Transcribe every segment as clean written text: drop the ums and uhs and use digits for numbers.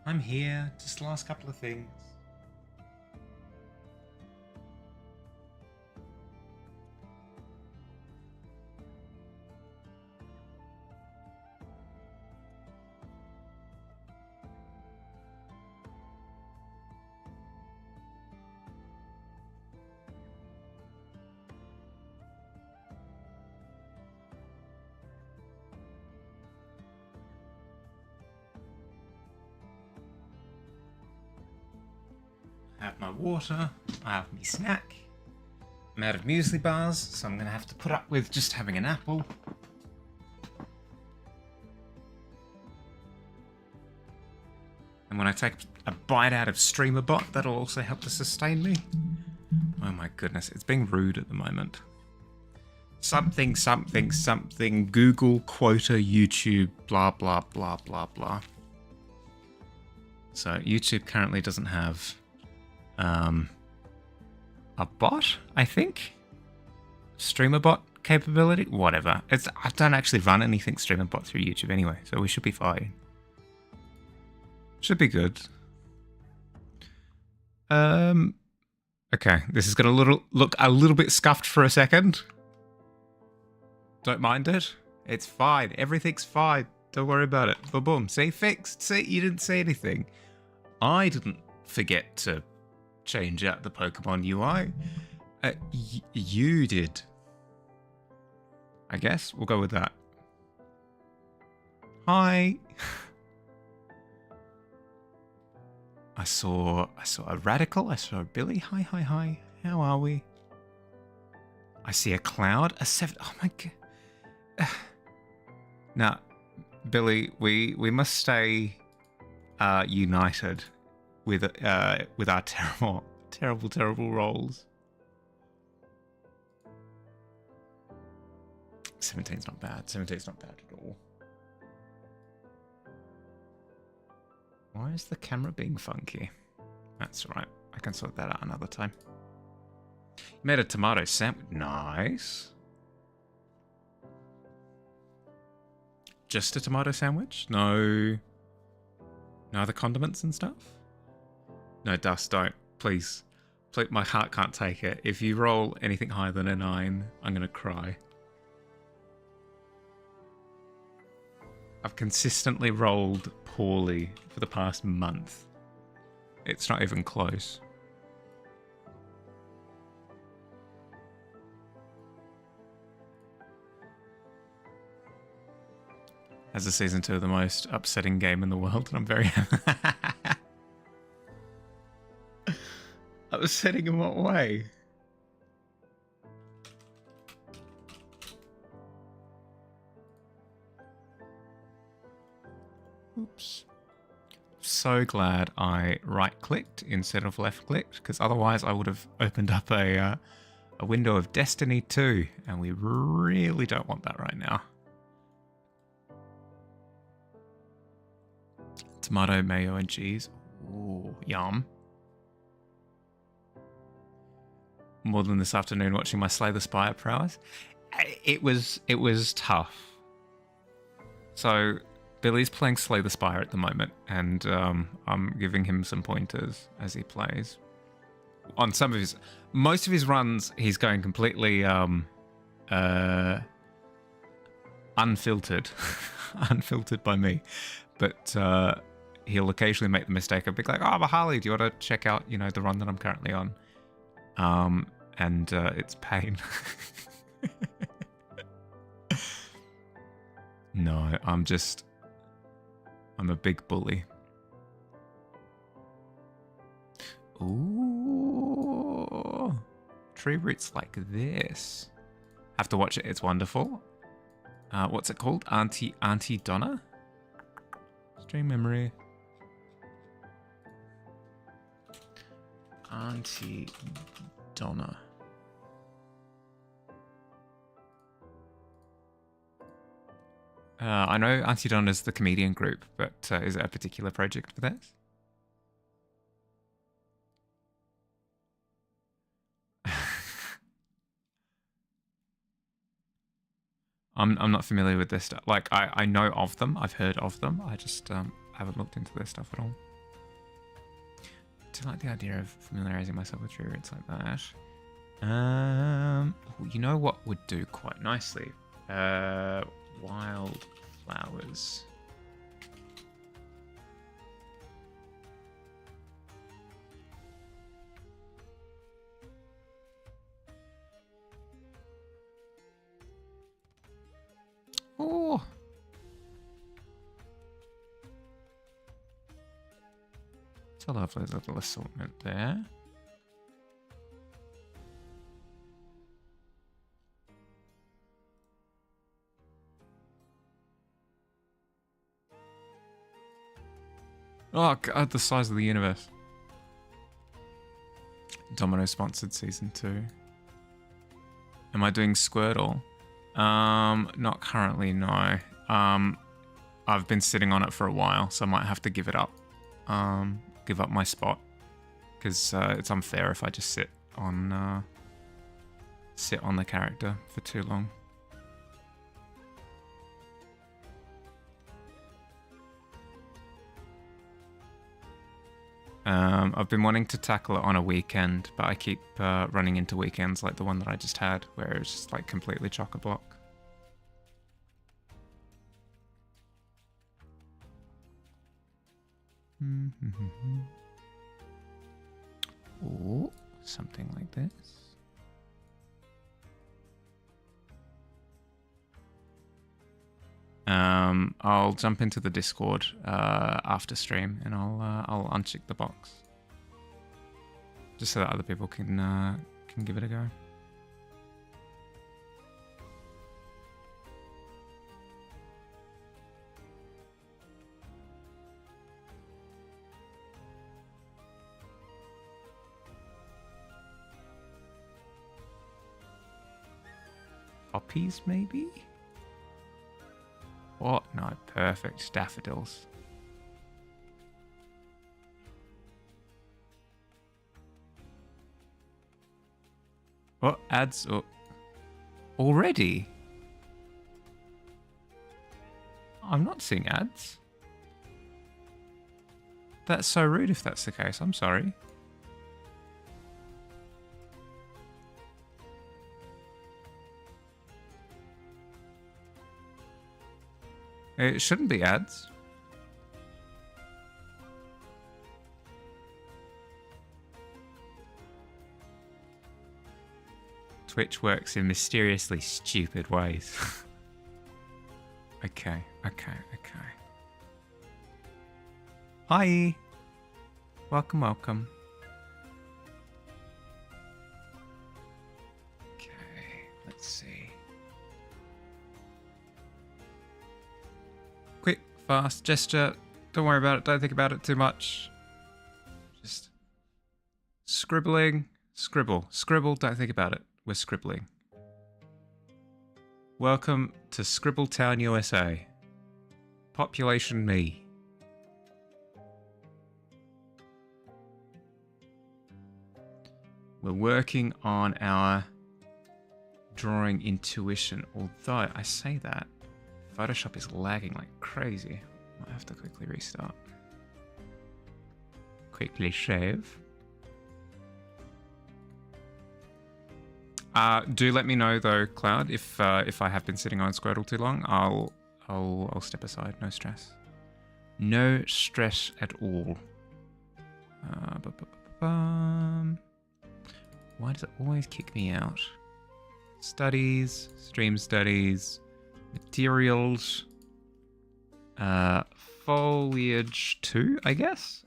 I'm here. Just the last couple of things. I have my water, I have my snack. I'm out of muesli bars, so I'm going to have to put up with just having an apple. And when I take a bite out of Streamer Bot, that'll also help to sustain me. Oh my goodness, it's being rude at the moment. Something, something, something, Google, quota, YouTube, blah, blah, blah, blah, blah. So YouTube currently doesn't have a bot, I think? Streamer bot capability? Whatever. I don't actually run anything Streamer bot through YouTube anyway, so we should be fine. Should be good. Okay, this is gonna look a little bit scuffed for a second. Don't mind it. It's fine. Everything's fine. Don't worry about it. Boom, boom. See, fixed. See, you didn't say anything. I didn't forget to change out the Pokemon UI. You did. I guess we'll go with that. Hi. I saw a Radical. I saw a Billy. Hi, hi, hi. How are we? I see a Cloud. A 7. Oh my god. Now, Billy, we must stay united with our terrible rolls. 17's not bad. 17's not bad at all. Why is the camera being funky? That's right. I can sort that out another time. You made a tomato sandwich. Nice. Just a tomato sandwich? No other condiments and stuff? No, Dust, don't. Please. Please. My heart can't take it. If you roll anything higher than a 9, I'm going to cry. I've consistently rolled poorly for the past month. It's not even close. As a season 2 of the most upsetting game in the world, and I'm very upsetting in what way? Oops. So glad I right-clicked instead of left-clicked, because otherwise I would have opened up a window of Destiny 2, and we really don't want that right now. Tomato, mayo, and cheese. Ooh, yum. More than this afternoon watching my Slay the Spire prowess. It was tough. So Billy's playing Slay the Spire at the moment, and I'm giving him some pointers as he plays. On most of his runs, he's going completely unfiltered, unfiltered by me. But he'll occasionally make the mistake of being like, "Oh, Mahali, do you want to check out, the run that I'm currently on?" And it's pain. No, I'm a big bully. Ooh, tree roots like this. Have to watch it. It's wonderful. What's it called? Auntie Donna? Stream memory. Auntie Donna. I know Auntie Donna's the comedian group, but is it a particular project for this? I'm not familiar with this stuff. Like, I know of them. I've heard of them. I just haven't looked into their stuff at all. do like the idea of familiarizing myself with tree roots like that. You know what would do quite nicely? Wild flowers. Oh. It's a lovely little assortment there. Oh god, the size of the universe. Domino sponsored season 2. Am I doing Squirtle? Not currently, no. I've been sitting on it for a while, so I might have to give it up. Give up my spot. Because it's unfair if I just sit on the character for too long. I've been wanting to tackle it on a weekend, but I keep running into weekends like the one that I just had, where it's just like completely chock-a-block. Oh, something like this. I'll jump into the Discord after stream, and I'll uncheck the box, just so that other people can give it a go. Poppies, maybe? What? No, perfect. Daffodils. What? Ads? Oh. Already? I'm not seeing ads. That's so rude if that's the case. I'm sorry. It shouldn't be ads. Twitch works in mysteriously stupid ways. Okay. Hi. Welcome. Okay, let's see. Quick, fast gesture. Don't worry about it. Don't think about it too much. Just scribbling. Scribble. Don't think about it. We're scribbling. Welcome to Scribbletown, USA. Population me. We're working on our drawing intuition, although I say that Photoshop is lagging like crazy. Might have to quickly restart. Quickly shave. Do let me know though, Cloud, if I have been sitting on Squirtle too long. I'll step aside. No stress. No stress at all. Why does it always kick me out? Studies, stream studies, materials, foliage 2, I guess.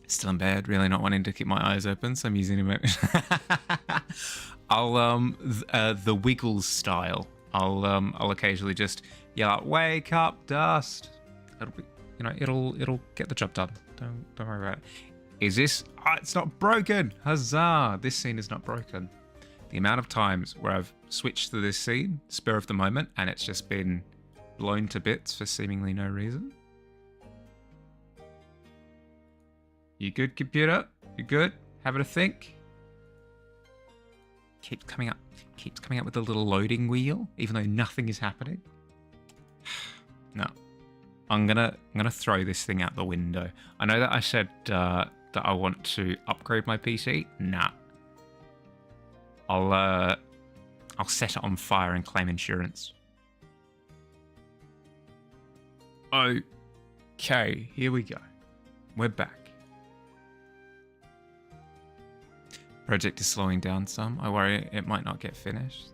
Still in bed, really not wanting to keep my eyes open, so I'm using I'll the Wiggles style. I'll occasionally just yell out, "Wake up, Dust!" It'll be, it'll get the job done. Don't worry about it. Is this? Oh, it's not broken! Huzzah! This scene is not broken. The amount of times where I've switched to this scene, spur of the moment, and it's just been blown to bits for seemingly no reason. You good, computer? You good? Having a think? Keeps coming up with a little loading wheel, even though nothing is happening. No. I'm gonna throw this thing out the window. I know that I said that I want to upgrade my PC. Nah. I'll set it on fire and claim insurance. Okay, here we go. We're back. Project is slowing down some. I worry it might not get finished.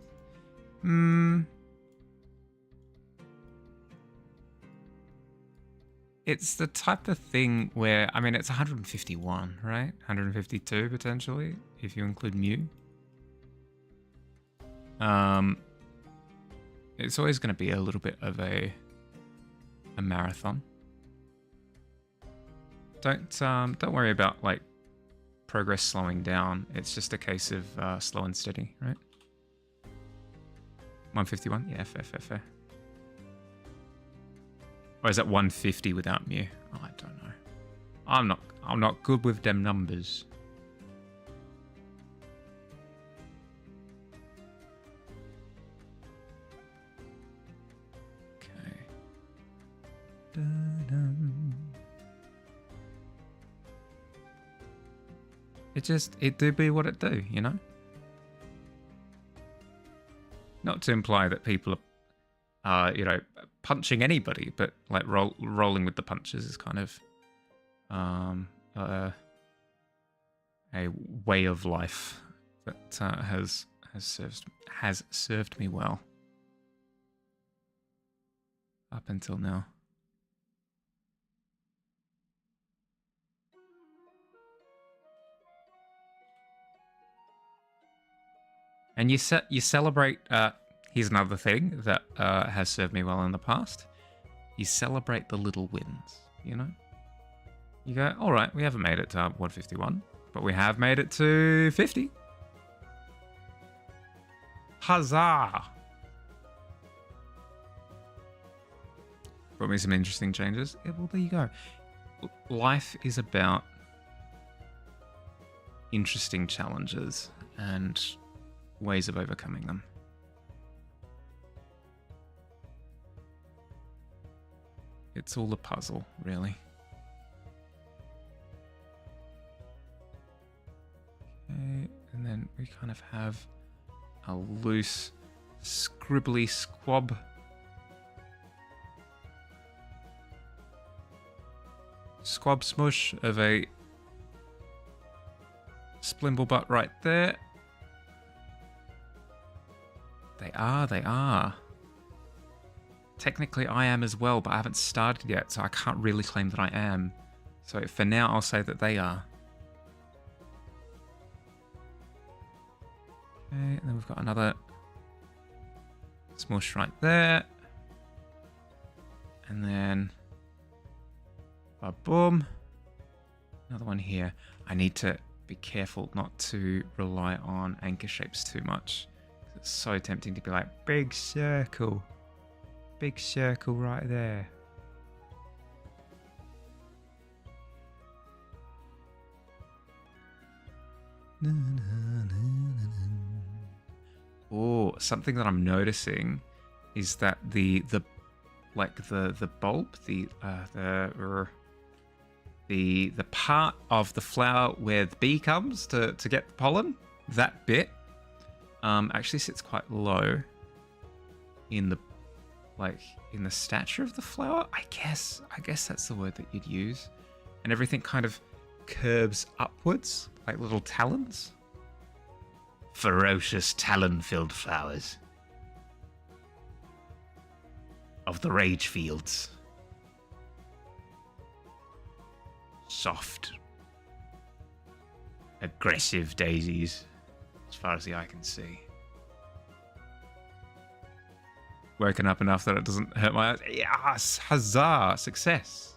It's the type of thing where, I mean, it's 151, right? 152 potentially, if you include Mew. It's always going to be a little bit of a marathon. Don't worry about like progress slowing down. It's just a case of slow and steady, right? 151, yeah, fair. Or is that 150 without Mew? Oh, I don't know. I'm not good with them numbers. Okay. It do be what it do, you know? Not to imply that people are, you know, punching anybody, but like rolling with the punches is kind of a way of life that has served me well up until now. And you celebrate. Here's another thing that has served me well in the past. You celebrate the little wins. You know. You go, all right. We haven't made it to 151, but we have made it to 50. Huzzah! Brought me some interesting changes. Yeah, well, there you go. Life is about interesting challenges and ways of overcoming them. It's all a puzzle, really. Okay, and then we kind of have a loose, scribbly squab. Squab smush of a splimble butt right there. They are. Technically, I am as well, but I haven't started yet, so I can't really claim that I am. So for now, I'll say that they are. Okay, and then we've got another smush right there. And then, boom. Another one here. I need to be careful not to rely on anchor shapes too much. It's so tempting to be like, big circle right there. Oh, something that I'm noticing is that the bulb, the part of the flower where the bee comes to get the pollen, that bit actually sits quite low in the stature of the flower. I guess that's the word that you'd use. And everything kind of curves upwards like little talons. Ferocious talon-filled flowers of the rage fields. Soft, aggressive daisies, as far as the eye can see. Woken up enough that it doesn't hurt my eyes. Yes, huzzah, success.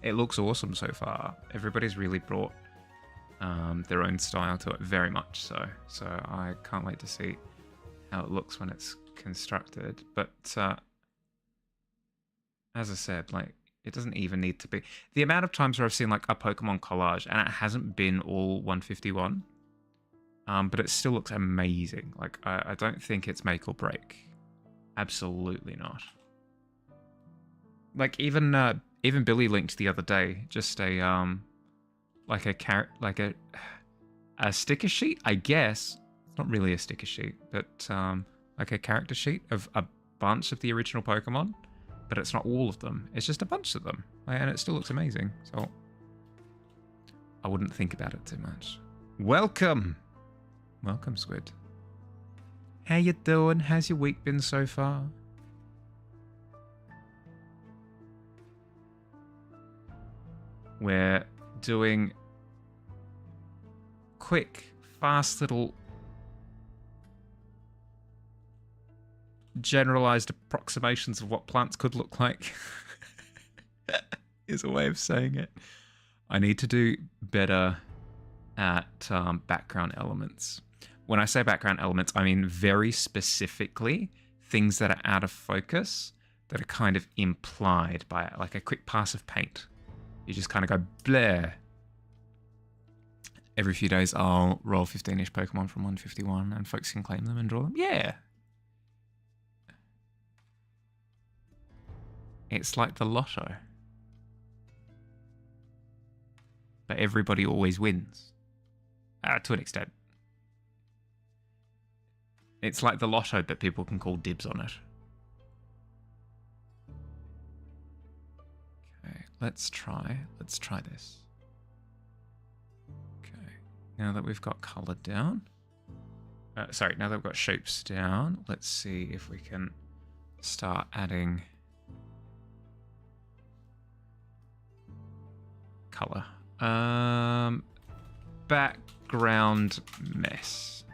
It looks awesome so far. Everybody's really brought their own style to it, very much so. So I can't wait to see how it looks when it's constructed. But as I said, like, it doesn't even need to be. The amount of times where I've seen like a Pokemon collage and it hasn't been all 151, but it still looks amazing. Like, I don't think it's make or break. Absolutely not. Like, even Billy linked the other day just a like a sticker sheet, I guess. It's not really a sticker sheet, but like a character sheet of a bunch of the original Pokemon, but it's not all of them. It's just a bunch of them, and it still looks amazing. So I wouldn't think about it too much. Welcome, Squid. How you doing? How's your week been so far? We're doing quick, fast little generalized approximations of what plants could look like. Is a way of saying it. I need to do better at background elements. When I say background elements, I mean very specifically things that are out of focus that are kind of implied by it, like a quick pass of paint. You just kind of go bleh. Every few days I'll roll 15-ish Pokemon from 151 and folks can claim them and draw them. Yeah. It's like the lotto. But everybody always wins. To an extent. It's like the lotto, but people can call dibs on it. Okay, let's try this. Okay, now that we've got color down. Now that we've got shapes down, let's see if we can start adding color. Background mess.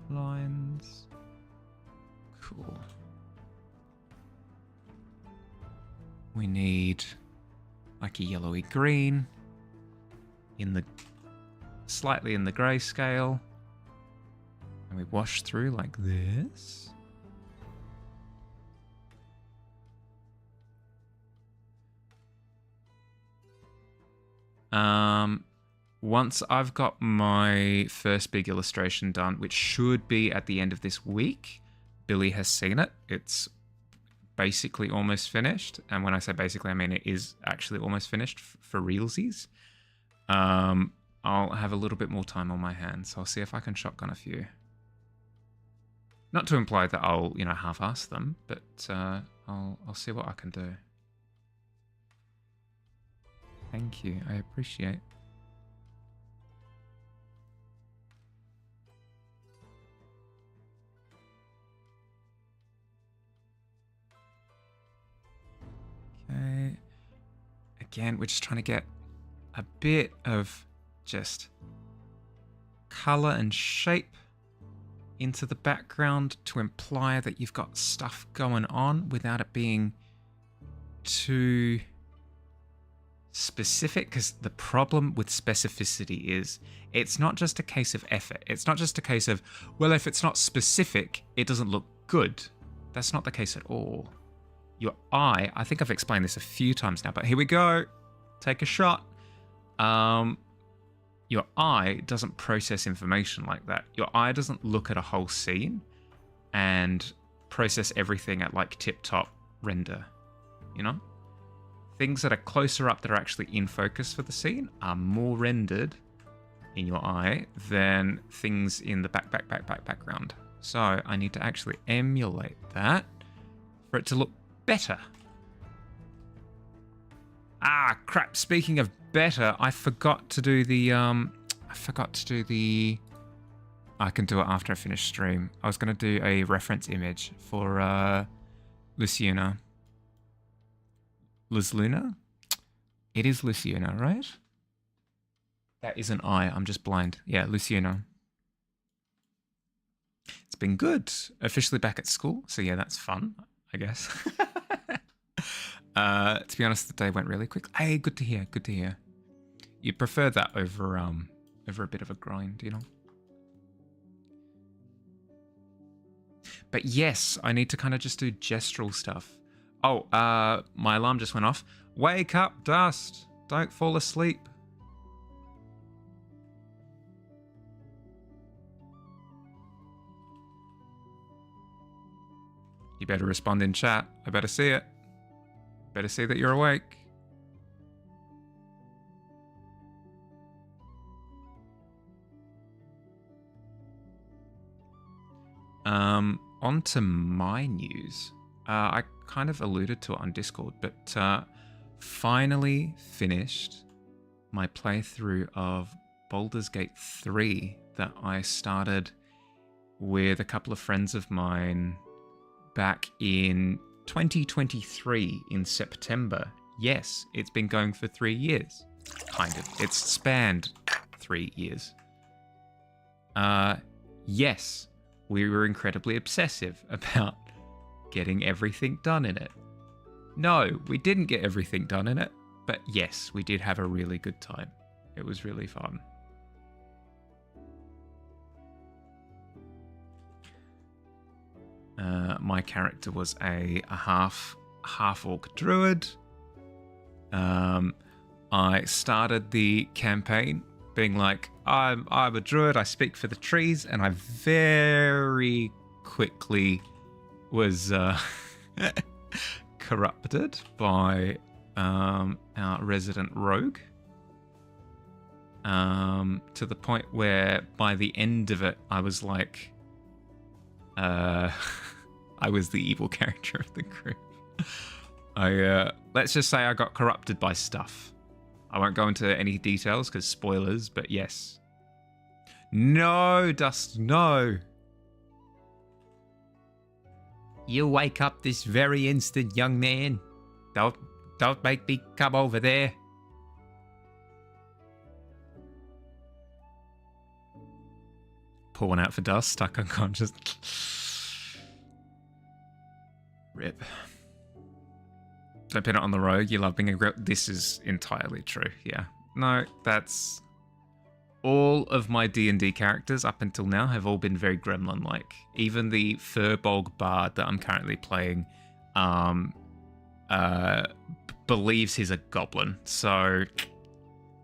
Lines. Cool. We need like a yellowy green slightly in the grayscale. And we wash through like this. Once I've got my first big illustration done, which should be at the end of this week, Billy has seen it. It's basically almost finished. And when I say basically, I mean it is actually almost finished for realsies. I'll have a little bit more time on my hands. So I'll see if I can shotgun a few. Not to imply that I'll, half-ass them, but I'll see what I can do. Thank you. I appreciate. Okay. Again, we're just trying to get a bit of just color and shape into the background to imply that you've got stuff going on without it being too specific, because the problem with specificity is it's not just a case of effort. It's not just a case of, well, if it's not specific, it doesn't look good. That's not the case at all. Your eye, I think I've explained this a few times now, but here we go. Take a shot. Your eye doesn't process information like that. Your eye doesn't look at a whole scene and process everything at like tip-top render, Things that are closer up that are actually in focus for the scene are more rendered in your eye than things in the background. So I need to actually emulate that for it to look better. Ah, crap. Speaking of better, I forgot to do the... I can do it after I finish stream. I was going to do a reference image for Luciana. Luna? It is Luciana, right? That is an I. I'm just blind. Yeah, Luciana. It's been good. Officially back at school. So yeah, that's fun, I guess. To be honest, the day went really quick. Hey, good to hear. Good to hear. You'd prefer that over a bit of a grind, But yes, I need to kind of just do gestural stuff. Oh, my alarm just went off. Wake up, Dust. Don't fall asleep. You better respond in chat. I better see it. Better see that you're awake. On to my news. I kind of alluded to it on Discord, but finally finished my playthrough of Baldur's Gate 3 that I started with a couple of friends of mine back in 2023 in September. Yes, it's been going for 3 years. Kind of. It's spanned 3 years. Yes, we were incredibly obsessive about getting everything done in it. No, we didn't get everything done in it, but yes, we did have a really good time. It was really fun. My character was a half orc druid. I started the campaign being like, I'm a druid, I speak for the trees, and I very quickly was corrupted by our resident rogue. To the point where by the end of it, I was like, I was the evil character of the group. Let's just say I got corrupted by stuff. I won't go into any details because spoilers, but yes. No, Dust, no. You wake up this very instant, young man. Don't make me come over there. Pour one out for Dust, stuck unconscious. Rip. Don't pin it on the rogue. You love being a This is entirely true. Yeah. No, that's all of my D&D characters up until now have all been very gremlin-like. Even the Furbolg bard that I'm currently playing believes he's a goblin. So,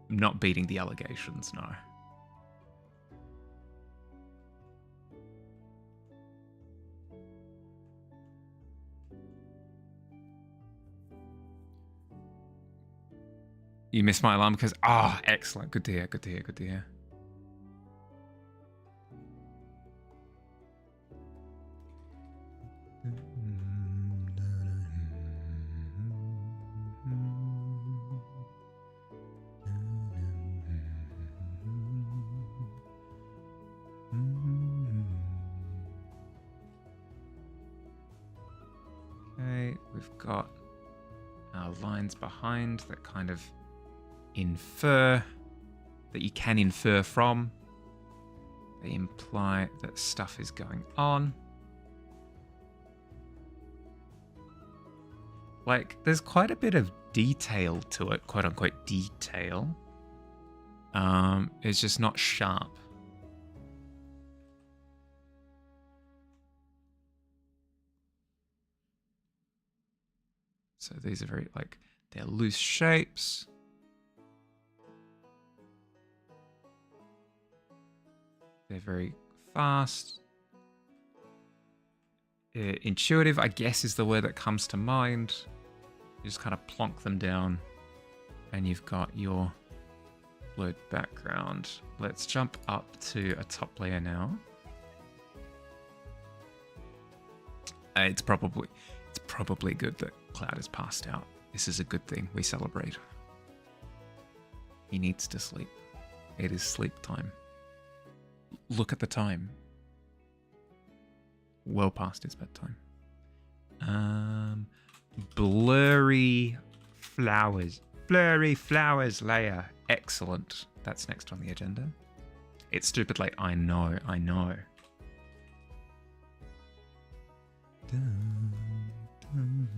not beating the allegations, no. You missed my alarm because... Ah, oh, excellent. Good to hear, good to hear, good to hear. Okay, we've got our lines behind that kind of infer, that you can infer from. They imply that stuff is going on. Like, there's quite a bit of detail to it, quote unquote detail. It's just not sharp. So these are very, like, they're loose shapes. They're very fast. Intuitive, I guess, is the word that comes to mind. You just kind of plonk them down and you've got your blurred background. Let's jump up to a top layer now. It's probably good that Cloud is passed out. This is a good thing. We celebrate. He needs to sleep. It is sleep time. Look at the time. Well past his bedtime. Blurry flowers. Blurry flowers layer. Excellent. That's next on the agenda. It's stupid late. I know. I know. Dun, dun.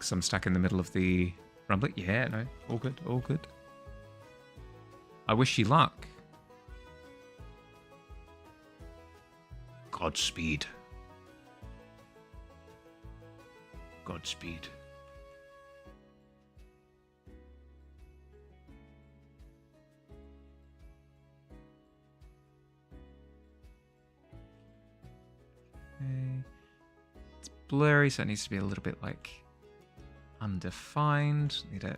because I'm stuck in the middle of the rumbling. Yeah, no, all good, all good. I wish you luck. Godspeed. Godspeed. Okay. It's blurry, so it needs to be a little bit like undefined. Need to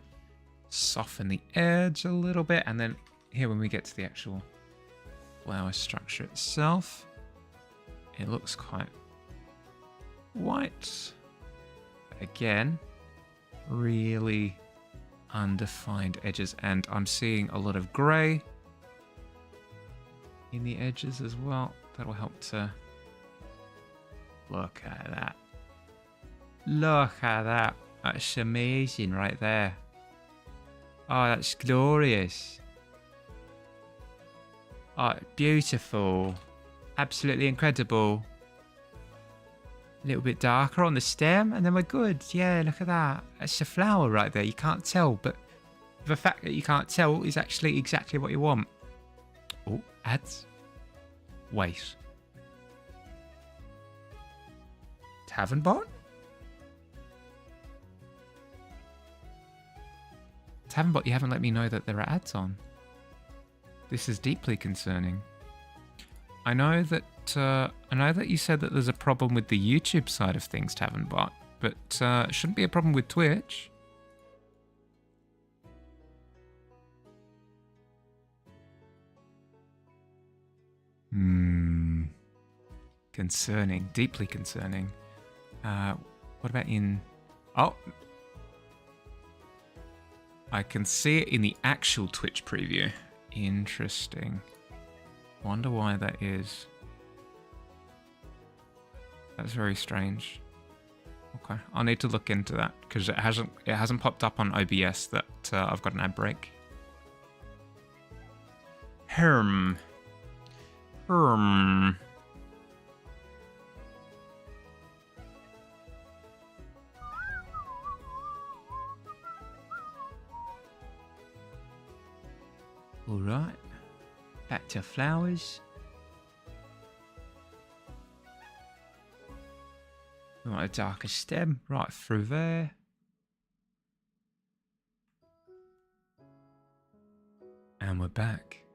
soften the edge a little bit, and then here when we get to the actual flower structure itself, it looks quite white. But again, really undefined edges, and I'm seeing a lot of grey in the edges as well. That'll help to... Look at that. Look at that. That's amazing right there. Oh, that's glorious. Oh, beautiful. Absolutely incredible. A little bit darker on the stem, and then we're good. Yeah, look at that. That's a flower right there. You can't tell, but the fact that you can't tell is actually exactly what you want. Oh, ads. Wait. Tavern bot? Tavern bot, you haven't let me know that there are ads on. This is deeply concerning. I know that you said that there's a problem with the YouTube side of things, Tavern bot, but it shouldn't be a problem with Twitch. Concerning, deeply concerning. What about in... Oh! I can see it in the actual Twitch preview. Interesting. Wonder why that is. That's very strange. Okay, I'll need to look into that because it hasn't popped up on OBS that I've got an ad break. Herm. All right, back to flowers. We want a darker stem right through there. And we're back.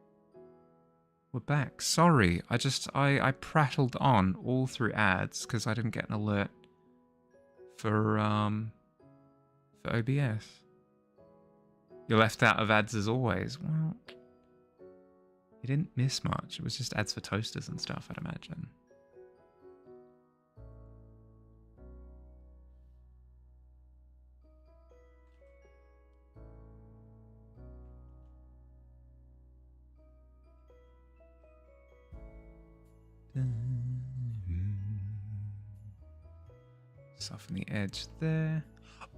We're back. Sorry, I prattled on all through ads because I didn't get an alert for OBS. You're left out of ads as always. Well, you didn't miss much. It was just ads for toasters and stuff, I'd imagine. Soften the edge there.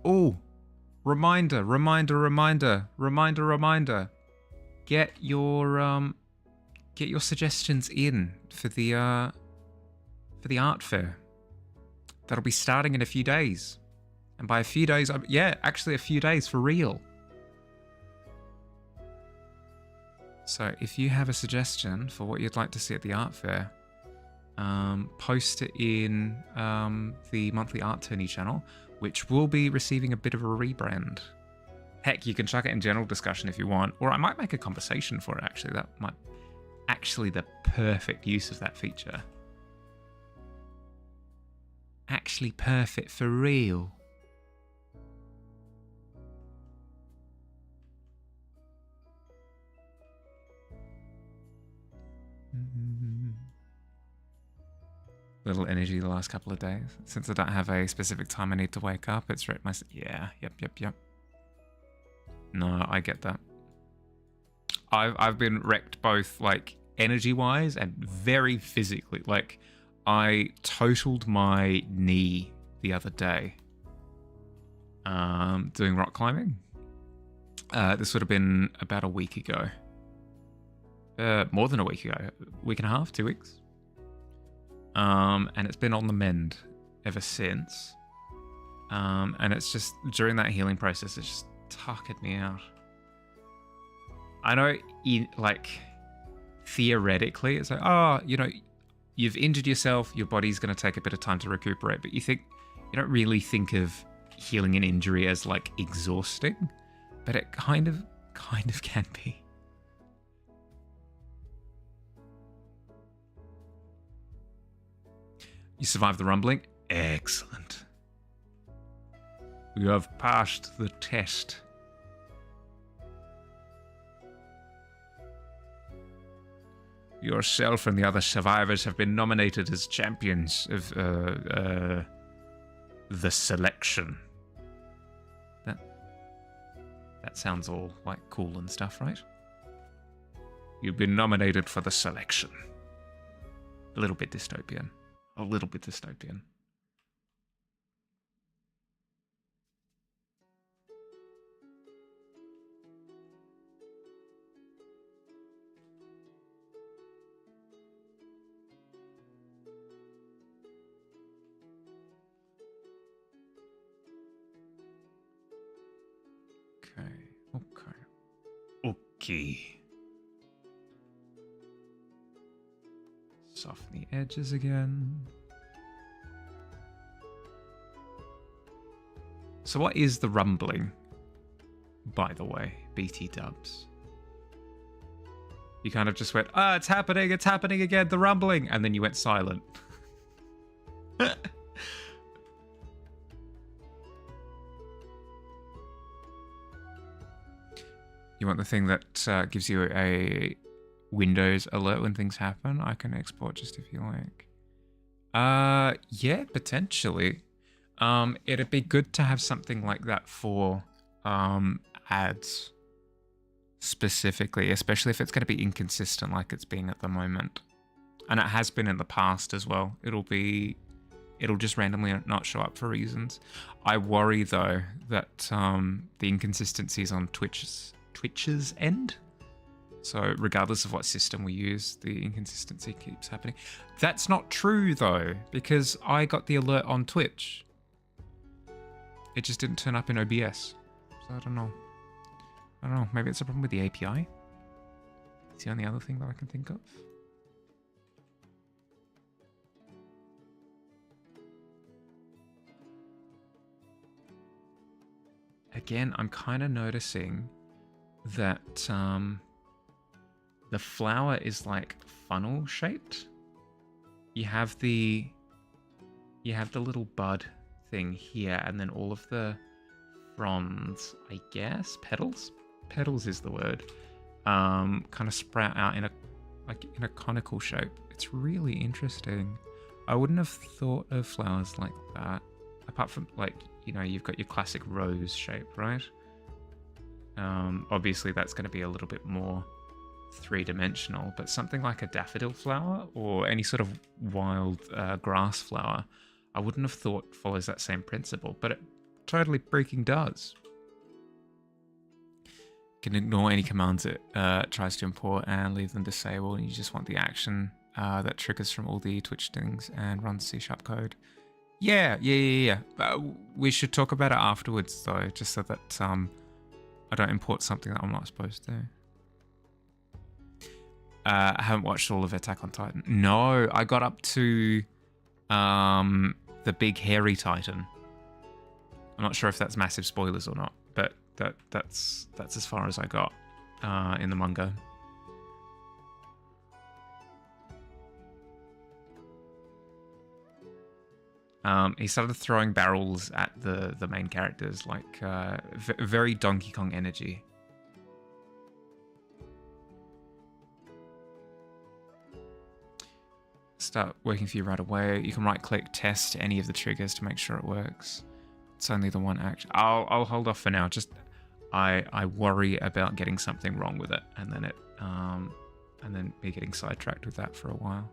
Oh, reminder. Get your suggestions in for the art fair. That'll be starting in a few days. And by a few days, actually a few days for real. So if you have a suggestion for what you'd like to see at the art fair, post it in the monthly art tourney channel, which will be receiving a bit of a rebrand. Heck, you can chuck it in general discussion if you want, or I might make a conversation for it, actually. That might actually the perfect use of that feature. Actually perfect for real. Little energy the last couple of days. Since I don't have a specific time I need to wake up, it's wrecked my... Yeah, yep. No, I get that. I've been wrecked both, like, energy-wise and very physically. Like, I totaled my knee the other day doing rock climbing. This would have been about a week ago. More than a week ago. A week and a half, 2 weeks. And it's been on the mend ever since. And it's just, during that healing process, it's just tucking me out. I know, like, theoretically, it's like, oh, you know, you've injured yourself, your body's going to take a bit of time to recuperate, but you don't really think of healing an injury as, like, exhausting, but it kind of can be. You survived the rumbling? Excellent. You have passed the test. Yourself and the other survivors have been nominated as champions of the selection. That sounds all like cool and stuff, right? You've been nominated for the selection. A little bit dystopian. A little bit dystopian. Okay. Soften the edges again. So what is the rumbling, by the way, BT dubs? You kind of just went, it's happening again, the rumbling, and then you went silent. You want the thing that gives you a Windows alert when things happen? I can export just if you like. Yeah, potentially. It'd be good to have something like that for ads specifically, especially if it's going to be inconsistent like it's being at the moment. And it has been in the past as well. It'll just randomly not show up for reasons. I worry though that the inconsistencies on Twitch's end. So regardless of what system we use, the inconsistency keeps happening. That's not true though, because I got the alert on Twitch. It just didn't turn up in OBS. So I don't know. Maybe it's a problem with the API. It's the only other thing that I can think of. Again, I'm kind of noticing that the flower is like funnel shaped. You have the little bud thing here, and then all of the fronds, I guess, petals is the word, kind of sprout out in a conical shape. It's really interesting. I wouldn't have thought of flowers like that, apart from, like, you know, you've got your classic rose shape, right? Obviously that's going to be a little bit more three-dimensional, but something like a daffodil flower or any sort of wild grass flower, I wouldn't have thought follows that same principle, but it totally freaking does. You can ignore any commands it tries to import and leave them disabled, and you just want the action that triggers from all the Twitch things and runs C# code. Yeah. We should talk about it afterwards though, just so that I don't import something that I'm not supposed to. I haven't watched all of Attack on Titan. No, I got up to the big hairy Titan. I'm not sure if that's massive spoilers or not, but that's as far as I got in the manga. He started throwing barrels at the main characters, like very Donkey Kong energy. Start working for you right away. You can right-click test any of the triggers to make sure it works. It's only the one action. I'll hold off for now. Just I worry about getting something wrong with it, and then me getting sidetracked with that for a while.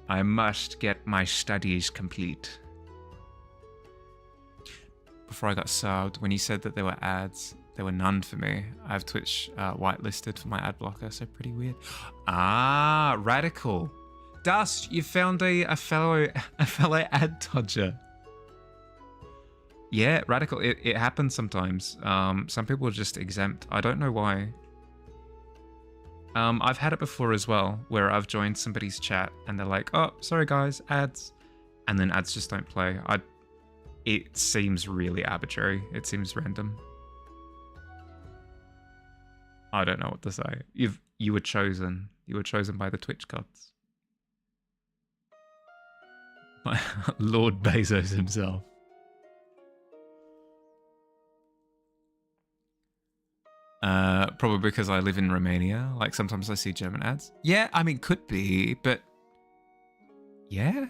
I must get my studies complete. Before I got subbed, when you said that there were ads, there were none for me. I have Twitch whitelisted for my ad blocker, so pretty weird. Ah, radical. Dust, you found a fellow ad dodger. Yeah, radical. It happens sometimes. Some people are just exempt. I don't know why. I've had it before as well, where I've joined somebody's chat and they're like, "Oh, sorry guys, ads," and then ads just don't play. It seems really arbitrary. It seems random. I don't know what to say. You were chosen. You were chosen by the Twitch gods. Lord Bezos himself. Probably because I live in Romania. Like, sometimes I see German ads. Yeah, I mean, could be, but... Yeah?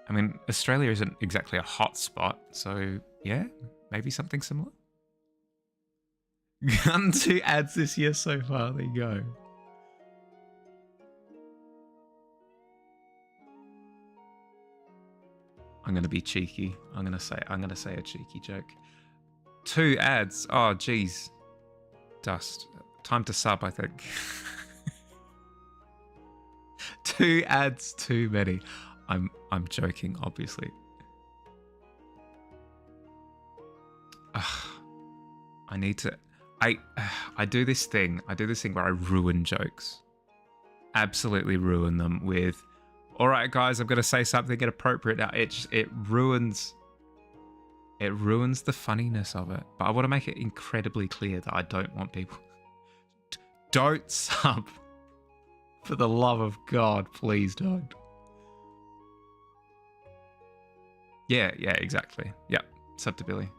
I mean, Australia isn't exactly a hot spot, so yeah, maybe something similar. Gun 2 ads this year so far, there you go. I'm gonna be cheeky. I'm gonna say a cheeky joke. 2 ads. Oh geez. Dust. Time to sub, I think. 2 ads too many. I'm joking, obviously. I need to I do this thing. I do this thing where I ruin jokes. Absolutely ruin them with, all right guys, I'm going to say something inappropriate now. It ruins the funniness of it. But I want to make it incredibly clear that I don't want people don't sub. For the love of God, please don't. Yeah, exactly. Yep, sub to Billy.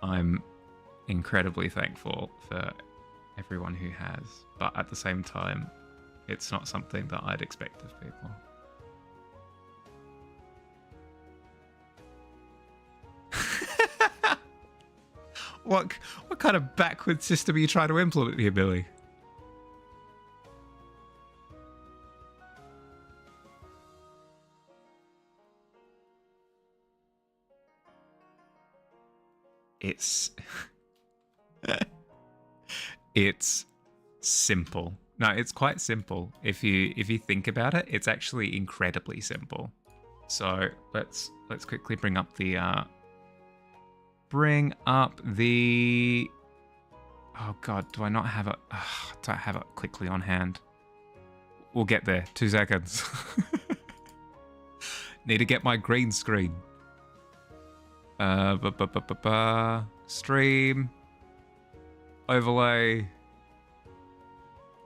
I'm incredibly thankful for everyone who has, but at the same time, it's not something that I'd expect of people. What kind of backward system are you trying to implement here, Billy? It's it's simple. No, it's quite simple. If you think about it, it's actually incredibly simple. So let's quickly bring up the oh god, do I not have it? Don't have it quickly on hand. We'll get there. 2 seconds. Need to get my green screen. Stream. Overlay.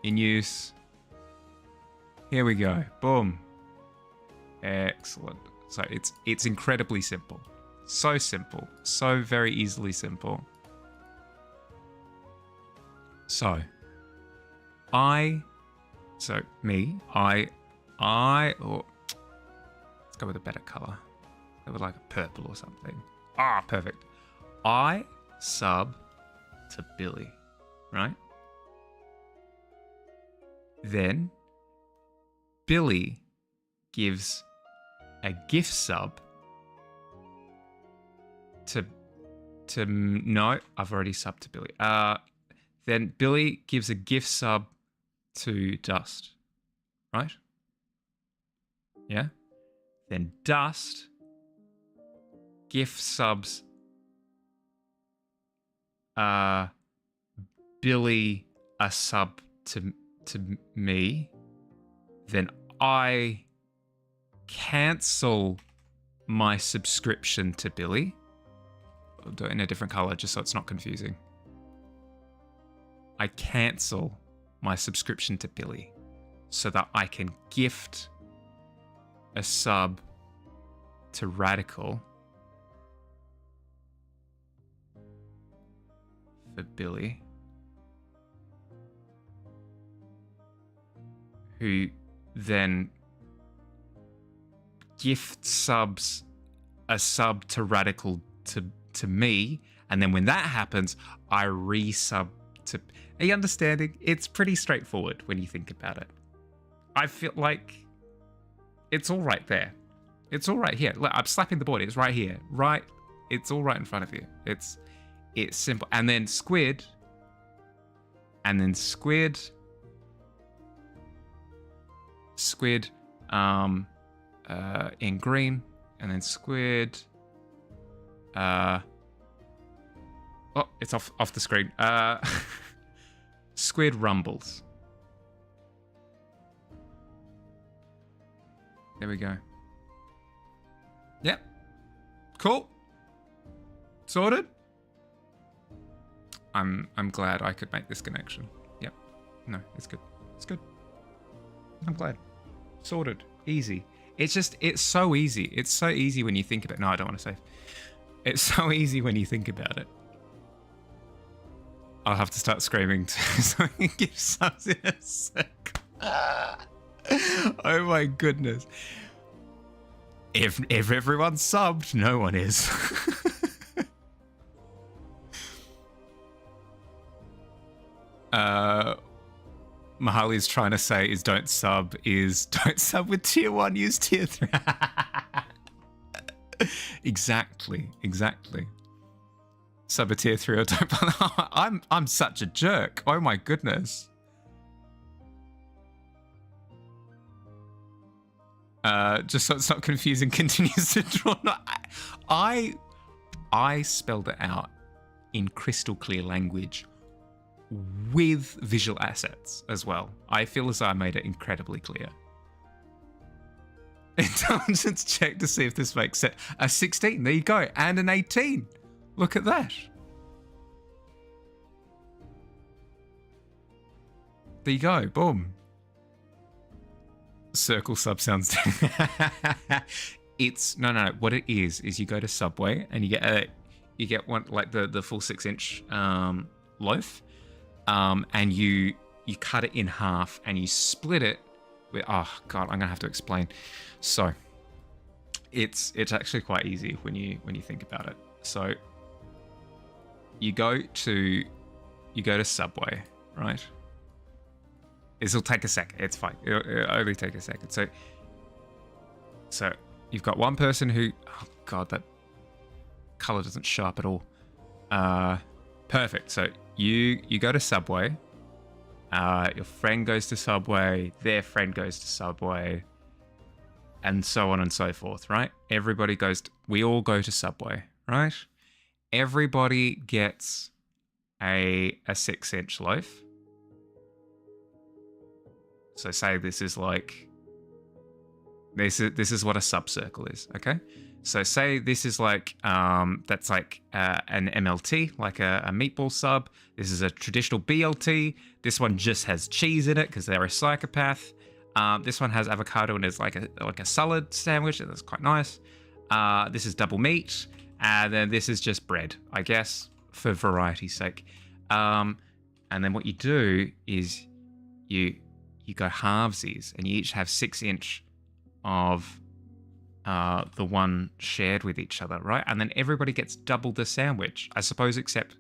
In use. Here we go. Boom. Excellent. So it's incredibly simple. So simple. So very easily simple. So let's go with a better color. Go with like a purple or something. Ah, perfect. I sub to Billy, right? Then Billy gives a gift sub to no, I've already subbed to Billy. Then Billy gives a gift sub to Dust, right? Yeah. Then Dust gift subs Billy a sub to me. Then I cancel my subscription to Billy. I'll do it in a different color just so it's not confusing. I cancel my subscription to Billy so that I can gift a sub to Radical for Billy, who then gift subs a sub to Radical to me, and then when that happens, I resub to... Are you understanding? It's pretty straightforward when you think about it. I feel like it's all right there. It's all right here. Look, I'm slapping the board. It's right here. Right. It's all right in front of you. It's simple. And then squid. And then squid. Squid in green. And then squid. Oh, it's off the screen. Squid rumbles. There we go. Yep. Cool. Sorted. I'm glad I could make this connection. Yep. No, it's good. It's good. I'm glad. Sorted. Easy. It's so easy. It's so easy when you think about it. No, I don't want to save. It's so easy when you think about it. I'll have to start screaming so I can give subs in a sec. Oh my goodness. If everyone's subbed, no one is. Mahali's trying to say is don't sub with tier 1, use tier 3. Exactly. Sub a tier 3 or don't. I'm such a jerk. Oh my goodness. Just so it's not confusing, continues to draw. No, I spelled it out in crystal clear language with visual assets as well. I feel as though I made it incredibly clear. Intelligence check to see if this makes sense. A 16, there you go, and an 18. Look at that. There you go, boom. Circle sub sounds. It's no. What it is you go to Subway and you get one like the full 6-inch loaf, and you cut it in half and you split it with. Oh god, I'm gonna have to explain. So, it's actually quite easy when you think about it. So, you go to Subway, right? This will take a second. It's fine. It'll only take a second. So you've got one person who, oh god, that color doesn't show up at all. Perfect. So you go to Subway. Your friend goes to Subway. Their friend goes to Subway, and so on and so forth. Right? We all go to Subway. Right? Everybody gets a 6-inch loaf. So say this is like, this is what a sub-circle is, okay? So say this is like, that's like an MLT, like a meatball sub. This is a traditional BLT. This one just has cheese in it because they're a psychopath. This one has avocado and it's like a salad sandwich, and that's quite nice. This is double meat, and then this is just bread, I guess, for variety's sake. And then what you do is you go halvesies, and you each have 6-inch of the one shared with each other, right? And then everybody gets double the sandwich, I suppose, except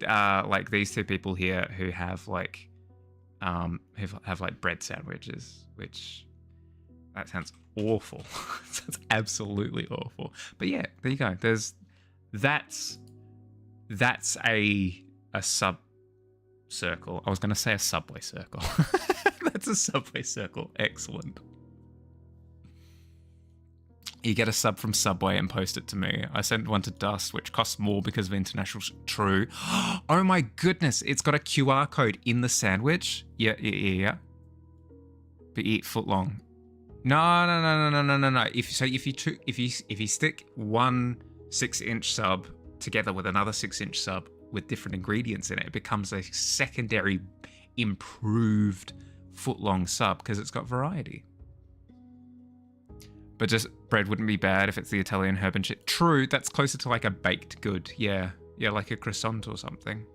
like these two people here who have like bread sandwiches, which that sounds awful. Sounds absolutely awful. But yeah, there you go. That's a sub circle. I was going to say a subway circle. That's a subway circle. Excellent. You get a sub from Subway and post it to me. I sent one to Dust, which costs more because of international. True. Oh my goodness! It's got a QR code in the sandwich. Yeah. But eat foot long. No. If you stick one 6-inch sub together with another 6-inch sub with different ingredients in it, it becomes a secondary improved foot-long sub because it's got variety. But just bread wouldn't be bad if it's the Italian herb and shit. True, that's closer to like a baked good. Yeah, like a croissant or something.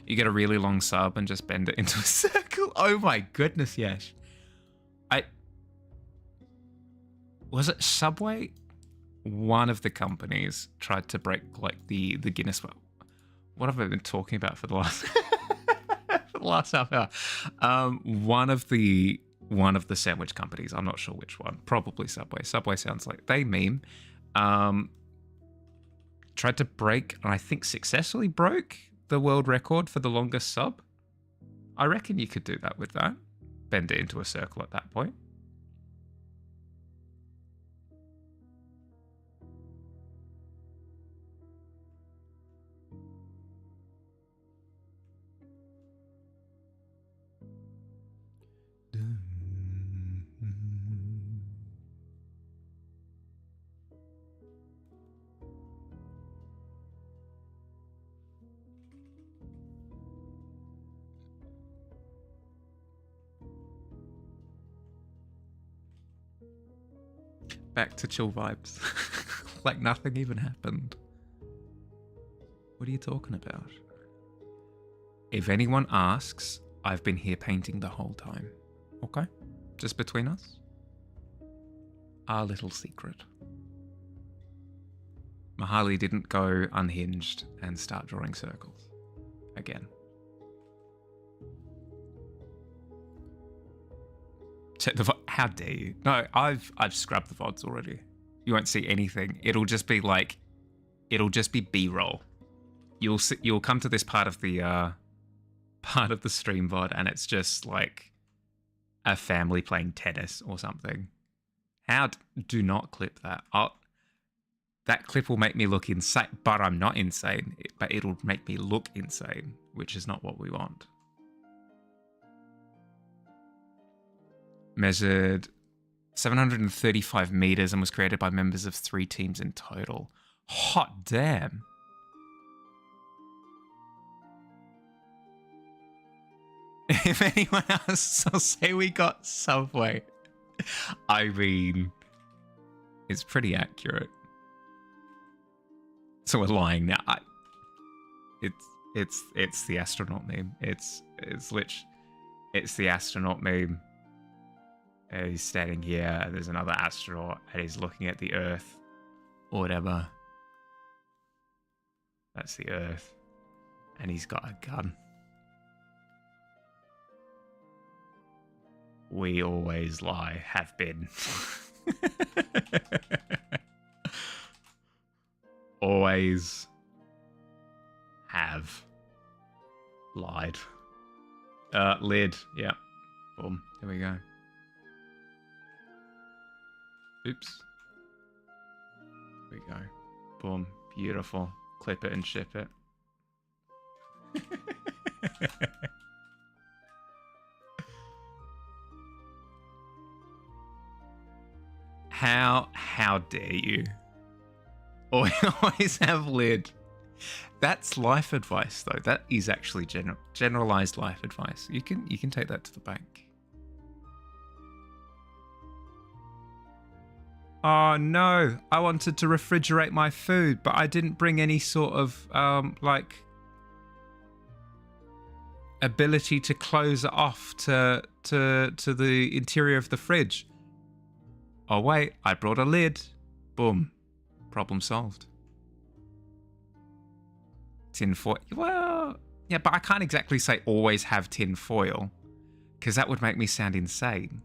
You get a really long sub and just bend it into a circle. Oh my goodness, yes. Was it Subway? One of the companies tried to break like the Guinness. What have I been talking about for the last for the last half hour? One of the sandwich companies, I'm not sure which one, probably Subway. Subway sounds like they meme. tried to break, and I think successfully broke, the world record for the longest sub. I reckon you could do that with that. Bend it into a circle at that point. Back to chill vibes. Like nothing even happened. What are you talking about? If anyone asks, I've been here painting the whole time. Okay? Just between us. Our little secret. Mahali didn't go unhinged and start drawing circles. Again. Check the how dare you? No, I've scrubbed the VODs already. You won't see anything. It'll just be B-roll. You'll come to this part of the stream VOD and it's just like a family playing tennis or something. Do not clip that. That clip will make me look insane, but I'm not insane. But it'll make me look insane, which is not what we want. Measured 735 meters and was created by members of 3 teams in total. Hot damn. If anyone else, I'll say we got Subway. I mean, it's pretty accurate. So we're lying now. It's the astronaut meme. It's the astronaut meme. He's standing here, and there's another astronaut, and he's looking at the Earth, or whatever. That's the Earth. And he's got a gun. We always lie, have been. Always have lied. Lid, yeah. Boom, there we go. Oops. There we go. Boom. Beautiful. Clip it and ship it. How dare you? Always have lid. That's life advice though. That is actually generalized life advice. You can take that to the bank. Oh no, I wanted to refrigerate my food, but I didn't bring any sort of like ability to close it off to the interior of the fridge. Oh wait, I brought a lid. Boom. Problem solved. Tin foil. Well, yeah, but I can't exactly say always have tin foil, because that would make me sound insane.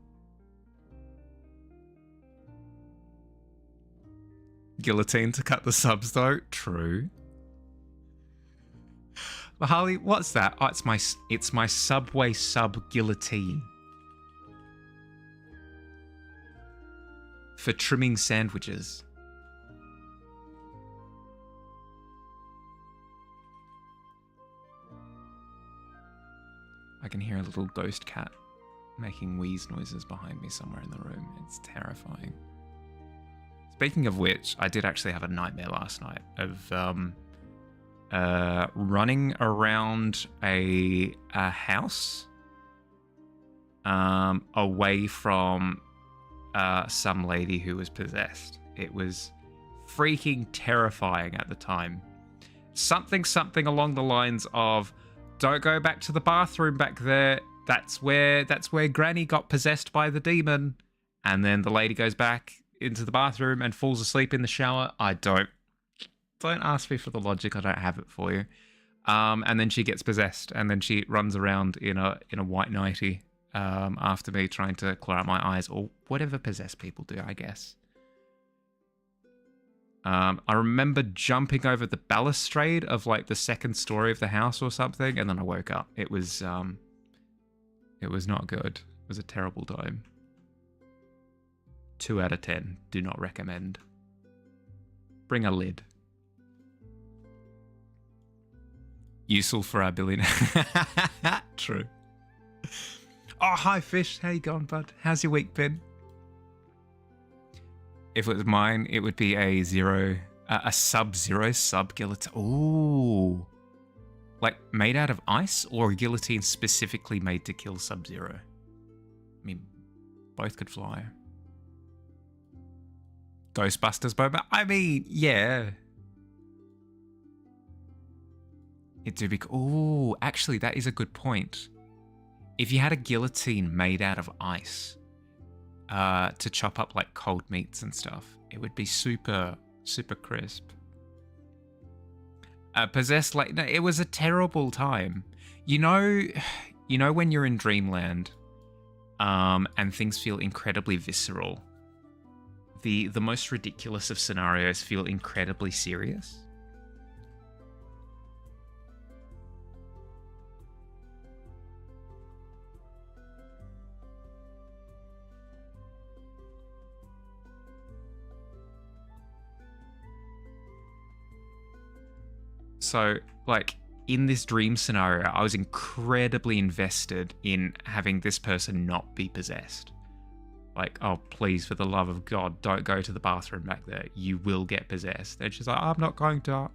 Guillotine to cut the subs though. True. But Harley, what's that? Oh, it's my Subway sub guillotine. For trimming sandwiches. I can hear a little ghost cat making wheeze noises behind me somewhere in the room. It's terrifying. Speaking of which, I did actually have a nightmare last night of running around a house away from some lady who was possessed. It was freaking terrifying at the time. Something along the lines of, don't go back to the bathroom back there. That's where Granny got possessed by the demon. And then the lady goes back into the bathroom and falls asleep in the shower. I don't ask me for the logic. I don't have it for you. And then she gets possessed, and then she runs around in a white nightie after me, trying to claw out my eyes, or whatever possessed people do, I guess. I remember jumping over the balustrade of like the second story of the house or something, and then I woke up. It was not good. It was a terrible time. 2 out of 10. Do not recommend. Bring a lid. Useful for our billionaire. True. Oh, hi, Fish. How you going, bud? How's your week been? If it was mine, it would be a sub-zero sub-guillotine. Ooh. Like, made out of ice, or a guillotine specifically made to kill Sub-Zero? I mean, both could fly. Ghostbusters boba? I mean, yeah. It do be... Ooh, actually, that is a good point. If you had a guillotine made out of ice to chop up like cold meats and stuff, it would be super, super crisp. Possessed, like, no, it was a terrible time. You know when you're in Dreamland and things feel incredibly visceral. The most ridiculous of scenarios feel incredibly serious. So, like, in this dream scenario, I was incredibly invested in having this person not be possessed. Like, oh, please, for the love of God, don't go to the bathroom back there. You will get possessed. And she's like, I'm not going to,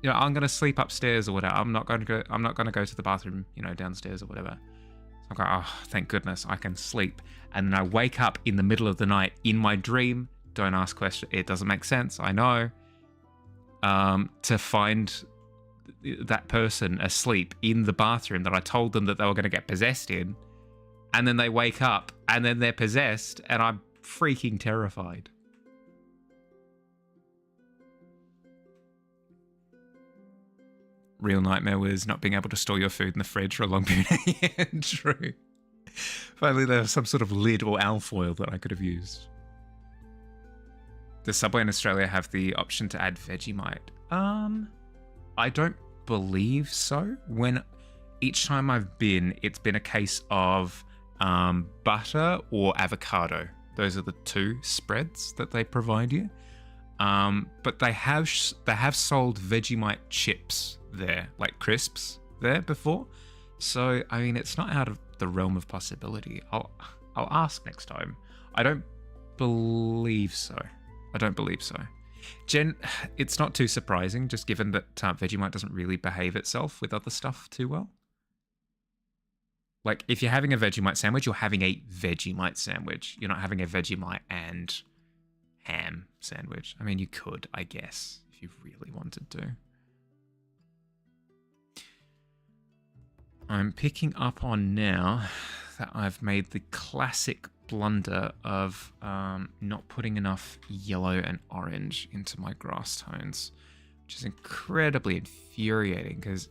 I'm going to sleep upstairs or whatever. I'm not going to go to the bathroom, downstairs or whatever. So I'm going, oh, thank goodness I can sleep. And then I wake up in the middle of the night in my dream. Don't ask questions. It doesn't make sense. I know. To find that person asleep in the bathroom that I told them that they were going to get possessed in, and then they wake up and then they're possessed, and I'm freaking terrified. Real nightmare was not being able to store your food in the fridge for a long period. Yeah, true. Finally, there was some sort of lid or alfoil that I could have used. Does Subway in Australia have the option to add Vegemite? I don't believe so. Each time I've been, it's been a case of butter or avocado. Those are the two spreads that they provide you. But they have sold Vegemite chips there, like crisps there before. So I mean, it's not out of the realm of possibility. I'll ask next time. I don't believe so. Jen, it's not too surprising, just given that Vegemite doesn't really behave itself with other stuff too well. Like, if you're having a Vegemite sandwich, you're having a Vegemite sandwich. You're not having a Vegemite and ham sandwich. I mean, you could, I guess, if you really wanted to. I'm picking up on now that I've made the classic blunder of not putting enough yellow and orange into my grass tones, which is incredibly infuriating because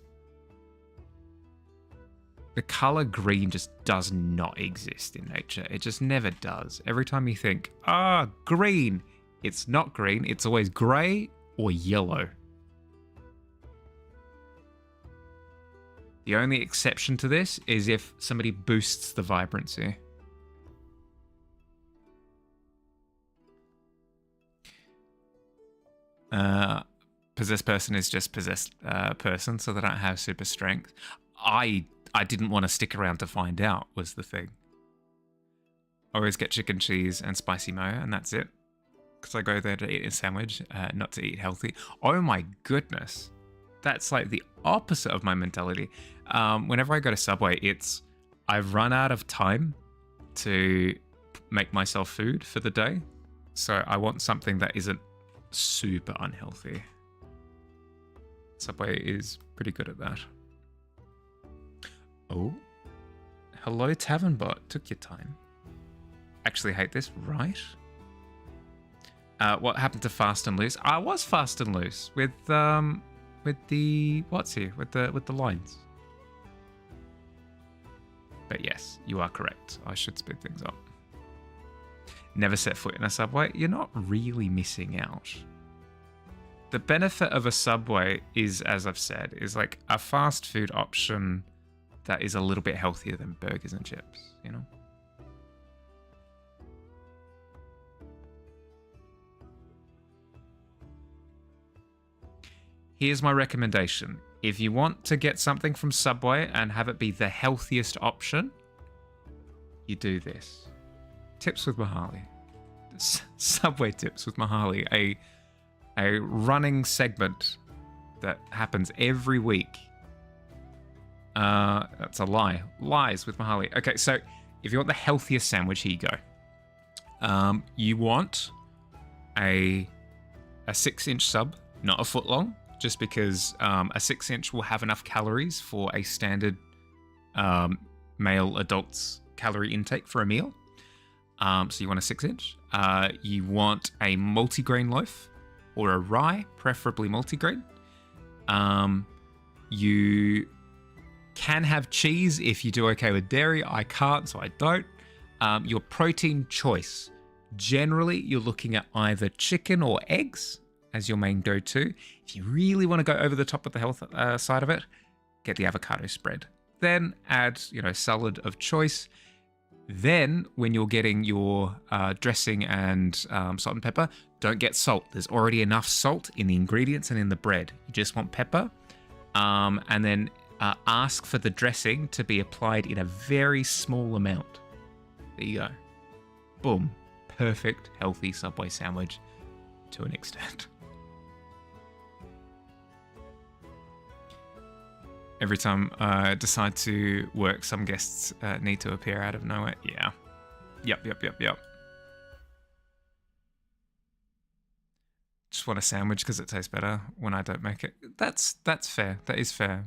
the color green just does not exist in nature. It just never does. Every time you think, green, it's not green. It's always gray or yellow. The only exception to this is if somebody boosts the vibrancy. Possessed person is just possessed person, so they don't have super strength. I didn't want to stick around to find out, was the thing. I always get chicken, cheese, and spicy mayo, and that's it. Because I go there to eat a sandwich, not to eat healthy. Oh my goodness. That's like the opposite of my mentality. Whenever I go to Subway, I've run out of time to make myself food for the day. So I want something that isn't super unhealthy. Subway is pretty good at that. Oh, hello Tavern bot. Took your time. Actually hate this, right? What happened to Fast and Loose? I was Fast and Loose with the what's here with the lines. But yes, you are correct. I should speed things up. Never set foot in a Subway. You're not really missing out. The benefit of a Subway is, as I've said, is like a fast food option that is a little bit healthier than burgers and chips, you know? Here's my recommendation. If you want to get something from Subway and have it be the healthiest option, you do this. Tips with Mahali. Subway Tips with Mahali, a running segment that happens every week. That's a lie. Lies with Mahali. Okay, so if you want the healthiest sandwich, here you go. You want a 6-inch sub, not a foot long, just because a 6-inch will have enough calories for a standard male adult's calorie intake for a meal. So you want a 6-inch. You want a multigrain loaf or a rye, preferably multigrain. You can have cheese if you do okay with dairy. I can't, so I don't. Your protein choice. Generally, you're looking at either chicken or eggs as your main go-to. If you really want to go over the top with the health side of it, get the avocado spread. Then add, salad of choice. Then, when you're getting your dressing and salt and pepper, don't get salt. There's already enough salt in the ingredients and in the bread. You just want pepper. And then ask for the dressing to be applied in a very small amount. There you go. Boom. Perfect, healthy Subway sandwich to an extent. Every time I decide to work, some guests need to appear out of nowhere. Yeah. Yep. Just want a sandwich because it tastes better when I don't make it. That's fair. That is fair.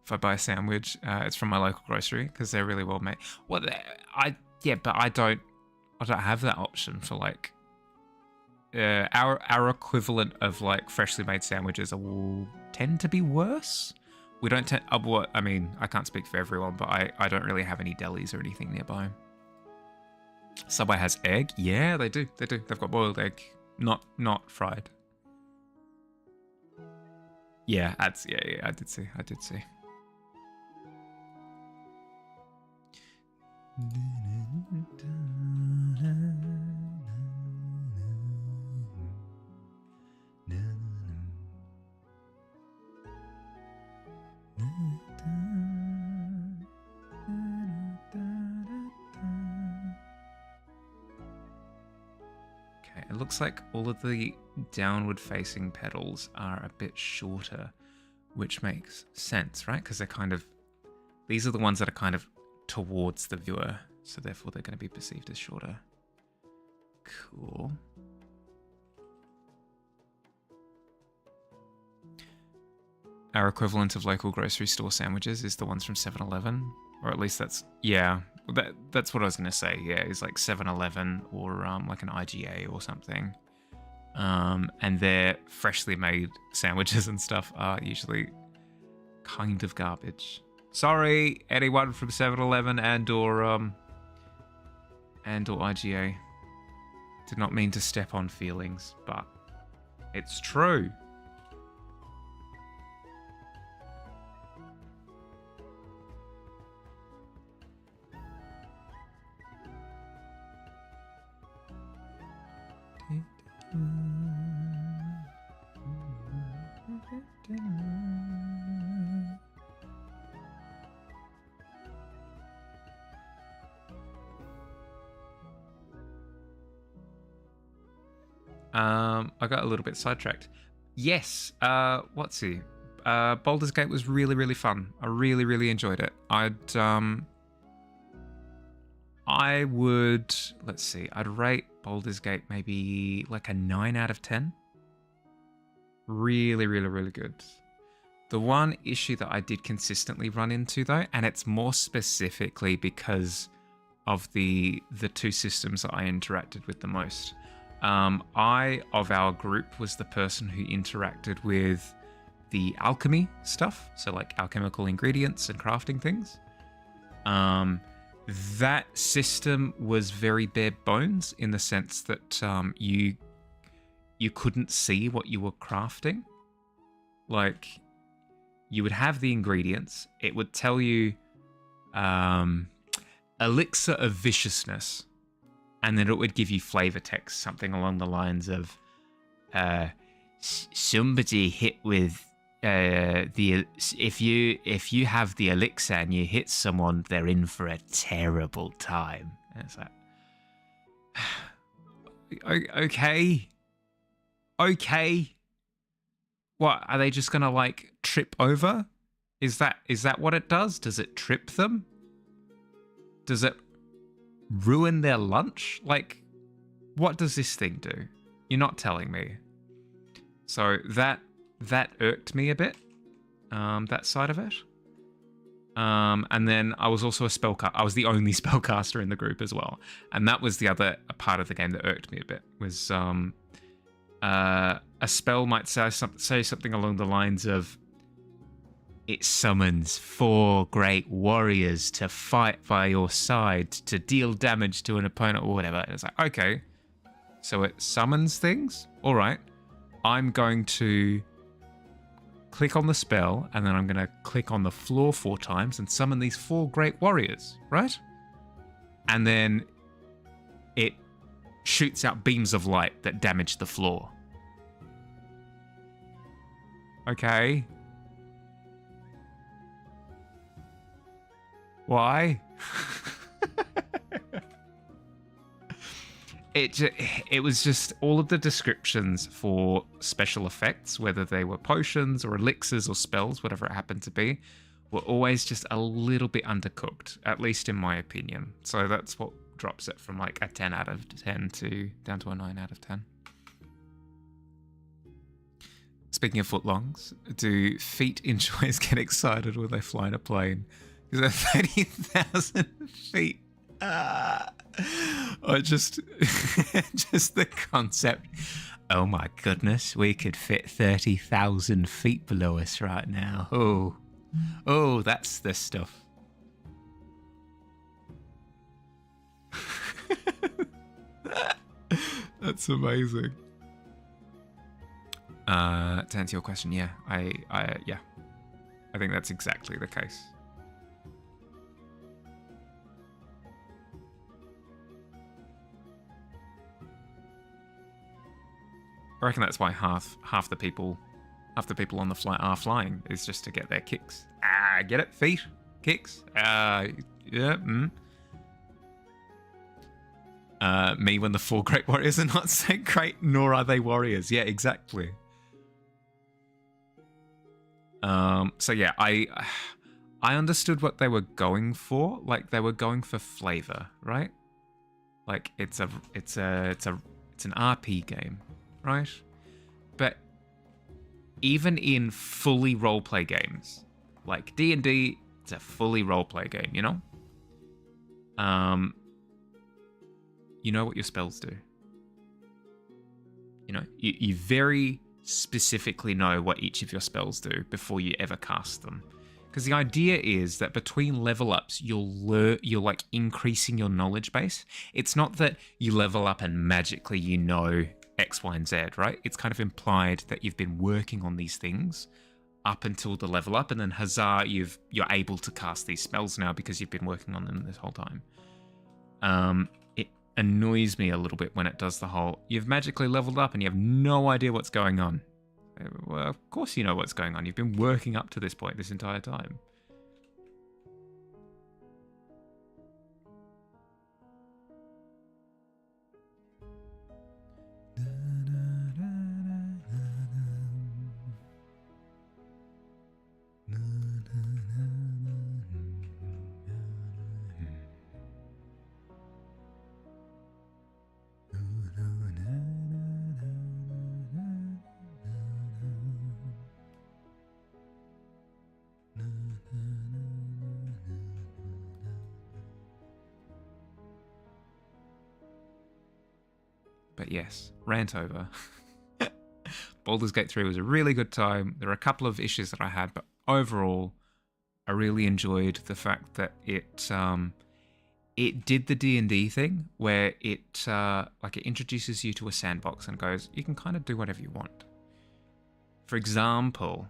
If I buy a sandwich, it's from my local grocery because they're really well made. But I don't have that option for like our equivalent of like freshly made sandwiches will tend to be worse. We don't tend. I mean, I can't speak for everyone, but I don't really have any delis or anything nearby. Subway has egg. Yeah, they do. They've got boiled egg, not fried. Yeah, ads. Yeah. I did see. Okay, it looks like all of the downward facing pedals are a bit shorter, which makes sense, right? Because these are the ones that are kind of towards the viewer, so therefore they're going to be perceived as shorter. Cool. Our equivalent of local grocery store sandwiches is the ones from 7-Eleven, or at least that's what I was going to say. Yeah, is like 7-Eleven or like an IGA or something. And their freshly made sandwiches and stuff are usually kind of garbage. Sorry, anyone from 7-Eleven and or IGA. Did not mean to step on feelings, but it's true. I got a little bit sidetracked. Yes, what's he? Baldur's Gate was really, really fun. I really, really enjoyed it. I'd rate Baldur's Gate maybe like a 9 out of 10. Really, really, really good. The one issue that I did consistently run into though, and it's more specifically because of the two systems that I interacted with the most. Of our group, was the person who interacted with the alchemy stuff, so like alchemical ingredients and crafting things. that system was very bare bones in the sense that you couldn't see what you were crafting. Like, you would have the ingredients. It would tell you elixir of viciousness, and then it would give you flavor text, something along the lines of somebody hit with if you have the elixir and you hit someone, they're in for a terrible time. And it's like, okay. What, are they just gonna like trip over? Is that what it does? Does it trip them? Does it ruin their lunch? Like, what does this thing do? You're not telling me. So that irked me a bit, that side of it. And then I was also I was the only spellcaster in the group as well. And that was the other part of the game that irked me a bit, was a spell might say something along the lines of, it summons 4 great warriors to fight by your side to deal damage to an opponent or whatever. And it's like, okay, so it summons things? All right. I'm going to click on the spell, and then I'm going to click on the floor 4 times and summon these 4 great warriors, right? And then it shoots out beams of light that damage the floor. Okay. Why? It was just all of the descriptions for special effects, whether they were potions or elixirs or spells, whatever it happened to be, were always just a little bit undercooked, at least in my opinion. So that's what drops it from like a 10 out of 10 to down to a 9 out of 10. Speaking of footlongs, do feet enjoys get excited when they fly in a plane? Because they're 30,000 feet. Or just the concept. Oh my goodness, we could fit 30,000 feet below us right now. Oh, that's the stuff. That's amazing. To answer your question, yeah, I think that's exactly the case. I reckon that's why half the people on the flight are flying, is just to get their kicks. Get it? Feet? Kicks? Yeah. Me when the 4 great warriors are not so great, nor are they warriors. Yeah, exactly. So yeah, I understood what they were going for. Like, they were going for flavor, right? Like, it's an RP game, right? But even in fully roleplay games, like D&D, it's a fully roleplay game, you know? You know what your spells do. You know, you very specifically know what each of your spells do before you ever cast them. Because the idea is that between level ups, you're like increasing your knowledge base. It's not that you level up and magically you know X, Y, and Z, right? It's kind of implied that you've been working on these things up until the level up, and then huzzah, you're able to cast these spells now because you've been working on them this whole time. It annoys me a little bit when it does the whole, you've magically leveled up and you have no idea what's going on. Well, of course you know what's going on. You've been working up to this point this entire time. But yes, rant over. Baldur's Gate 3 was a really good time. There are a couple of issues that I had, but overall, I really enjoyed the fact that it did the D&D thing where it like it introduces you to a sandbox and goes, you can kind of do whatever you want. For example,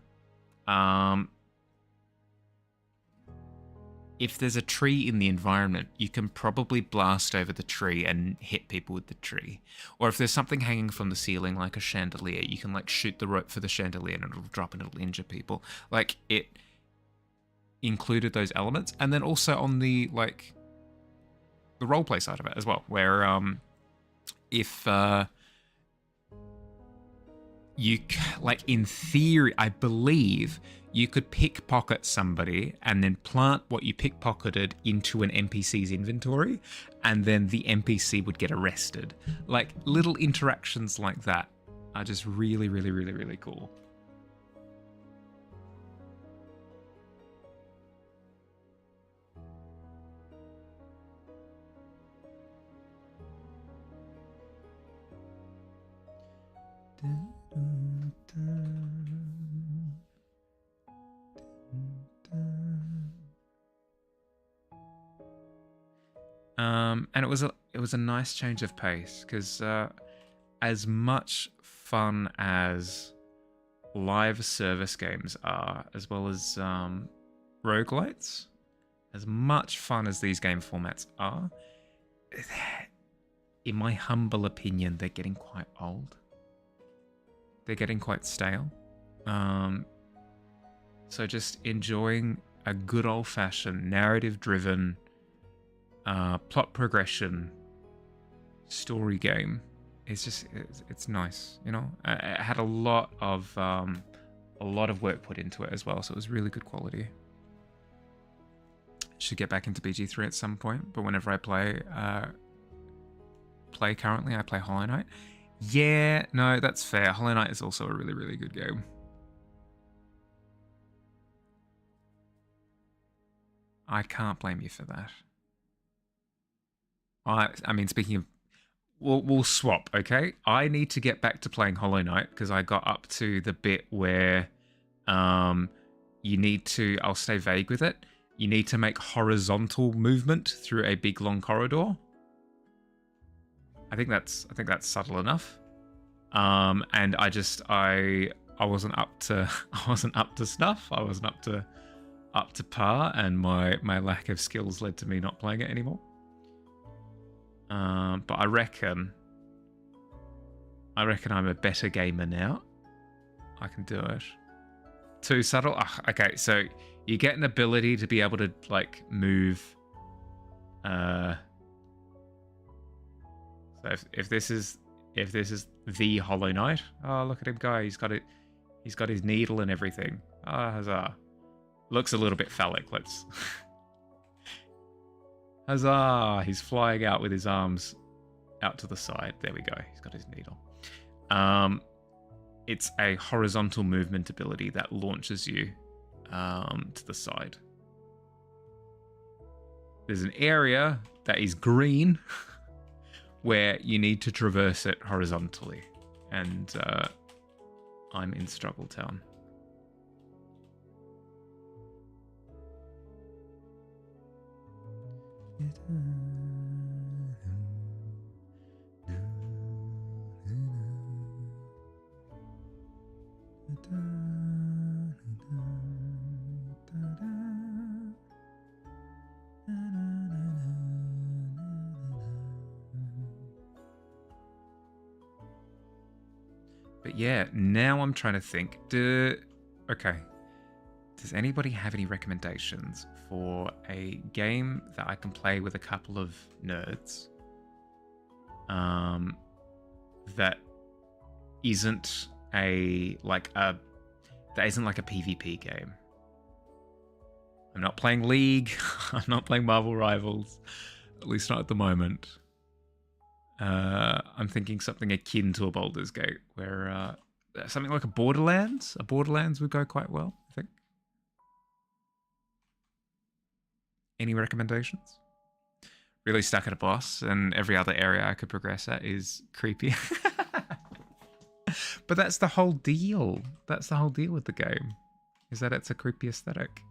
if there's a tree in the environment, you can probably blast over the tree and hit people with the tree. Or if there's something hanging from the ceiling like a chandelier, you can like shoot the rope for the chandelier and it'll drop and it'll injure people. Like, it included those elements. And then also on the like the roleplay side of it as well, where if you, like, in theory, I believe you could pickpocket somebody and then plant what you pickpocketed into an NPC's inventory, and then the NPC would get arrested. Like, little interactions like that are just really, really, really, really cool. And it was a nice change of pace, because as much fun as live service games are, as well as roguelites, as much fun as these game formats are, in my humble opinion, they're getting quite old. They're getting quite stale. So just enjoying a good old-fashioned narrative-driven plot progression story game it's nice, you know. It had a lot of work put into it as well, so it was really good quality. Should get back into BG3 at some point, but whenever I play currently, I play Hollow Knight. Yeah, no, that's fair. Hollow Knight is also a really, really good game. I can't blame you for that. I mean, speaking of, we'll swap, okay? I need to get back to playing Hollow Knight because I got up to the bit where you need to, I'll stay vague with it, you need to make horizontal movement through a big long corridor. I think that's subtle enough. And I wasn't up to snuff. I wasn't up to par, and my lack of skills led to me not playing it anymore. But I reckon I'm a better gamer now. I can do it. Too subtle? Okay, so you get an ability to be able to like move. So if this is the Hollow Knight, oh, look at him go! He's got it. He's got his needle and everything. Ah, huzzah! Looks a little bit phallic. Let's. Huzzah! He's flying out with his arms out to the side. There we go. He's got his needle. It's a horizontal movement ability that launches you to the side. There's an area that is green where you need to traverse it horizontally. And I'm in Struggle Town. But yeah, now I'm trying to think. Okay. Does anybody have any recommendations for a game that I can play with a couple of nerds? That isn't like a PvP game. I'm not playing League. I'm not playing Marvel Rivals. At least not at the moment. I'm thinking something akin to a Baldur's Gate, where something like a Borderlands. A Borderlands would go quite well, I think. Any recommendations? Really stuck at a boss, and every other area I could progress at is creepy. But that's the whole deal. That's the whole deal with the game, is that it's a creepy aesthetic.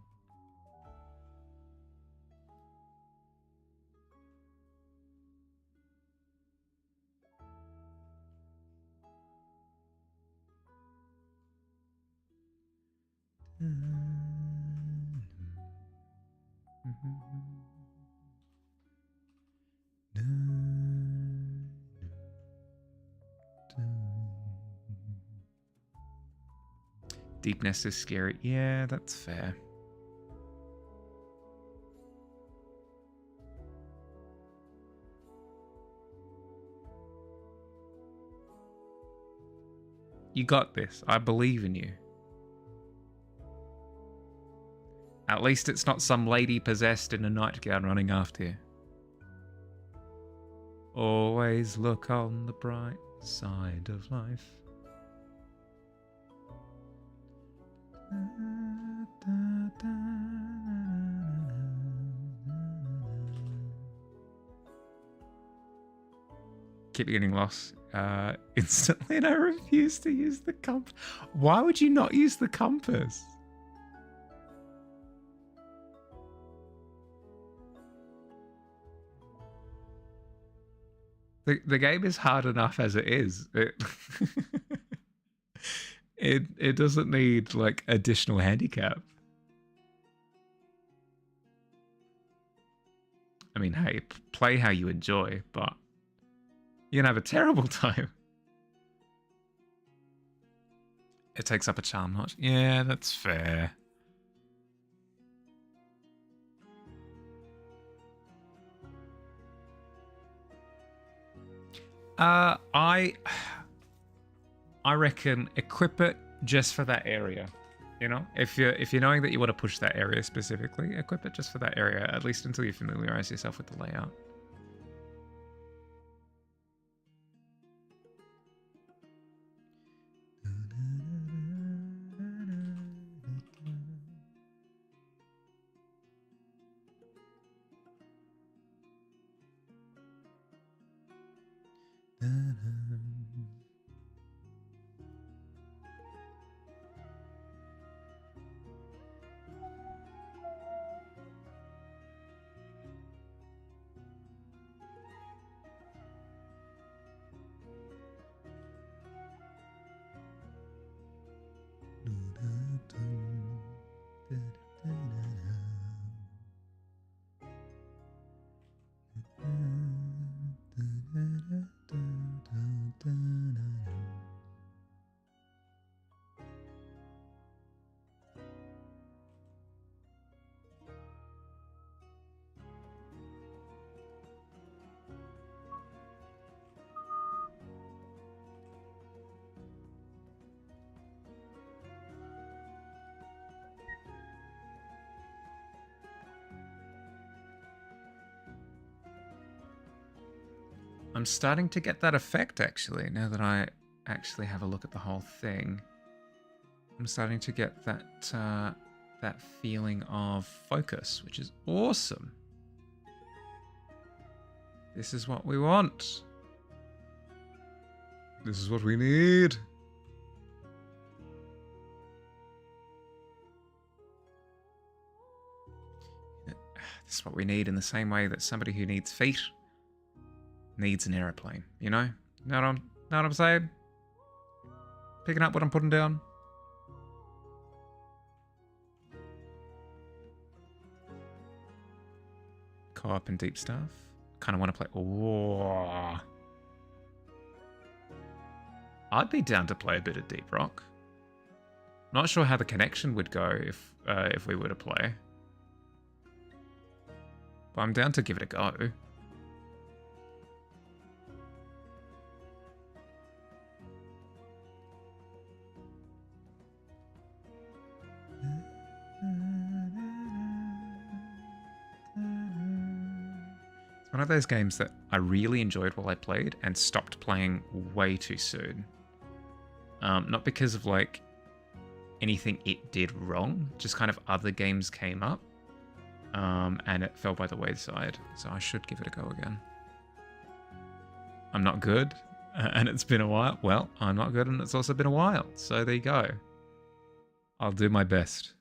Deepness is scary. Yeah, that's fair. You got this. I believe in you. At least it's not some lady possessed in a nightgown running after you. Always look on the bright side of life. Keep getting lost instantly, and I refuse to use the compass. Why would you not use the compass? The game is hard enough as it is. It doesn't need like additional handicap. I mean, hey, play how you enjoy, but you're gonna have a terrible time. It takes up a charm notch. Yeah, that's fair. I reckon equip it just for that area. You know, if you're knowing that you want to push that area specifically, equip it just for that area, at least until you familiarize yourself with the layout. I'm starting to get that effect, actually, now that I actually have a look at the whole thing. I'm starting to get that that feeling of focus, which is awesome. This is what we want. This is what we need. This is what we need in the same way that somebody who needs feet needs an aeroplane, you know? Know what I'm saying? Picking up what I'm putting down? Co-op and deep stuff. Kind of want to play... Oh. I'd be down to play a bit of Deep Rock. Not sure how the connection would go if we were to play. But I'm down to give it a go. One of those games that I really enjoyed while I played and stopped playing way too soon. Not because of like anything it did wrong, just kind of other games came up and it fell by the wayside. So I should give it a go again. I'm not good and it's been a while. Well, I'm not good and it's also been a while. So there you go. I'll do my best.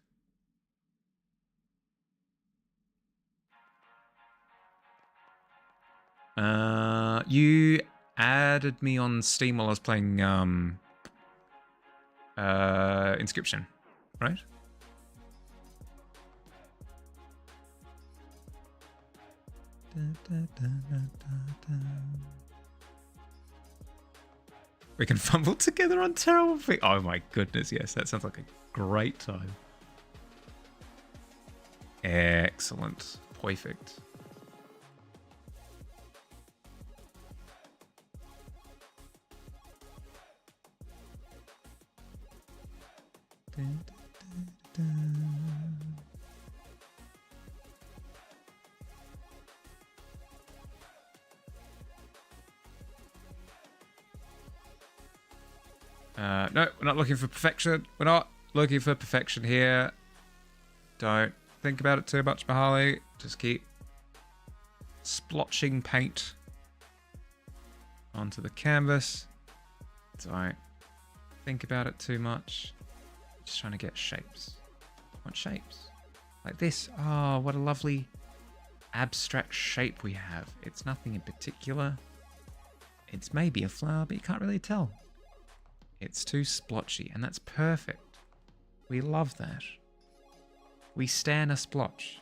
You added me on Steam while I was playing Inscription, right? We can fumble together on terrible things. Oh my goodness, yes, that sounds like a great time. Excellent. Perfect. No, we're not looking for perfection. We're not looking for perfection here. Don't think about it too much, Mahali. Just keep splotching paint onto the canvas. Don't think about it too much. Just trying to get shapes. What shapes? Like this. Oh, what a lovely abstract shape we have. It's nothing in particular. It's maybe a flower, but you can't really tell. It's too splotchy, and that's perfect. We love that. We stan a splotch.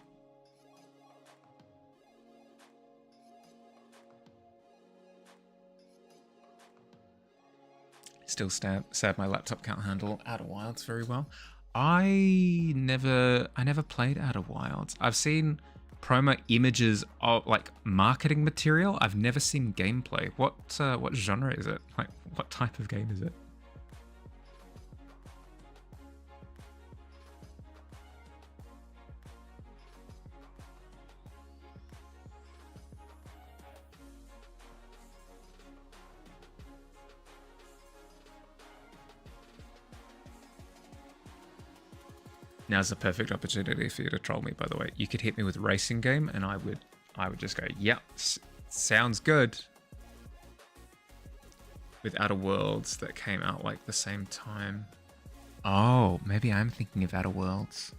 Still sad my laptop can't handle Outer Wilds very well. I never played Outer Wilds. I've seen promo images of like marketing material. I've never seen gameplay. What genre is it? Like what type of game is it? Now's the perfect opportunity for you to troll me, by the way. You could hit me with racing game and I would just go, yep, sounds good. With Outer Worlds that came out like the same time. Oh, maybe I'm thinking of Outer Worlds.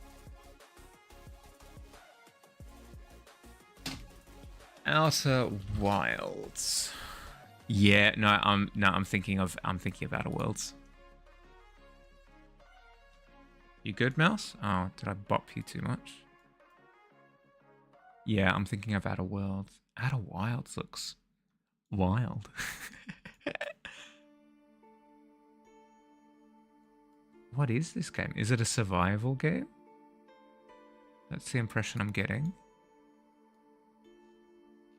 Outer Wilds. Yeah, no, I'm thinking of Outer Worlds. You good, Mouse? Oh, did I bop you too much? Yeah, I'm thinking of Outer Worlds. Outer Wilds looks wild. What is this game? Is it a survival game? That's the impression I'm getting.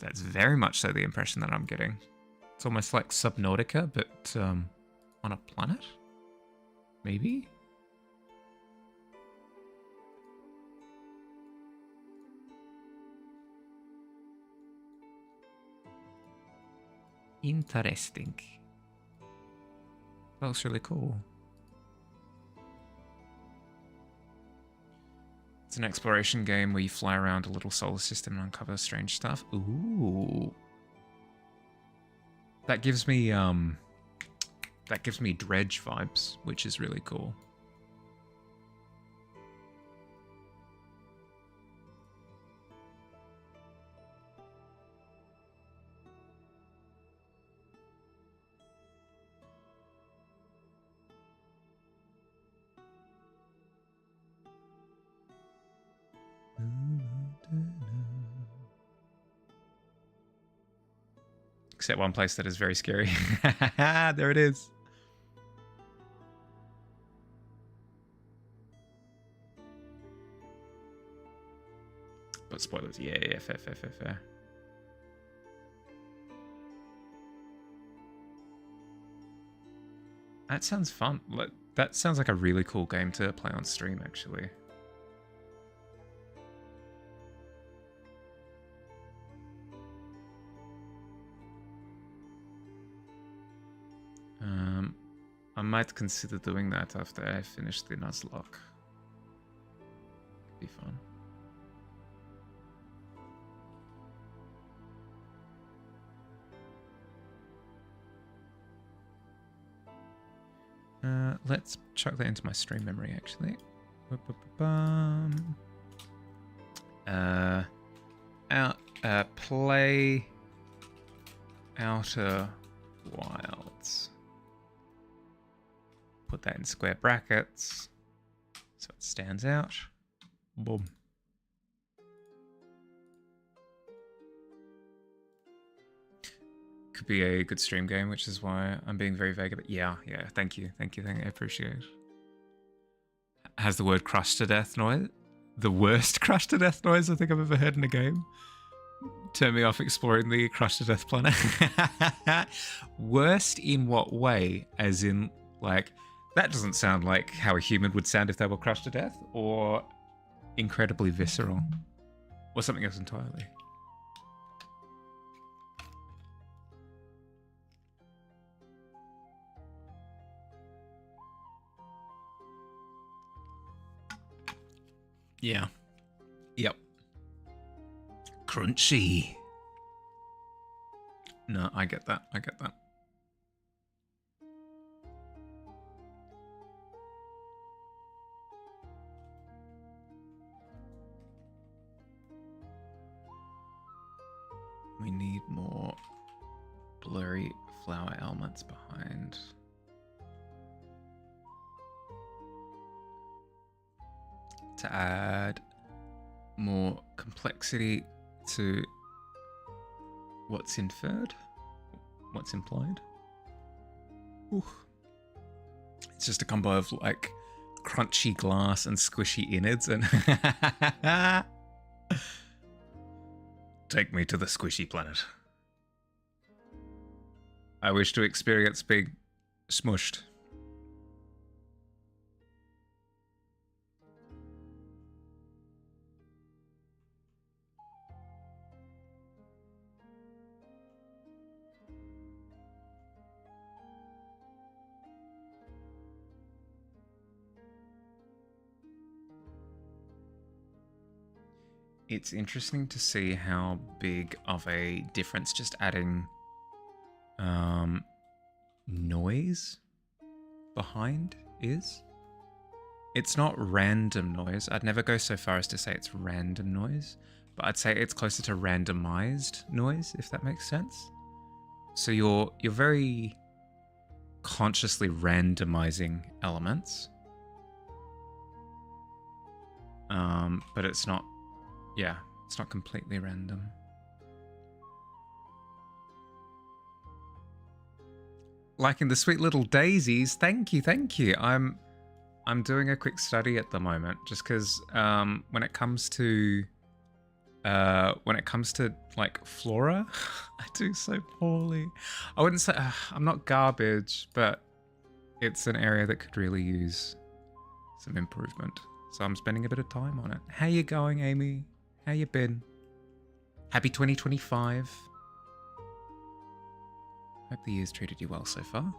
That's very much so the impression that I'm getting. It's almost like Subnautica, but on a planet? Maybe? Interesting. That looks really cool. It's an exploration game where you fly around a little solar system and uncover strange stuff. Ooh. That gives me Dredge vibes, which is really cool. Except one place that is very scary. There it is. But spoilers, yeah, fair. That sounds fun. That sounds like a really cool game to play on stream, actually. I might consider doing that after I finish the Nuzlocke. Be fun. Let's chuck that into my stream memory, actually. Play Outer Wilds. Put that in square brackets so it stands out. Boom. could be a good stream game, which is why I'm being very vague about. Yeah. Thank you. I appreciate it. Has the word crushed to death noise? The worst crushed to death noise I think I've ever heard in a game. Turn me off exploring the crushed to death planet. Worst in what way? As in, like, that doesn't sound like how a human would sound if they were crushed to death, or incredibly visceral, or something else entirely. Yeah. Yep. Crunchy. No, I get that. We need more blurry flower elements behind. To add more complexity to what's inferred, what's implied. Ooh. It's just a combo of like crunchy glass and squishy innards and take me to the squishy planet. I wish to experience being smushed. It's interesting to see how big of a difference just adding noise behind is. It's not random noise. I'd never go so far as to say it's random noise, but I'd say it's closer to randomized noise, if that makes sense. So you're very consciously randomizing elements, but it's not. Yeah, it's not completely random. Liking the sweet little daisies. Thank you. I'm doing a quick study at the moment, just because when it comes to like flora, I do so poorly. I wouldn't say I'm not garbage, but it's an area that could really use some improvement. So I'm spending a bit of time on it. How you going, Amy? How you been? Happy 2025. Hope the year's treated you well so far.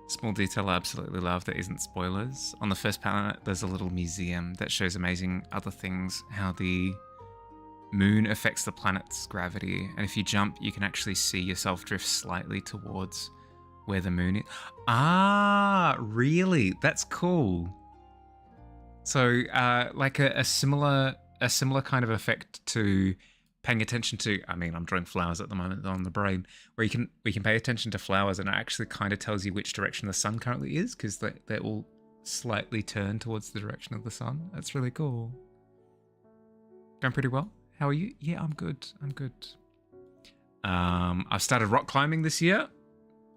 Small detail I absolutely love that isn't spoilers. On the first planet, there's a little museum that shows amazing other things, how the moon affects the planet's gravity, and if you jump, you can actually see yourself drift slightly towards where the moon is. Ah, really? That's cool. So, like a similar kind of effect to paying attention to. I mean, I'm drawing flowers at the moment on the brain, where we can pay attention to flowers, and it actually kind of tells you which direction the sun currently is, because they're all slightly turned towards the direction of the sun. That's really cool. Going pretty well. How are you? Yeah, I'm good. I've started rock climbing this year.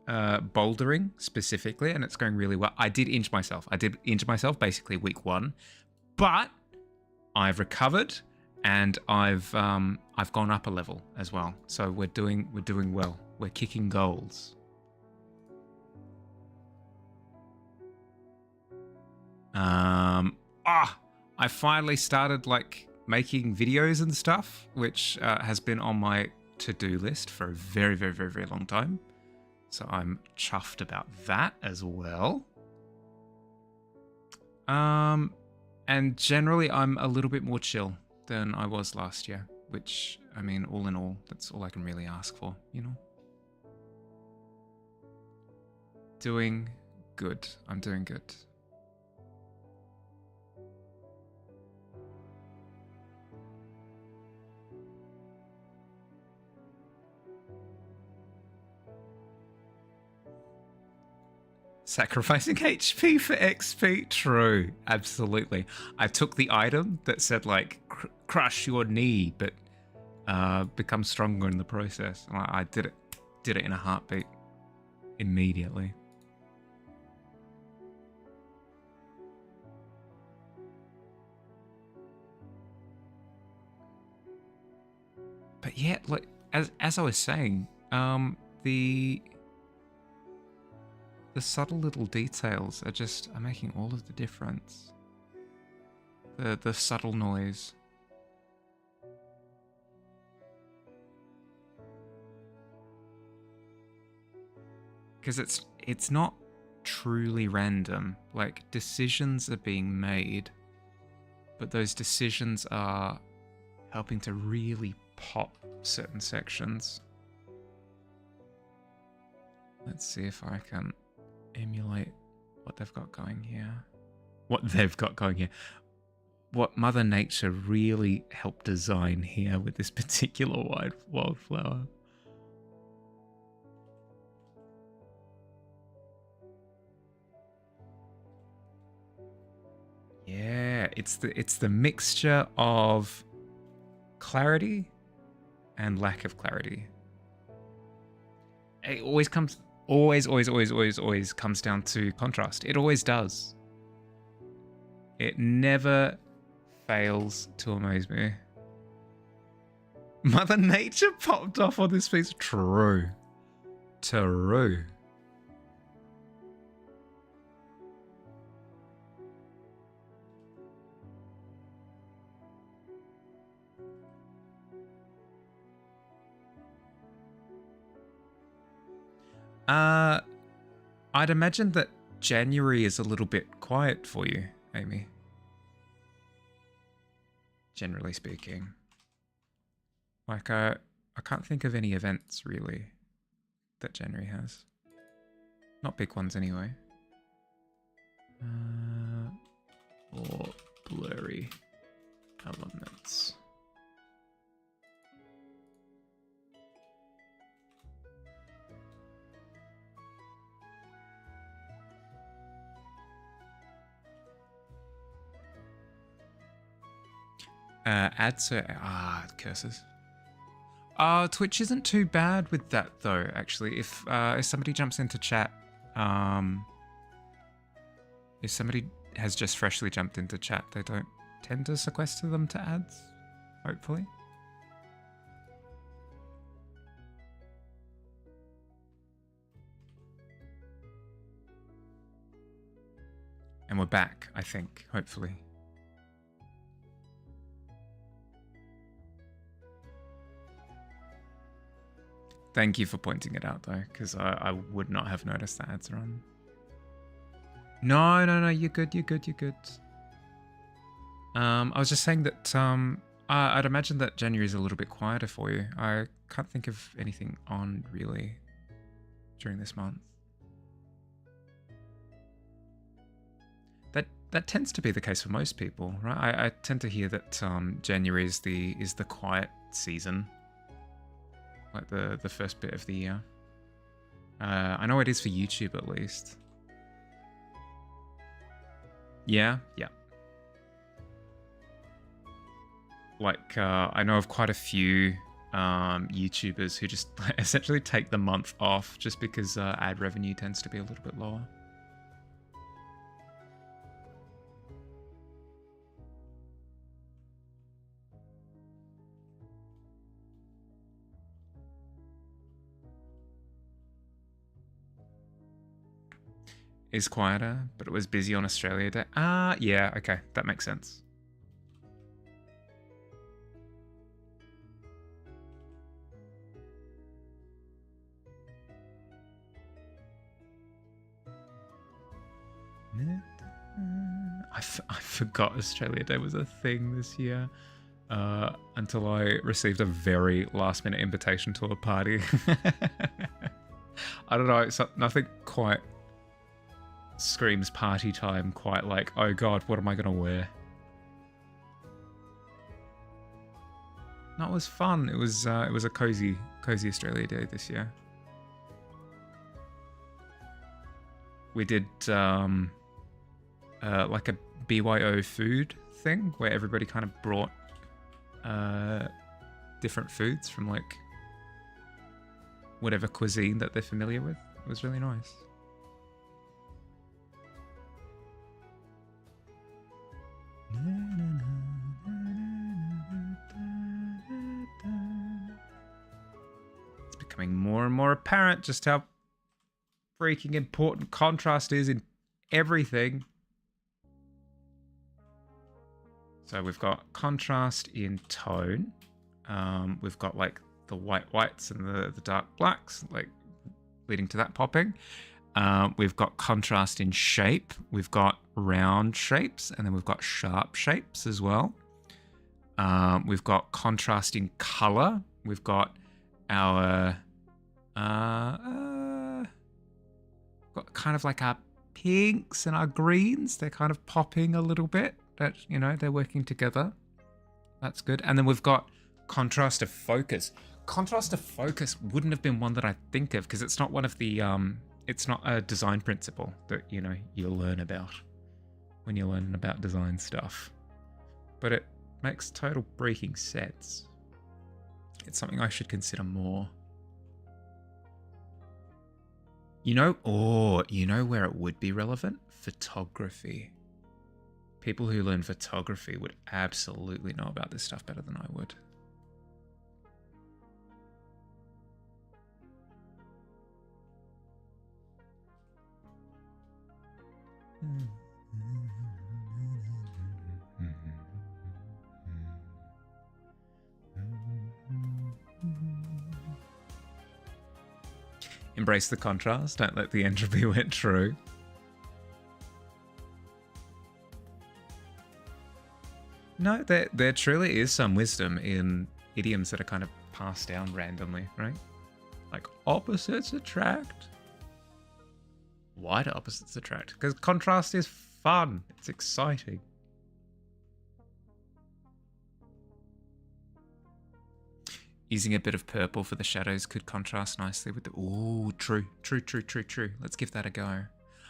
Bouldering specifically, and it's going really well. I did injure myself basically week 1, but I've recovered and I've gone up a level as well. So we're doing well. We're kicking goals. I finally started like making videos and stuff, which has been on my to-do list for a very, very, very, very long time. So I'm chuffed about that as well. And generally I'm a little bit more chill than I was last year, which, I mean, all in all, that's all I can really ask for, you know? Doing good. I'm doing good. Sacrificing HP for XP? True, absolutely. I took the item that said, like, crush your knee, but become stronger in the process. And I did it in a heartbeat immediately. But yeah, like as I was saying, the subtle little details are making all of the difference. The subtle noise. Because it's not truly random. Like, decisions are being made, but those decisions are helping to really pop certain sections. Let's see if I can emulate what they've got going here. What Mother Nature really helped design here with this particular wildflower. Yeah, it's the mixture of clarity and lack of clarity. It always comes down to contrast. It always does. It never fails to amaze me. Mother Nature popped off on this piece. True. I'd imagine that January is a little bit quiet for you, Amy. Generally speaking. Like, I can't think of any events, really, that January has. Not big ones, anyway. Or blurry elements. Curses. Twitch isn't too bad with that though, actually. If somebody jumps into chat, if somebody has just freshly jumped into chat, they don't tend to sequester them to ads, hopefully. And we're back, I think, hopefully. Thank you for pointing it out, though, because I would not have noticed that ads are on. No, you're good. I was just saying that I'd imagine that January is a little bit quieter for you. I can't think of anything on, really, during this month. That tends to be the case for most people, right? I tend to hear that January is the quiet season. Like the first bit of the year. I know it is for YouTube at least. Yeah. Like I know of quite a few YouTubers who just essentially take the month off just because ad revenue tends to be a little bit lower. Is quieter, but it was busy on Australia Day. Yeah, okay, that makes sense. I forgot Australia Day was a thing this year until I received a very last-minute invitation to a party. I don't know, nothing quite screams party time quite like, oh god, what am I gonna wear? No, it was fun. It was a cozy Australia Day this year. We did like a BYO food thing where everybody kind of brought different foods from like whatever cuisine that they're familiar with. It was really nice. It's becoming more and more apparent just how freaking important contrast is in everything. So we've got contrast in tone. We've got like the whites and the dark blacks, like leading to that popping. We've got contrast in shape. We've got round shapes, and then we've got sharp shapes as well. We've got contrast in color. We've got our got kind of like our pinks and our greens. They're kind of popping a little bit. That, you know, they're working together. That's good. And then we've got contrast of focus. Contrast of focus wouldn't have been one that I think of because it's not one of the it's not a design principle that, you know, you'll learn about when you're learning about design stuff. But it makes total freaking sense. It's something I should consider more. You know where it would be relevant? Photography. People who learn photography would absolutely know about this stuff better than I would. Embrace the contrast. Don't let the entropy win true. No, there truly is some wisdom in idioms that are kind of passed down randomly, right? Like opposites attract. Why do opposites attract? Because contrast is fun. It's exciting. Using a bit of purple for the shadows could contrast nicely with the... Ooh, true. Let's give that a go.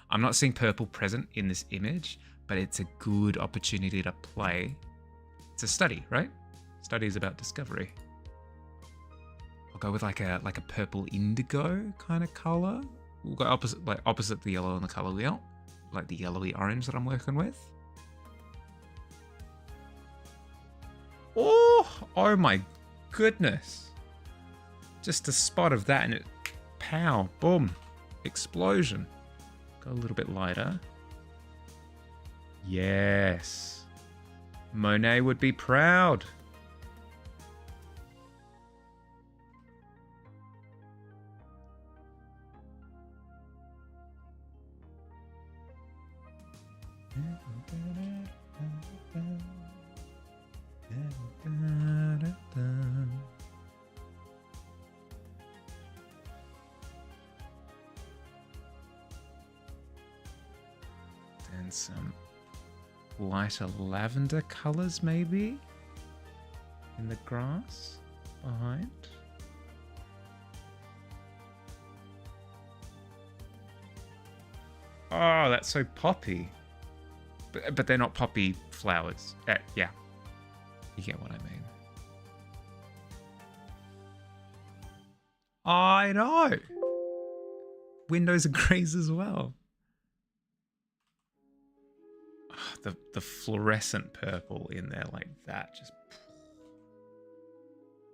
I'm not seeing purple present in this image, but it's a good opportunity to play. It's a study, right? Study is about discovery. I'll go with like a purple indigo kind of color. We'll go opposite the yellow on the color wheel, like the yellowy orange that I'm working with. Oh my goodness. Just a spot of that and it, pow, boom, explosion. Go a little bit lighter. Yes. Monet would be proud. And some lighter lavender colors maybe in the grass behind. Oh, that's so poppy. But they're not poppy flowers. Yeah, you get what I mean. I know. Windows and greys as well. The fluorescent purple in there like that, just...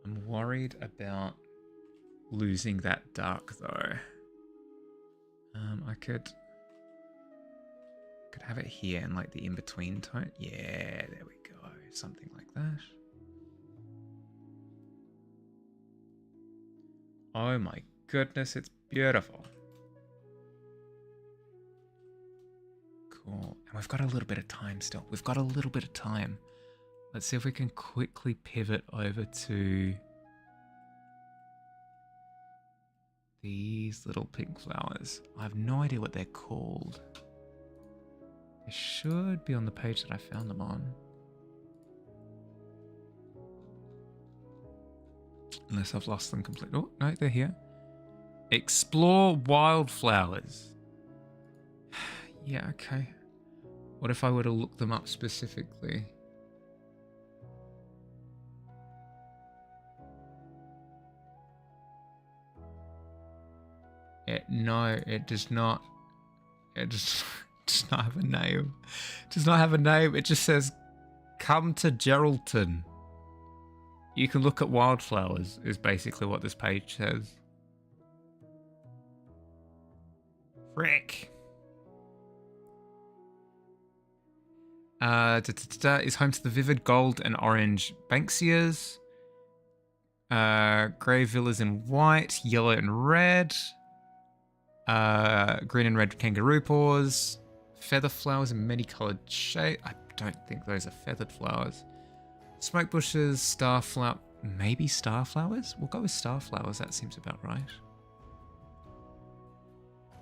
I'm worried about losing that dark though. I could have it here in like the in-between tone. Yeah, there we go. Something like that. Oh my goodness, it's beautiful. Cool. And we've got a little bit of time still. We've got a little bit of time. Let's see if we can quickly pivot over to these little pink flowers. I have no idea what they're called. They should be on the page that I found them on. Unless I've lost them completely. Oh, no, they're here. Explore wildflowers. Yeah, okay. What if I were to look them up specifically? No, it does not. It does not have a name. It does not have a name. It just says, "Come to Geraldton." You can look at wildflowers, is basically what this page says. Frick. Is home to the vivid gold and orange Banksias. Grey villas in white, yellow and red. Green and red kangaroo paws. Feather flowers in many coloured shades. I don't think those are feathered flowers. Smoke bushes, starflower. Maybe starflowers? We'll go with starflowers. That seems about right.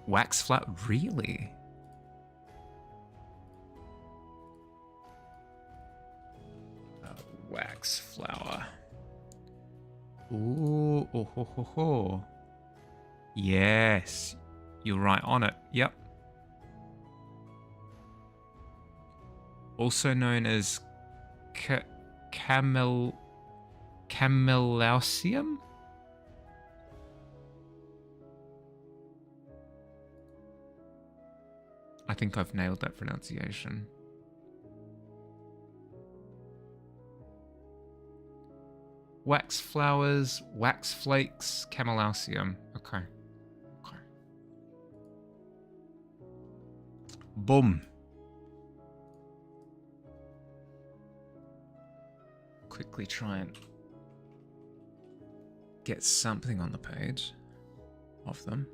Wax flower. Really? Wax flower. Ooh, oh ho ho ho. Yes, you're right on it. Yep. Also known as Camelaucium? I think I've nailed that pronunciation. Wax flowers, wax flakes, Camelaucium. Okay. Okay. Boom. Quickly try and get something on the page of them.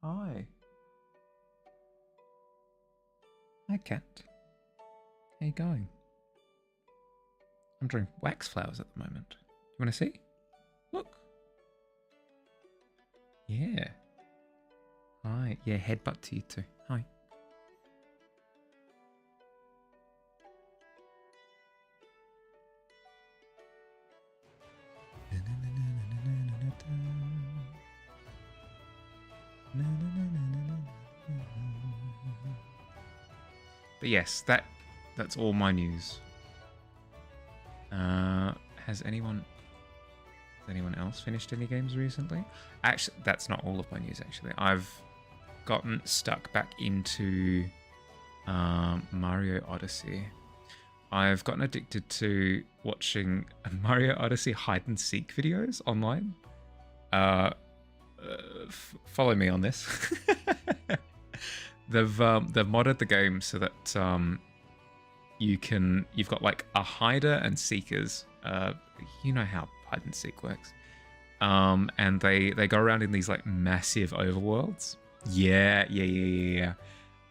Hi. Hi, cat. How you going? I'm drawing wax flowers at the moment. You want to see? Look. Yeah. Hi. Yeah, headbutt to you too. Hi. But yes, that's all my news. Has anyone else finished any games recently? Actually, that's not all of my news, actually. I've gotten stuck back into Mario Odyssey. I've gotten addicted to watching Mario Odyssey hide and seek videos online. Follow me on this. They've modded the game so that you've got like a hider and seekers. You know how hide and seek works. And they go around in these like massive overworlds. Yeah.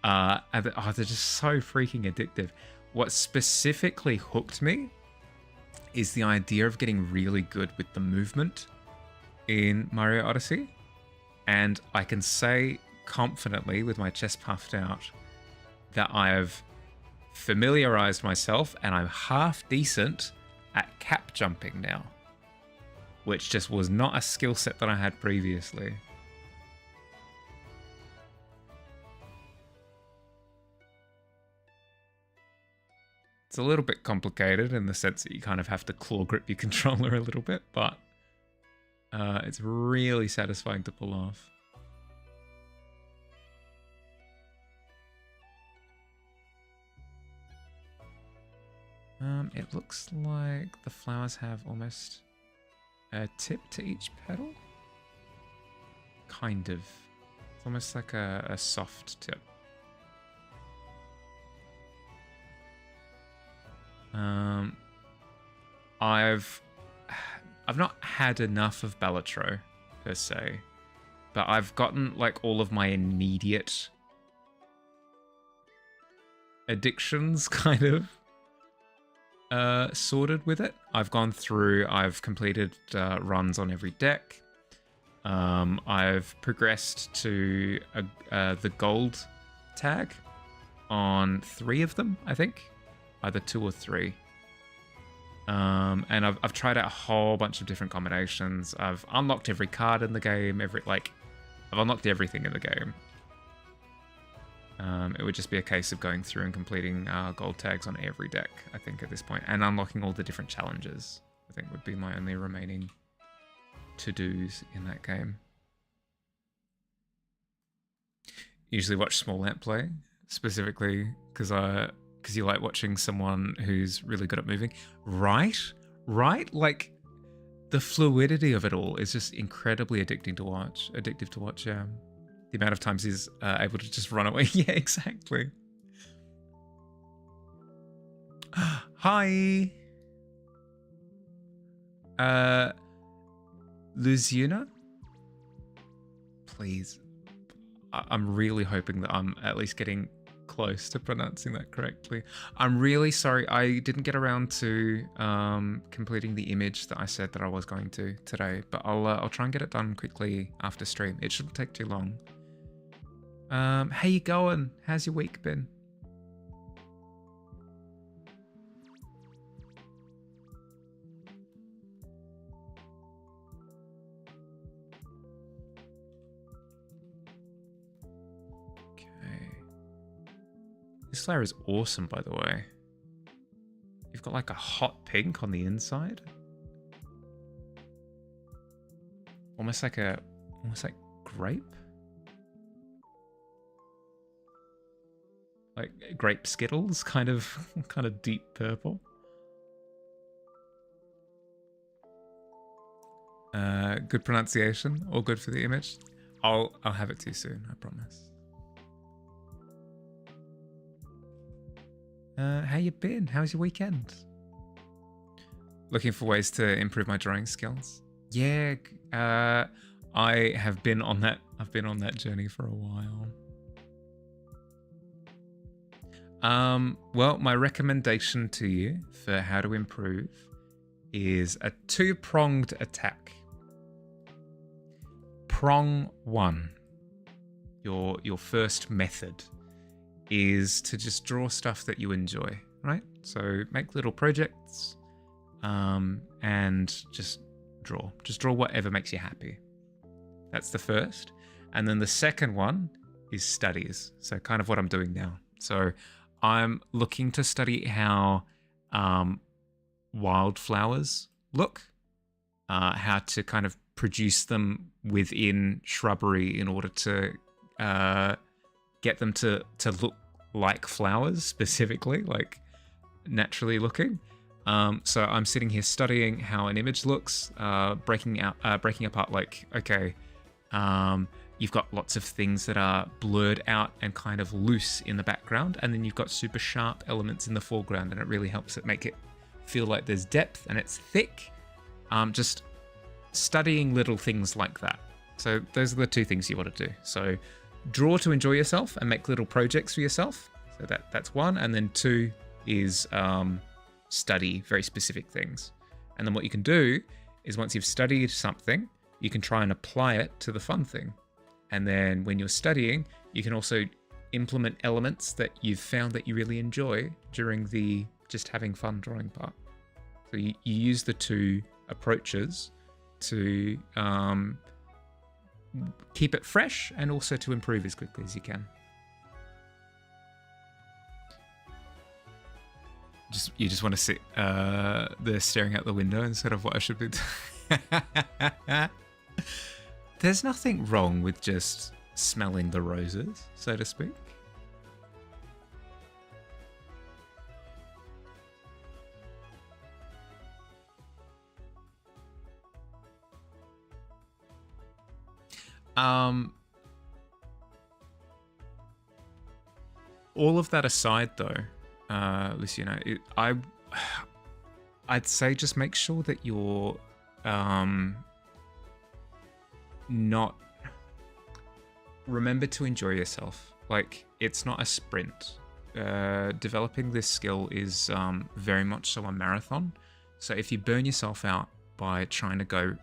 And they're just so freaking addictive. What specifically hooked me is the idea of getting really good with the movement in Mario Odyssey. And I can say confidently, with my chest puffed out, that I've familiarized myself and I'm half decent at cap jumping now, which just was not a skill set that I had previously. It's a little bit complicated in the sense that you kind of have to claw grip your controller a little bit, but it's really satisfying to pull off. It looks like the flowers have almost a tip to each petal. Kind of. It's almost like a soft tip. I've not had enough of Balatro per se, but I've gotten like all of my immediate addictions kind of sorted with it. I've gone through, I've completed runs on every deck. I've progressed to the gold tag on 3 of them, I think. Either 2 or 3. And I've tried out a whole bunch of different combinations. I've unlocked every card in the game, I've unlocked everything in the game. It would just be a case of going through and completing gold tags on every deck, I think, at this point, and unlocking all the different challenges, I think would be my only remaining to-dos in that game. Usually watch Small Lamp play, specifically because you like watching someone who's really good at moving. Right? Like, the fluidity of it all is just incredibly addictive to watch, yeah. The amount of times he's able to just run away. Yeah, exactly. Hi. Luziuna? Please. I'm really hoping that I'm at least getting close to pronouncing that correctly. I'm really sorry I didn't get around to completing the image that I said that I was going to today, but I'll try and get it done quickly after stream. It shouldn't take too long. How you going? How's your week been? This layer is awesome, by the way. You've got like a hot pink on the inside. Almost like grape. Like grape Skittles, kind of deep purple. Good pronunciation, all good for the image. I'll have it to you soon, I promise. How you been? How's your weekend? Looking for ways to improve my drawing skills. Yeah, I have been on that. I've been on that journey for a while. Well, my recommendation to you for how to improve is a two-pronged attack. Prong 1, your first method, is to just draw stuff that you enjoy, right? So make little projects and just draw. Just draw whatever makes you happy. That's the first. And then the second one is studies. So kind of what I'm doing now. So I'm looking to study how wildflowers look, how to kind of produce them within shrubbery in order to get them to look like flowers, specifically, like naturally looking. So I'm sitting here studying how an image looks, breaking apart like, okay, you've got lots of things that are blurred out and kind of loose in the background, and then you've got super sharp elements in the foreground, and it really helps it make it feel like there's depth and it's thick. Just studying little things like that. So those are the two things you want to do. So draw to enjoy yourself and make little projects for yourself. So that's one. And then two is study very specific things. And then what you can do is once you've studied something, you can try and apply it to the fun thing. And then when you're studying, you can also implement elements that you've found that you really enjoy during the just having fun drawing part. So you use the two approaches to keep it fresh and also to improve as quickly as you can. You just want to sit there staring out the window instead of what I should be doing. There's nothing wrong with just smelling the roses, so to speak. All of that aside, though, Luciano, I'd say just make sure that you're not. Remember to enjoy yourself. Like, it's not a sprint. Developing this skill is very much so a marathon. So if you burn yourself out by trying to go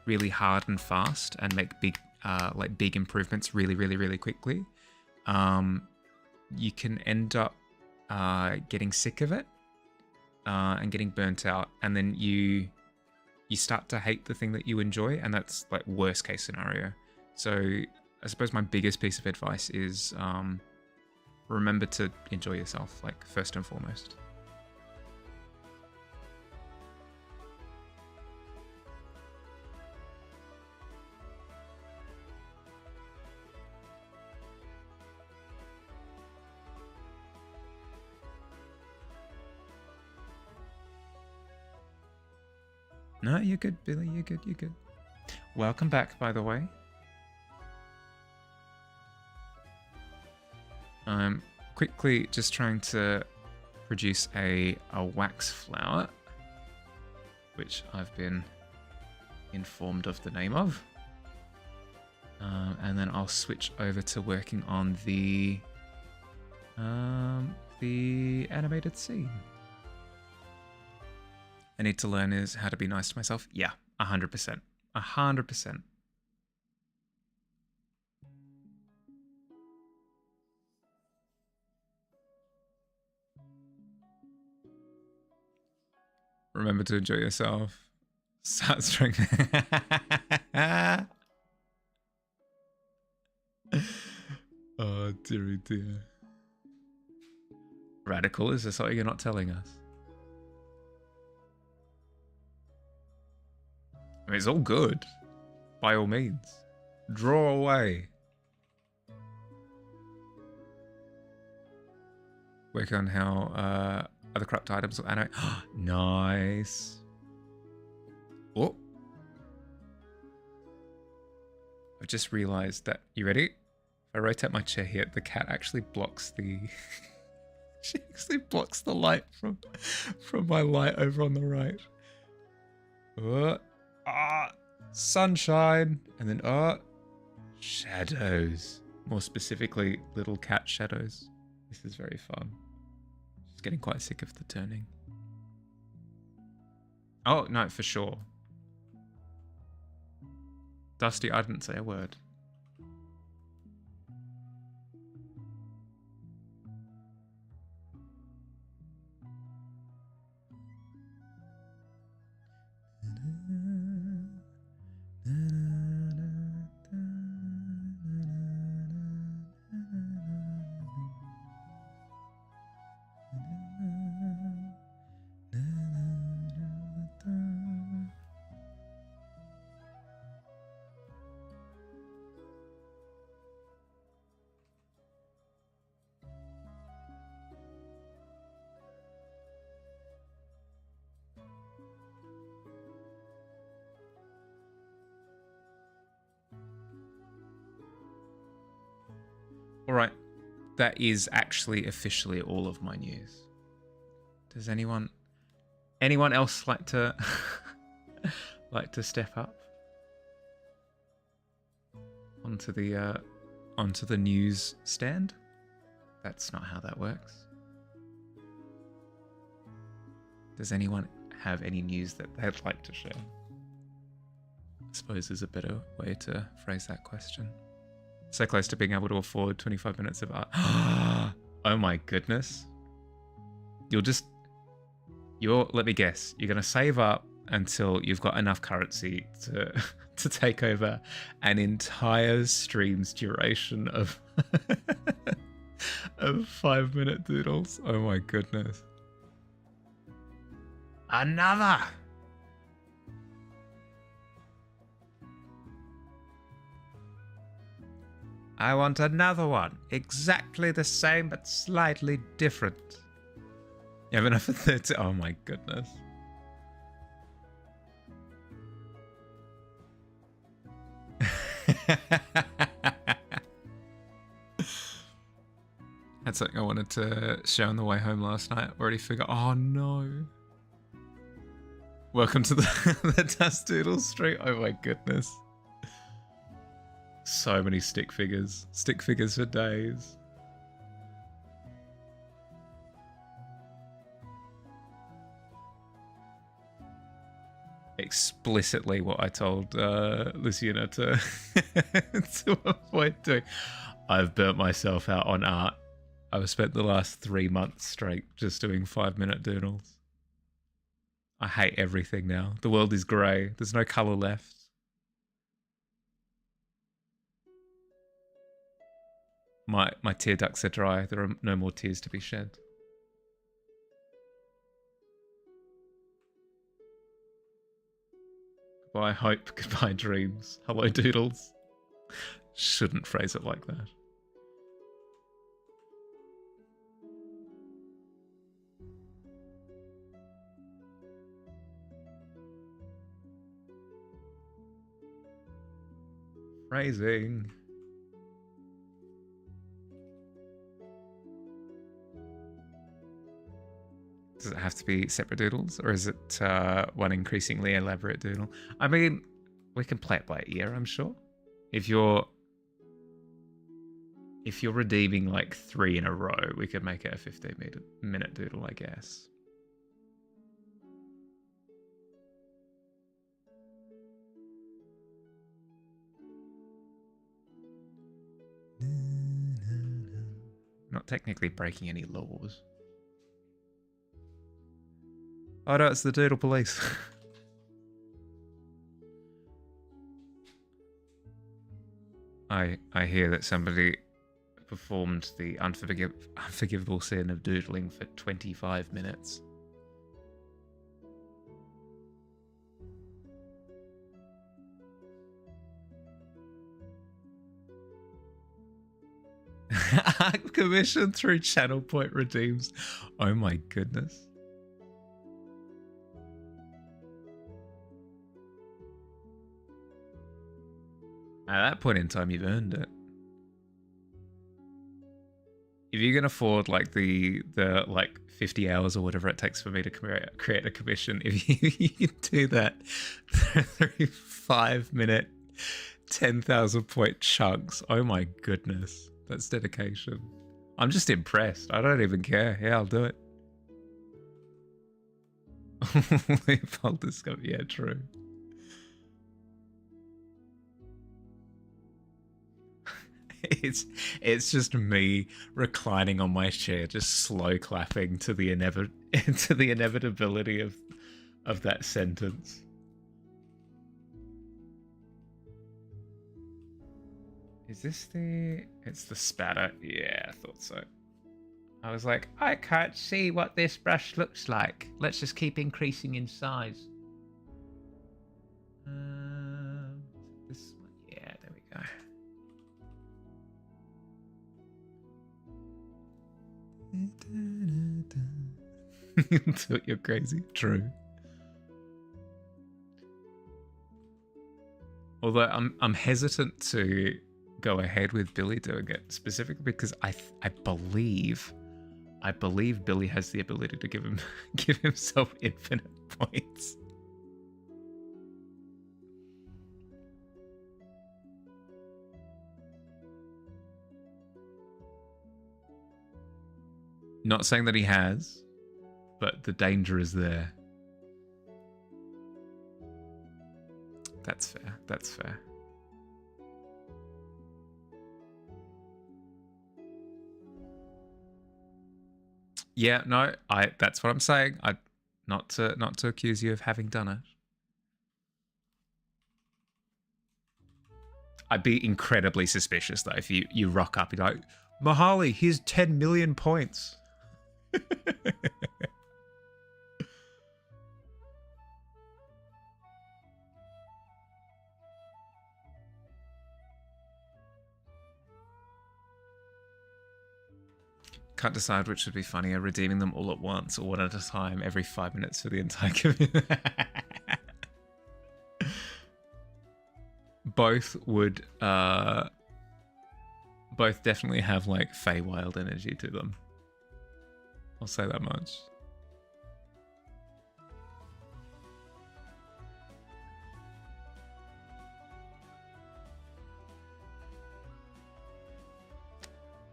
really hard and fast and make big improvements really quickly, you can end up getting sick of it. and getting burnt out, and then you start to hate the thing that you enjoy, and that's like worst case scenario. So I suppose my biggest piece of advice is remember to enjoy yourself, like first and foremost. No, you're good, Billy. You're good. You're good. Welcome back, by the way. I'm quickly just trying to produce a wax flower, which I've been informed of the name of. And then I'll switch over to working on the animated scene. I need to learn is how to be nice to myself. Yeah, 100%. 100%. Remember to enjoy yourself. Start strengthening. Oh, dearie dear. Radical, is there something you're not telling us? I mean, it's all good. By all means. Draw away. Work on how other corrupt items will animate. Nice. Oh. I've just realized that, you ready? If I rotate my chair here, the cat actually blocks the... she actually blocks the light from my light over on the right. Sunshine. And then, shadows. More specifically, little cat shadows. This is very fun. Just getting quite sick of the turning. Oh, no, for sure. Dusty, I didn't say a word. Alright, that is actually officially all of my news. Does anyone else like to step up onto the news stand? That's not how that works. Does anyone have any news that they'd like to share? I suppose is a better way to phrase that question. So close to being able to afford 25 minutes of art. Oh my goodness. Let me guess, you're going to save up until you've got enough currency to take over an entire stream's duration of 5-minute doodles. Oh my goodness. Another! I want another one. Exactly the same, but slightly different. You have enough for 30? Oh my goodness. Had something I wanted to show on the way home last night. Already figured, oh no. Welcome to the Dust Doodle Street. Oh my goodness. So many stick figures. Stick figures for days. Explicitly what I told Luciana to, to avoid doing. I've burnt myself out on art. I've spent the last 3 months straight just doing 5-minute doodles. I hate everything now. The world is grey. There's no colour left. My tear ducts are dry. There are no more tears to be shed. Goodbye hope, goodbye dreams. Hello doodles. Shouldn't phrase it like that. Phrasing. Does it have to be separate doodles, or is it one increasingly elaborate doodle? I mean, we can play it by ear, I'm sure. If you're redeeming like 3 in a row, we could make it a 15-minute doodle, I guess. Not technically breaking any laws. Oh no, it's the doodle police. I hear that somebody performed the unforgivable sin of doodling for 25 minutes. Commission through channel point redeems. Oh my goodness. At that point in time, you've earned it. If you can afford like the like 50 hours or whatever it takes for me to create a commission, if you can do that 5-minute 10,000 point chunks, oh my goodness, that's dedication. I'm just impressed. I don't even care. Yeah, I'll do it. I'll discover. Yeah, true. It's just me reclining on my chair, just slow clapping to the inevitability of that sentence. Is this the... It's the spatter. Yeah, I thought so. I was like, I can't see what this brush looks like. Let's just keep increasing in size. This one. Yeah, there we go. Until you're crazy. True. Although I'm hesitant to go ahead with Billy doing it specifically because I believe Billy has the ability to give himself infinite points. Not saying that he has, but the danger is there. That's fair. That's fair. Yeah, no, that's what I'm saying. Not to accuse you of having done it. I'd be incredibly suspicious though if you rock up, you're like, Mahali, here's 10 million points. Can't decide which would be funnier, redeeming them all at once or one at a time every 5 minutes for the entire community. Both would both definitely have like Feywild energy to them. I'll say that much.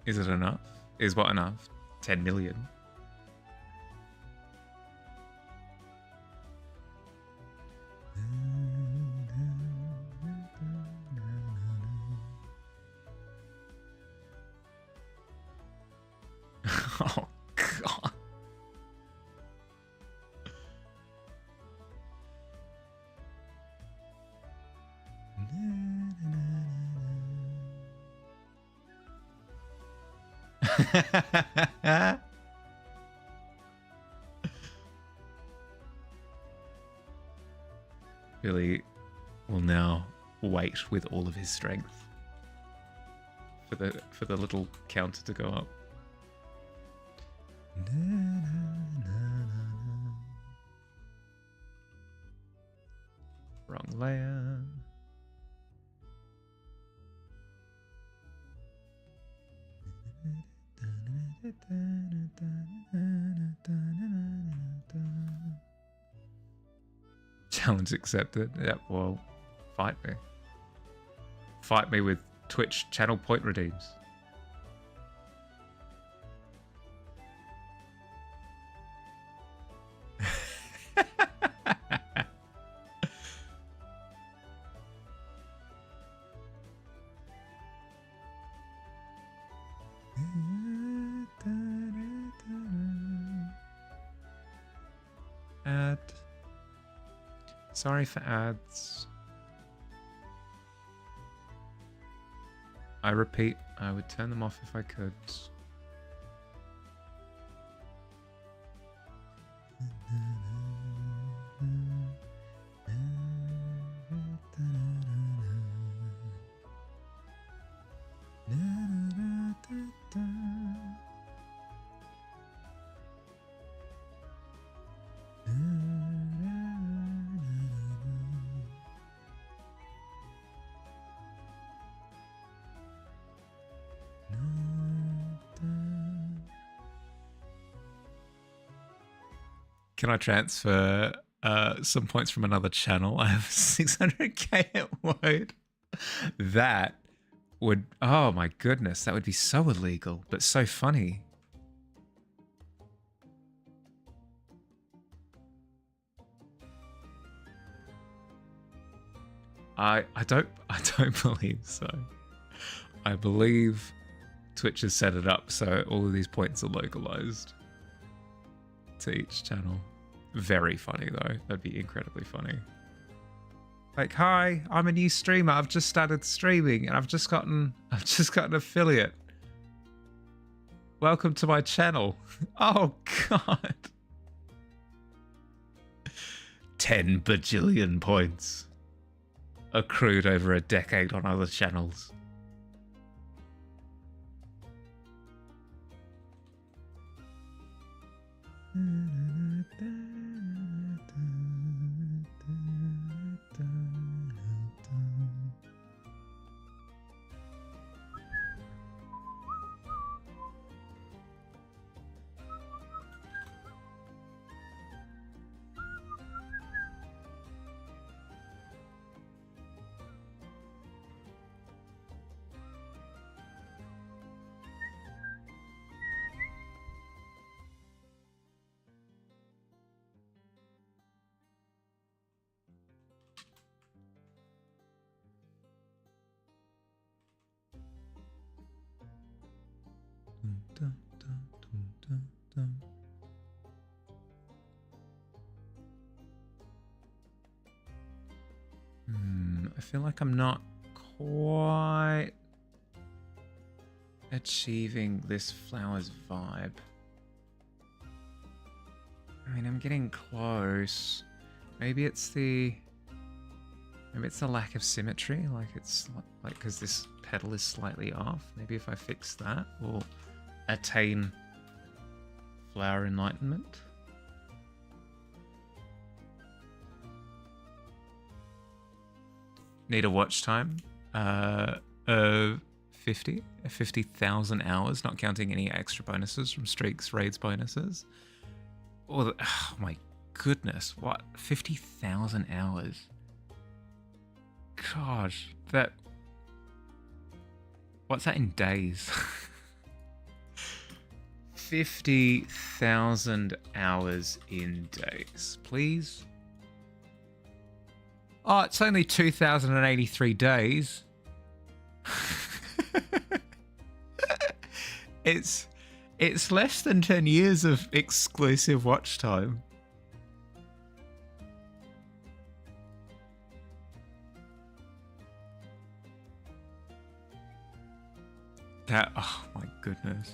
Is it enough? Is what enough? 10 million. Oh, God. Billy will now wait with all of his strength for the little counter to go up. Wrong layer. Challenge accepted. Yep, well, fight me. Fight me with Twitch channel point redeems. Ad. Sorry for ads. I repeat, I would turn them off if I could. Can I transfer some points from another channel? I have 600k at Wode. That would, oh my goodness, that would be so illegal, but so funny. I don't believe so. I believe Twitch has set it up so all of these points are localized to each channel. Very funny though. That'd be incredibly funny. Like, hi, I'm a new streamer. I've just started streaming and I've just got an affiliate. Welcome to my channel. Oh god. 10 bajillion points accrued over a decade on other channels. I feel like I'm not quite achieving this flowers vibe. I mean, I'm getting close. Maybe it's the lack of symmetry. Like it's like because this petal is slightly off. Maybe if I fix that, we'll attain flower enlightenment. Need a watch time. 50,000 hours, not counting any extra bonuses from streaks, raids bonuses. Oh my goodness, what? 50,000 hours. Gosh, that... What's that in days? 50,000 hours in days, please. Oh, it's only 2,083 days. It's less than 10 years of exclusive watch time. That, oh my goodness.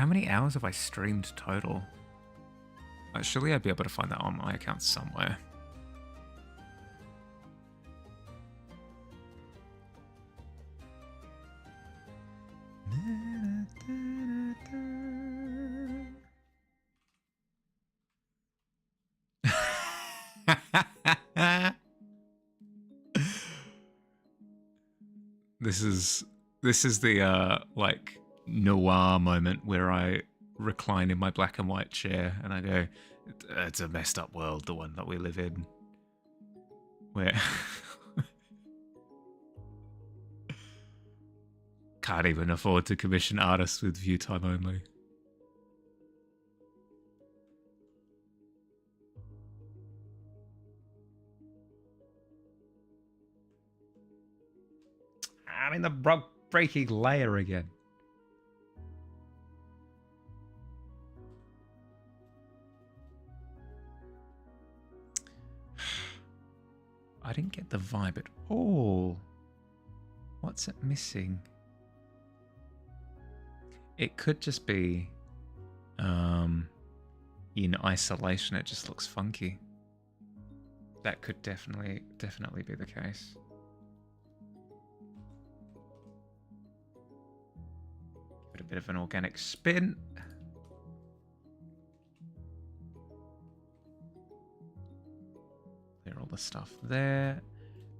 How many hours have I streamed total? Surely I'd be able to find that on my account somewhere. This is the like noir moment where I recline in my black and white chair and I go, it's a messed up world, the one that we live in. Where can't even afford to commission artists with view time only. I'm in the breaking layer again. I didn't get the vibe at all. What's it missing? It could just be in isolation. It just looks funky. That could definitely be the case. Give it a bit of an organic spin. Clear all the stuff there.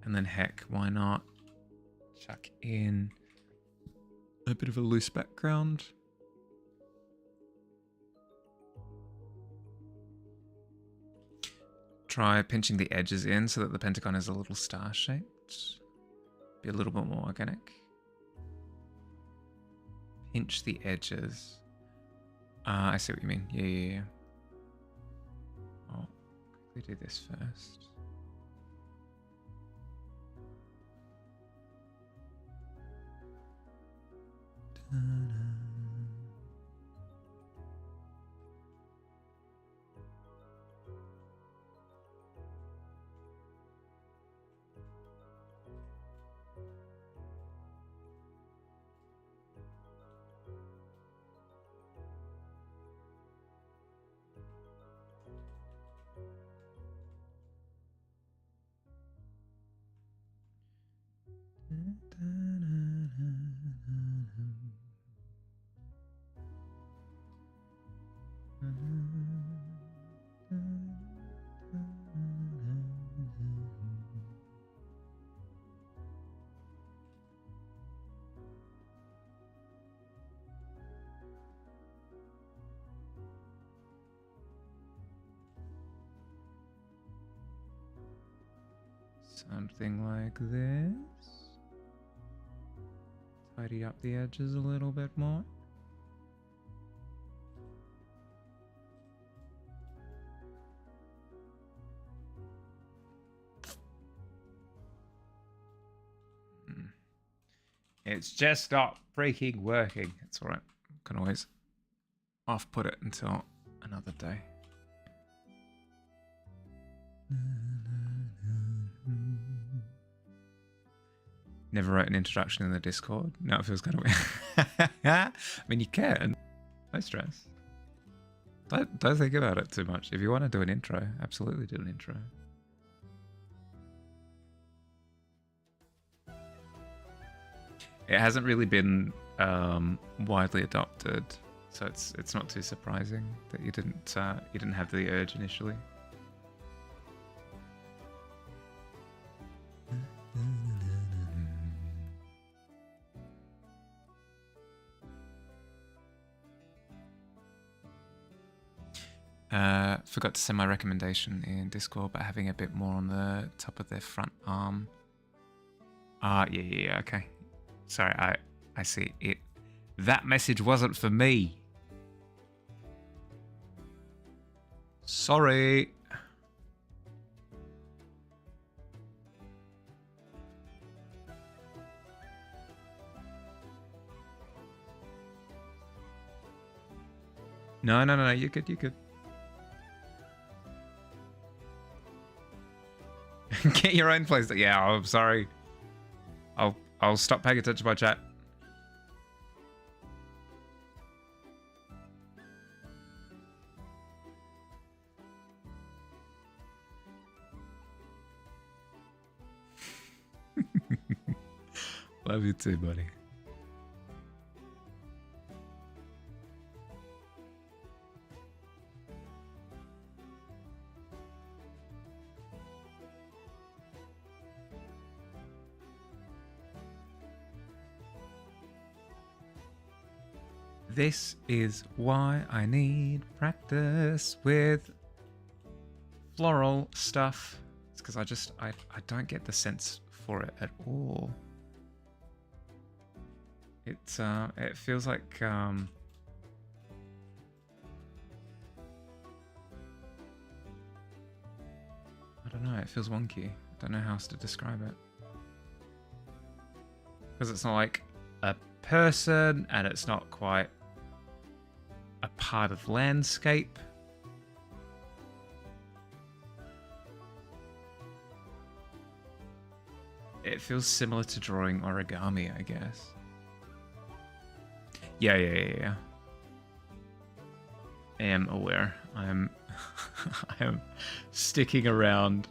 And then heck, why not chuck in a bit of a loose background. Try pinching the edges in so that the pentagon is a little star-shaped. Be a little bit more organic. Pinch the edges. I see what you mean. Yeah. I'll quickly do this first. Something like this. Tidy up the edges a little bit more. It's just not freaking working. It's alright. Can always off-put it until another day. Never wrote an introduction in the Discord. No, it feels kind of weird. I mean, you can. No stress. Don't think about it too much. If you want to do an intro, absolutely do an intro. It hasn't really been widely adopted, so it's not too surprising that you didn't have the urge initially. Forgot to send my recommendation in Discord, but having a bit more on the top of their front arm. Yeah, okay. Sorry, I see it. That message wasn't for me. Sorry. No, you're good, you're good. Get your own place. Yeah, I'm sorry. I'll stop paying attention to my chat. Love you too, buddy. This is why I need practice with floral stuff. It's because I don't get the sense for it at all. It feels like I don't know, it feels wonky. I don't know how else to describe it. Because it's not like a person and it's not quite a part of landscape. It feels similar to drawing origami, I guess. Yeah. I am aware. I am sticking around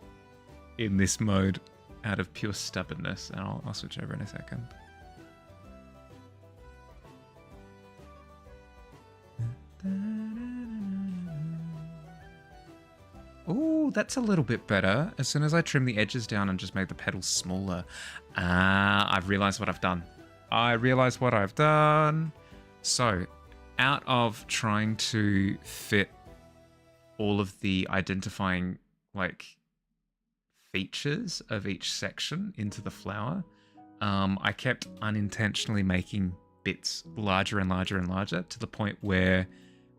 in this mode out of pure stubbornness, and I'll switch over in a second. Ooh, that's a little bit better. As soon as I trim the edges down and just make the petals smaller. I've realized what I've done. So, out of trying to fit all of the identifying, like, features of each section into the flower, I kept unintentionally making bits larger and larger and larger to the point where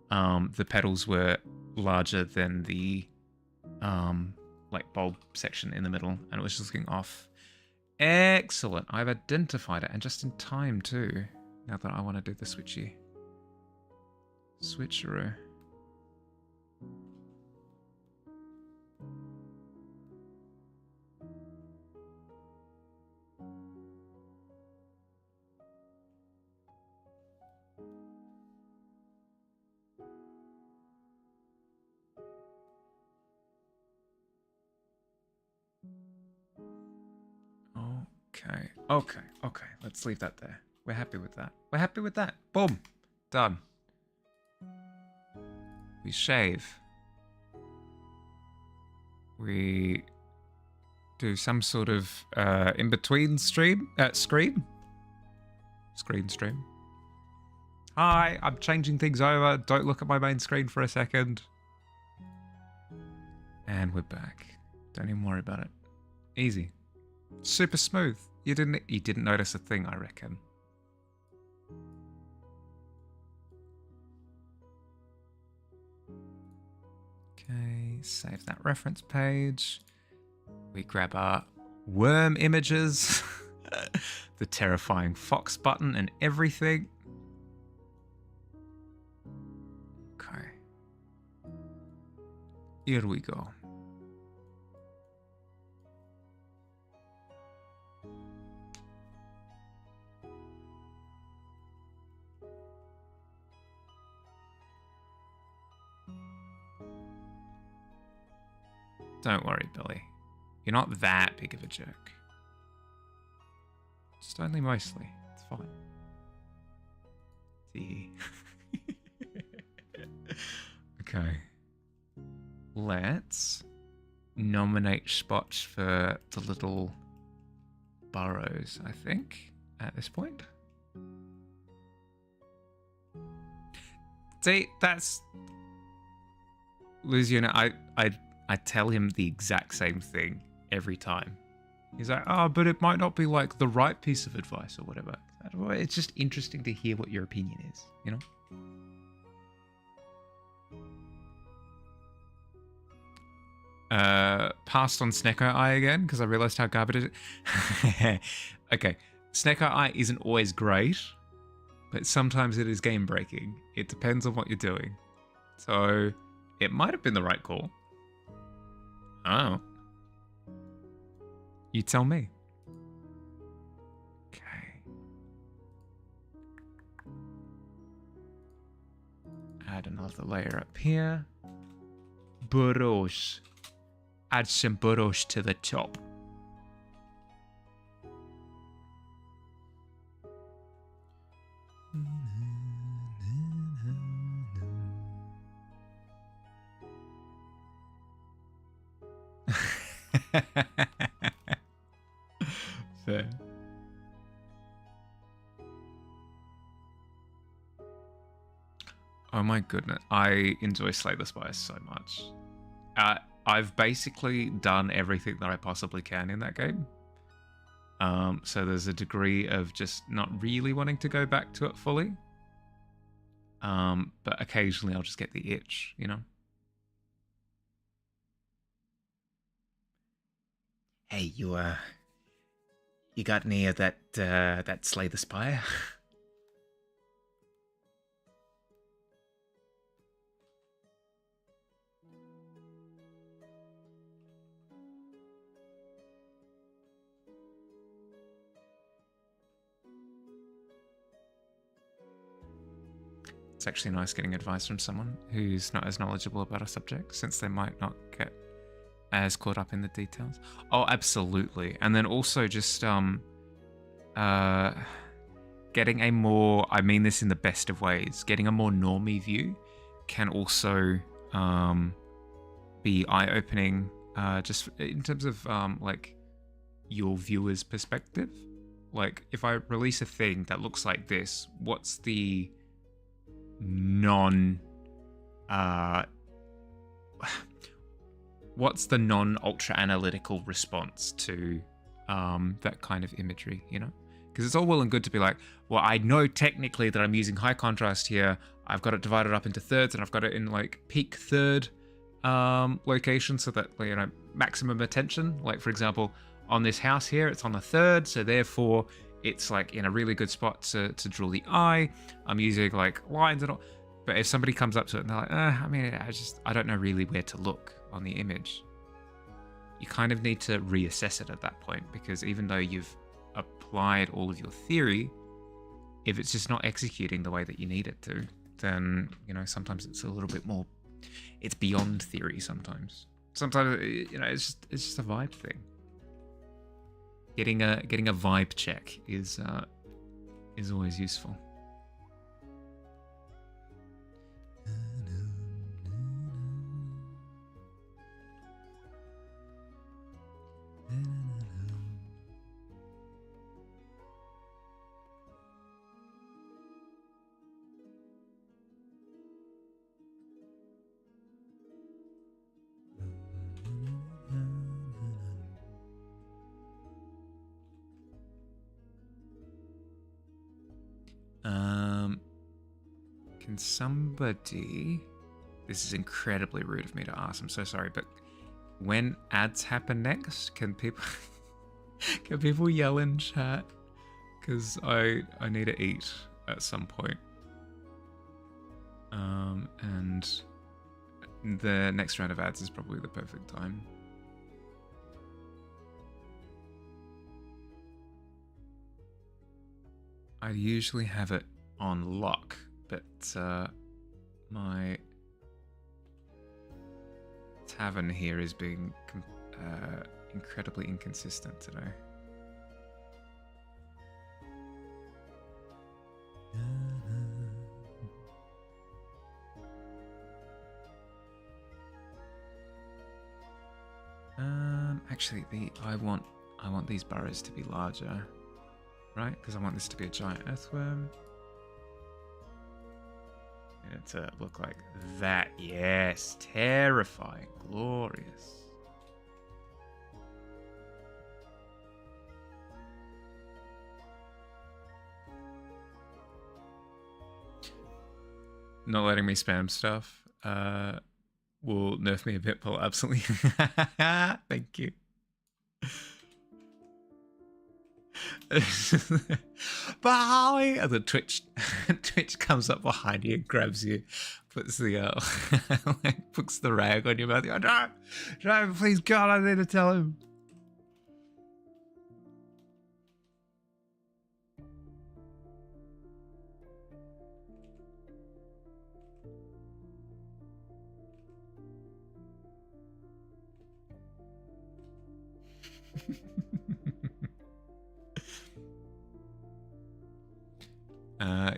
the petals were larger than the like bulb section in the middle, and it was just looking off. Excellent. I've identified it, and just in time too, now that I want to do the switcheroo. Okay. Let's leave that there. We're happy with that. Boom. Done. We shave. We do some sort of in-between screen. Hi, I'm changing things over. Don't look at my main screen for a second. And we're back. Don't even worry about it. Easy. Super smooth. You didn't notice a thing, I reckon. Okay, save that reference page. We grab our worm images, the terrifying fox button and everything. Okay. Here we go. Don't worry, Billy. You're not that big of a jerk. Just only mostly. It's fine. See. Okay. Let's nominate spots for the little burrows, I think, at this point. See, that's... Luciana, I tell him the exact same thing every time. He's like, oh, but it might not be like the right piece of advice or whatever. It's just interesting to hear what your opinion is, you know? Passed on Snecko Eye again because I realized how garbage it is. Okay, Snecko Eye isn't always great, but sometimes it is game breaking. It depends on what you're doing. So it might have been the right call. Oh. You tell me. Okay. Add another layer up here. Burrows. Add some burrows to the top. Fair. Oh my goodness, I enjoy Slay the Spire so much. I've basically done everything that I possibly can in that game. So there's a degree of just not really wanting to go back to it fully. But occasionally I'll just get the itch, you know? Hey, you got any of that Slay the Spire? It's actually nice getting advice from someone who's not as knowledgeable about a subject, since they might not get as caught up in the details. Oh, absolutely. And then also just getting a more, I mean this in the best of ways, getting a more normie view can also be eye-opening, just in terms of like your viewer's perspective. Like, if I release a thing that looks like this, what's the non-ultra analytical response to that kind of imagery, you know? Because it's all well and good to be like, well, I know technically that I'm using high contrast here. I've got it divided up into thirds, and I've got it in like peak third location, so that, you know, maximum attention. Like, for example, on this house here, it's on the third, so therefore it's like in a really good spot to draw the eye. I'm using like lines and all. But if somebody comes up to it and they're like, I mean, I don't know really where to look on the image, you kind of need to reassess it at that point, because even though you've applied all of your theory, if it's just not executing the way that you need it to, then, you know, sometimes it's a little bit more, it's beyond theory sometimes. Sometimes, you know, it's just a vibe thing. Getting a vibe check is always useful. Can somebody... This is incredibly rude of me to ask, I'm so sorry, but when ads happen next, can people can people yell in chat? Because I need to eat at some point. And the next round of ads is probably the perfect time. I usually have it on lock, but my Tavern here is being incredibly inconsistent today. Actually, I want these burrows to be larger, right? Because I want this to be a giant earthworm. And it to look like that. Yes, terrifying, glorious. Not letting me spam stuff will nerf me a bit, Paul. Absolutely. Thank you. Bye. And the Twitch comes up behind you and grabs you, puts the puts the rag on your mouth. Oh, no, driver, please, God, I need to tell him.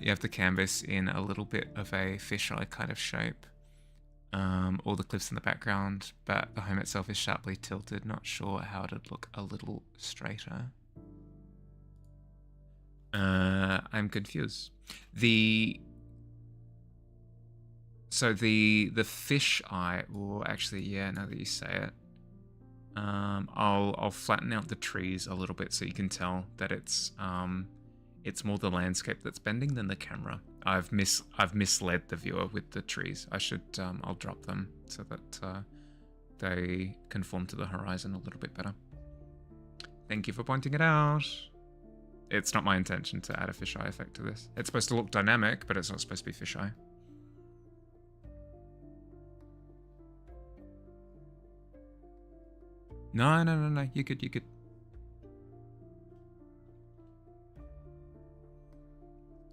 You have the canvas in a little bit of a fisheye kind of shape. All the cliffs in the background, but the home itself is sharply tilted. Not sure how it'd look a little straighter. I'm confused. The fish eye. Well, actually, yeah. Now that you say it, I'll flatten out the trees a little bit so you can tell that it's more the landscape that's bending than the camera. I've misled the viewer with the trees. I should I'll drop them so that they conform to the horizon a little bit better. Thank you for pointing it out. It's not my intention to add a fisheye effect to this. It's supposed to look dynamic, but it's not supposed to be fisheye. No. You could.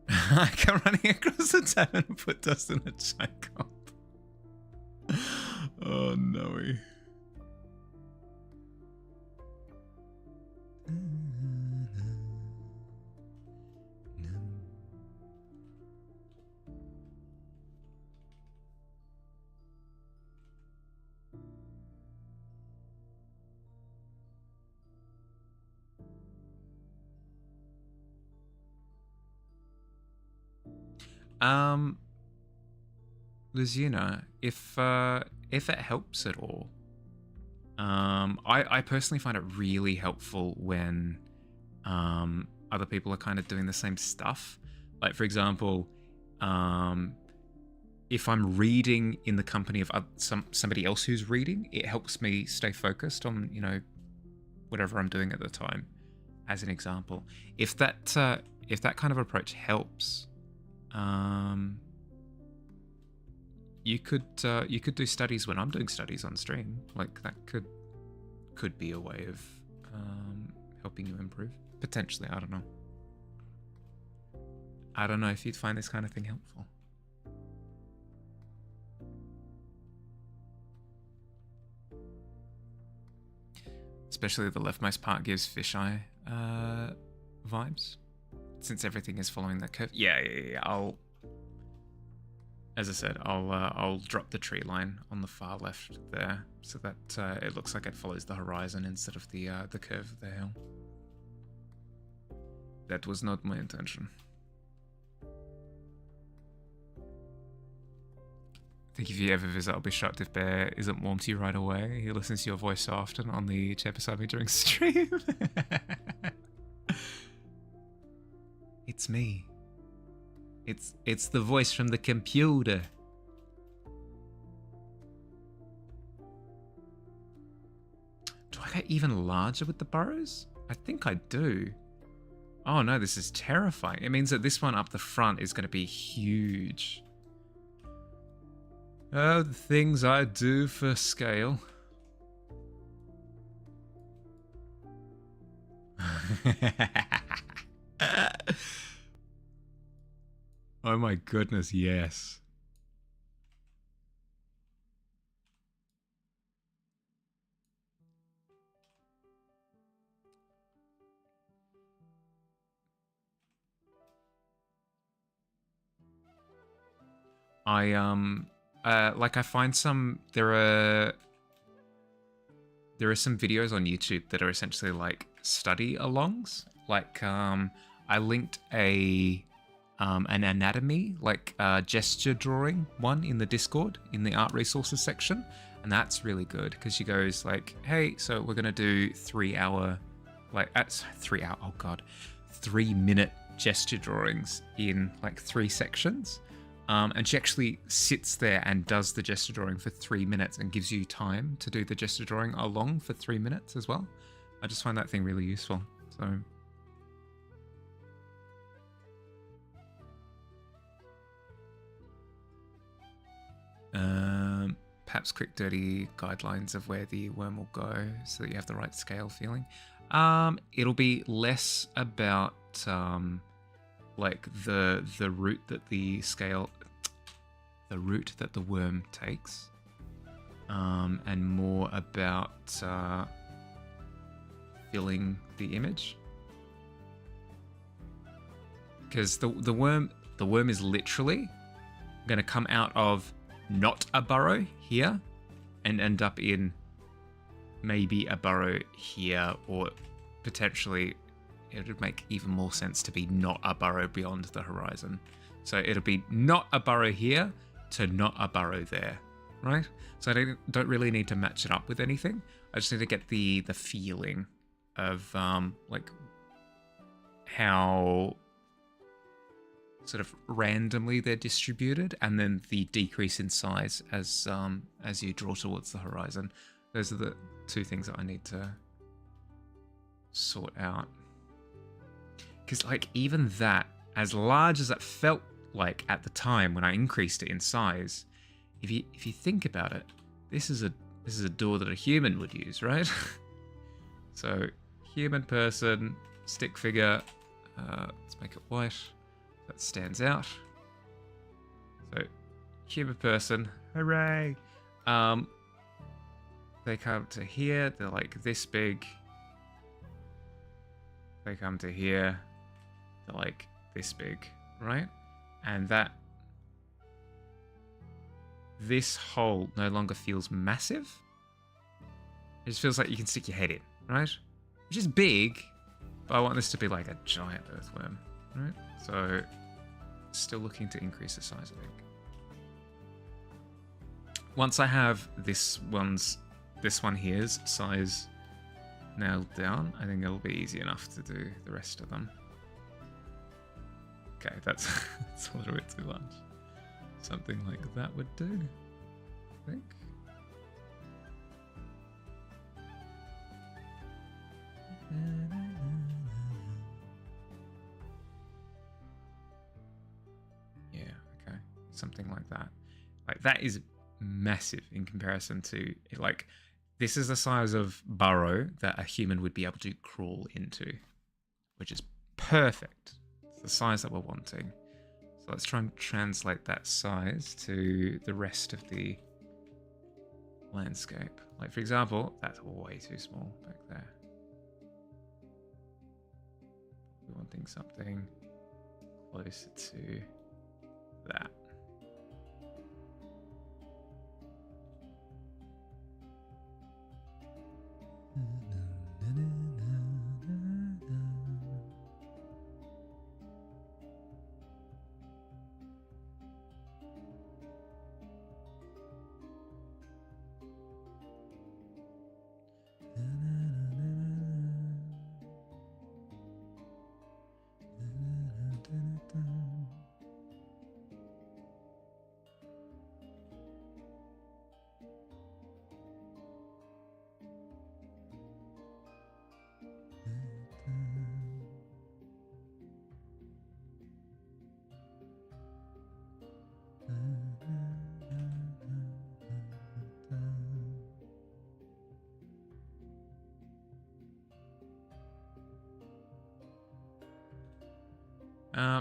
I come running across the tavern and put dust in a chai cup. Oh no. Luzina, if it helps at all, I personally find it really helpful when other people are kind of doing the same stuff. Like, for example, if I'm reading in the company of somebody else who's reading, it helps me stay focused on, you know, whatever I'm doing at the time. As an example, if that kind of approach helps, you could do studies when I'm doing studies on stream. Like, that could be a way of helping you improve. Potentially, I don't know. I don't know if you'd find this kind of thing helpful. Especially the leftmost part gives fisheye vibes, since everything is following that curve. Yeah. As I said, I'll drop the tree line on the far left there, so that it looks like it follows the horizon instead of the curve of the hill. That was not my intention. I think if you ever visit, I'll be shocked if Bear isn't warm to you right away. He listens to your voice so often on the chair beside me during stream. It's me. It's the voice from the computer. Do I get even larger with the burrows? I think I do. Oh no, this is terrifying. It means that this one up the front is going to be huge. Oh, the things I do for scale. Oh my goodness, yes. I find there are some videos on YouTube that are essentially like study alongs. Like, I linked an anatomy, like gesture drawing one in the Discord, in the art resources section. And that's really good because she goes like, hey, so we're going to do 3 minute gesture drawings in like 3 sections. And she actually sits there and does the gesture drawing for 3 minutes and gives you time to do the gesture drawing along for 3 minutes as well. I just find that thing really useful. So perhaps quick dirty guidelines of where the worm will go so that you have the right scale feeling. It'll be less about like the route that the worm takes, and more about filling the image, because the worm is literally going to come out of not a burrow here and end up in maybe a burrow here, or potentially it would make even more sense to be not a burrow beyond the horizon. So it'll be not a burrow here to not a burrow there, right? So I don't really need to match it up with anything. I just need to get the feeling of like how sort of randomly they're distributed, and then the decrease in size as you draw towards the horizon. Those are the two things that I need to sort out. Because like even that, as large as it felt like at the time when I increased it in size, if you think about it, this is a door that a human would use, right? So human person, stick figure, let's make it white. That stands out. So human person, hooray! They come to here, they're like this big. They come to here, they're like this big, right? And this hole no longer feels massive. It just feels like you can stick your head in, right? Which is big, but I want this to be like a giant earthworm, right? So still looking to increase the size, I think. Once I have this one here's size nailed down, I think it'll be easy enough to do the rest of them. Okay, that's a little bit too large. Something like that would do, I think. Yeah, okay. Something like that. Like, that is massive in comparison to, like, this is the size of burrow that a human would be able to crawl into, which is perfect. It's the size that we're wanting. So let's try and translate that size to the rest of the landscape. Like, for example, that's way too small back there. We're wanting something closer to that.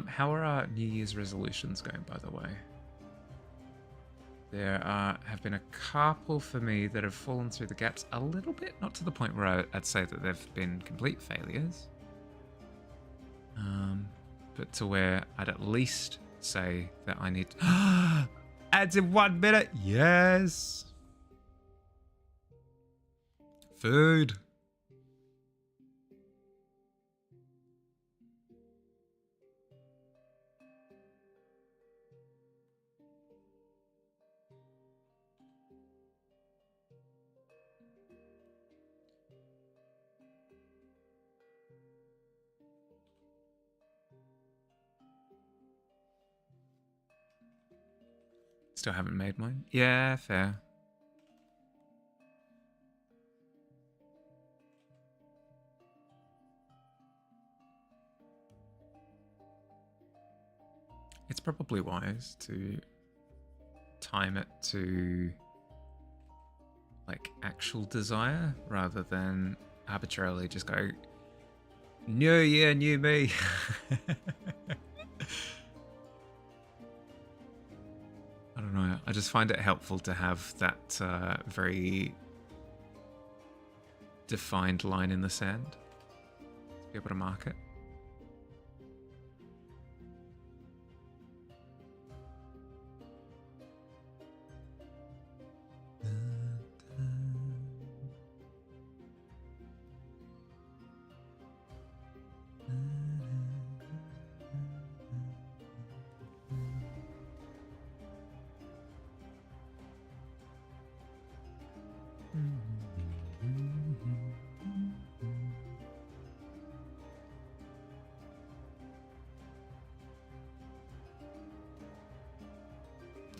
How are our New Year's resolutions going, by the way? There have been a couple for me that have fallen through the gaps a little bit, not to the point where I'd say that they've been complete failures, but to where I'd at least say that I need ads in 1 minute. Yes, food. Still haven't made mine. Yeah, fair. It's probably wise to time it to like actual desire rather than arbitrarily just go, new year, new me. I don't know. I just find it helpful to have that very defined line in the sand to be able to mark it.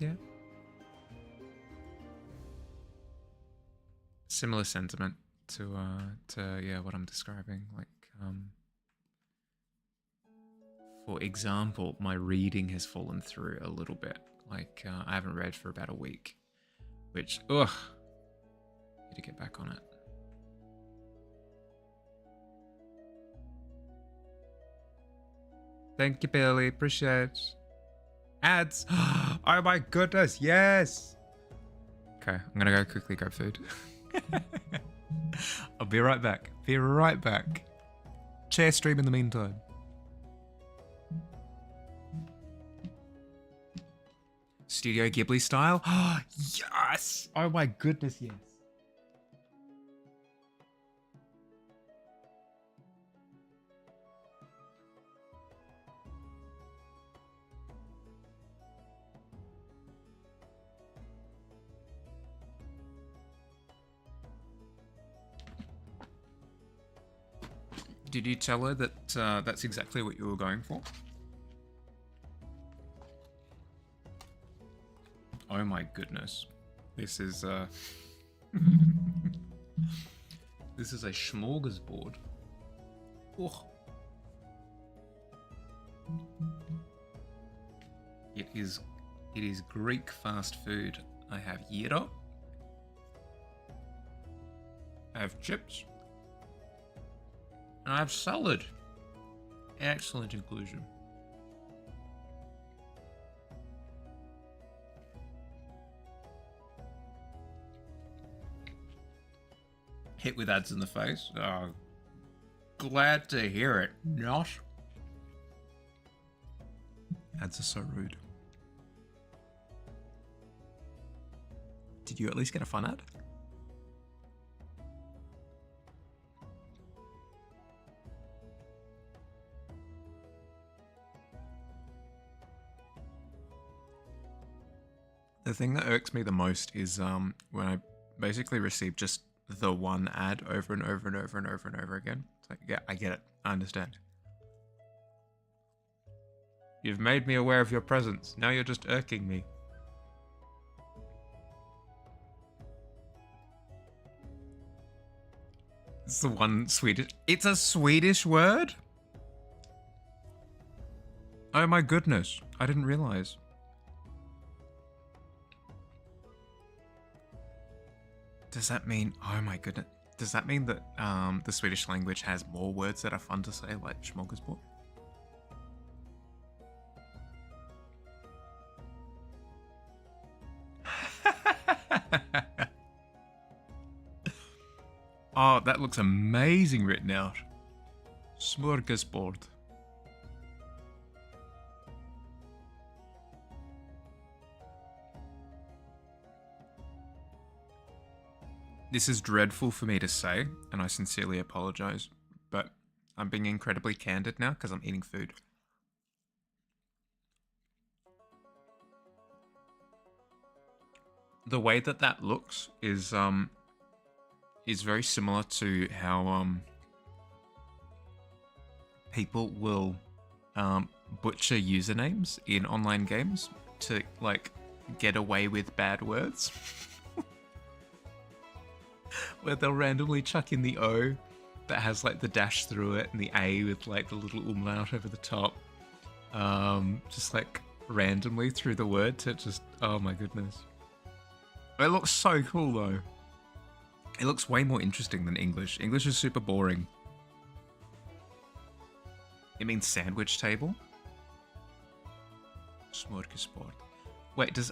Yeah. Similar sentiment to yeah, what I'm describing. Like, for example, my reading has fallen through a little bit. Like, I haven't read for about a week, which, ugh, need to get back on it. Thank you, Billy. Appreciate it. Ads. Oh my goodness, yes. Okay, I'm gonna go quickly grab food. I'll be right back. Be right back. Share stream in the meantime. Studio Ghibli style? Yes! Oh my goodness, yes. Did you tell her that that's exactly what you were going for? Oh my goodness. This is this is a smorgasbord. Oh. It is Greek fast food. I have gyro. I have chips. And I have salad. Excellent inclusion. Hit with ads in the face. Oh, glad to hear it. Not. Ads are so rude. Did you at least get a fun ad? The thing that irks me the most is when I basically receive just the one ad over and over and over and over and over again. It's like, yeah, I get it. I understand. You've made me aware of your presence. Now you're just irking me. It's the one Swedish. It's a Swedish word? Oh my goodness. I didn't realize. Does that mean, oh my goodness, does that mean that the Swedish language has more words that are fun to say, like smorgasbord? Oh, that looks amazing written out. Smorgasbord. This is dreadful for me to say, and I sincerely apologize, but I'm being incredibly candid now because I'm eating food. The way that that looks is very similar to how people will butcher usernames in online games to like get away with bad words. Where they'll randomly chuck in the O that has like the dash through it and the A with like the little umlaut over the top. Just like randomly through the word to just, oh my goodness. It looks so cool though. It looks way more interesting than English. English is super boring. It means sandwich table. Smorgasbord. Wait, does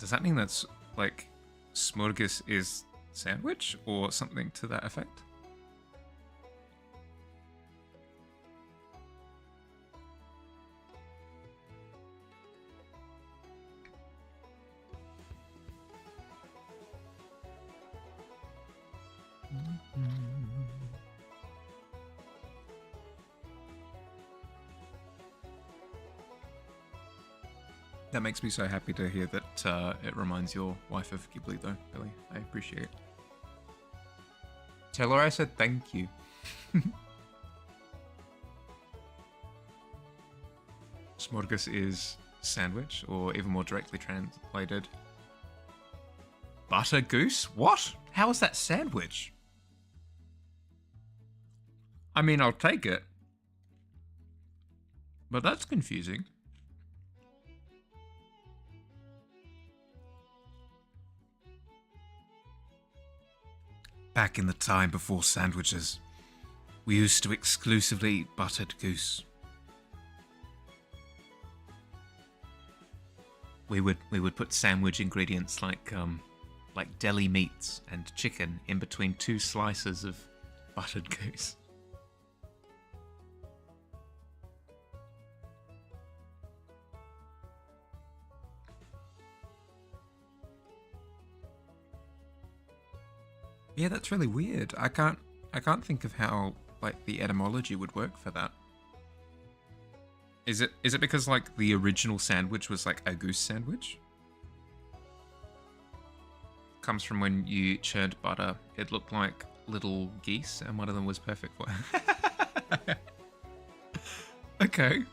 that mean that's like smorgas is sandwich or something to that effect? That makes me so happy to hear that it reminds your wife of Ghibli though, Billy. I appreciate it. Tell her I said thank you. Smorgas is sandwich, or even more directly translated, butter goose? What? How is that sandwich? I mean, I'll take it. But that's confusing. Back in the time before sandwiches, we used to exclusively eat buttered goose. We would put sandwich ingredients like deli meats and chicken in between 2 slices of buttered goose. Yeah, that's really weird. I can't think of how like the etymology would work for that. Is it because like the original sandwich was like a goose sandwich? Comes from when you churned butter. It looked like little geese, and one of them was perfect for it. Okay.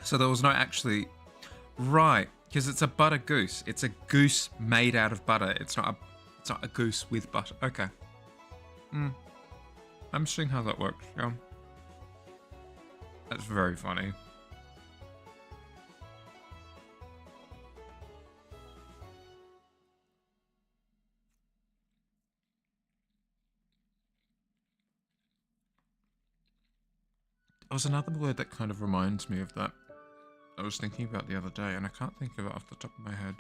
So there was no actually... Right, because it's a butter goose. It's a goose made out of butter. It's not a goose with butter. Okay. I'm seeing how that works. Yeah. That's very funny. There was another word that kind of reminds me of that. I was thinking about the other day, and I can't think of it off the top of my head.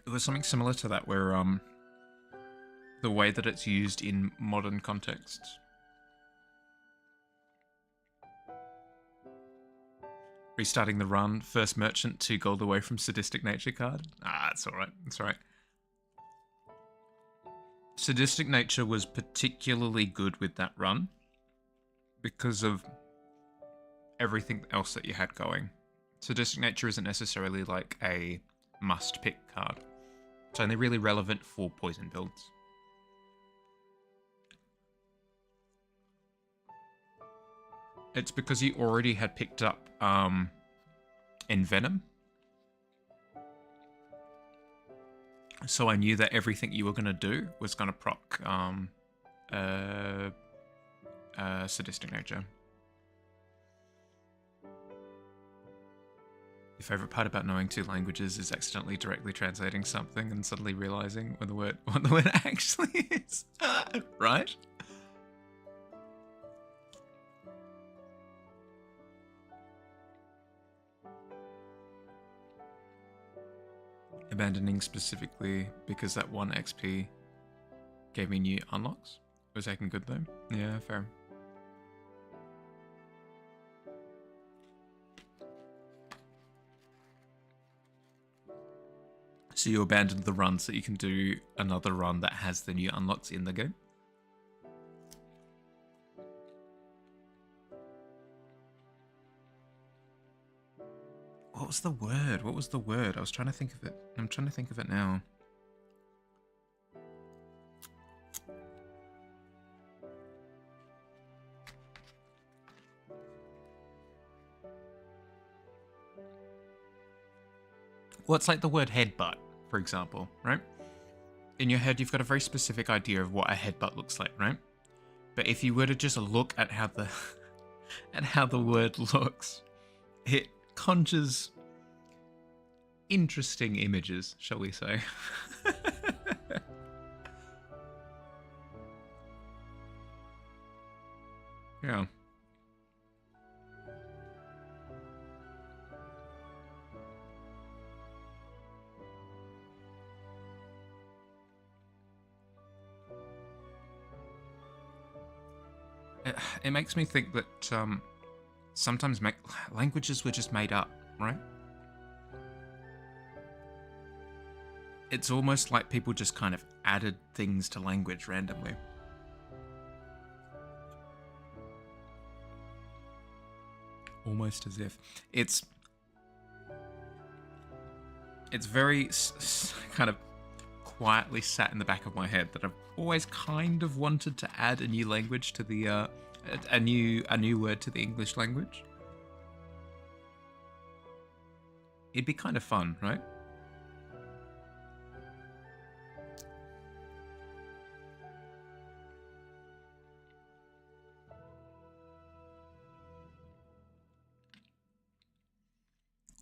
It was something similar to that, where the way that it's used in modern contexts. Restarting the run, first merchant 2 gold away from sadistic nature card. Ah, it's alright, it's alright. Sadistic nature was particularly good with that run because of everything else that you had going. Sadistic nature isn't necessarily like a must pick card. It's only really relevant for poison builds. It's because you already had picked up Envenom. So I knew that everything you were going to do was going to proc sadistic nature. Your favorite part about knowing 2 languages is accidentally directly translating something and suddenly realizing what the word actually is. Right? Abandoning specifically because that 1 XP gave me new unlocks. Was taking good though. Yeah, fair. So you abandoned the run so you can do another run that has the new unlocks in the game? What was the word? What was the word? I was trying to think of it. I'm trying to think of it now. Well, it's like the word headbutt, for example, right? In your head, you've got a very specific idea of what a headbutt looks like, right? But if you were to just look at how the word looks, it conjures interesting images, shall we say. Yeah. It makes me think that sometimes languages were just made up, right? It's almost like people just kind of added things to language randomly. Almost as if it's very kind of quietly sat in the back of my head that I've always kind of wanted to add a new language to the a new word to the English language. It'd be kind of fun, right?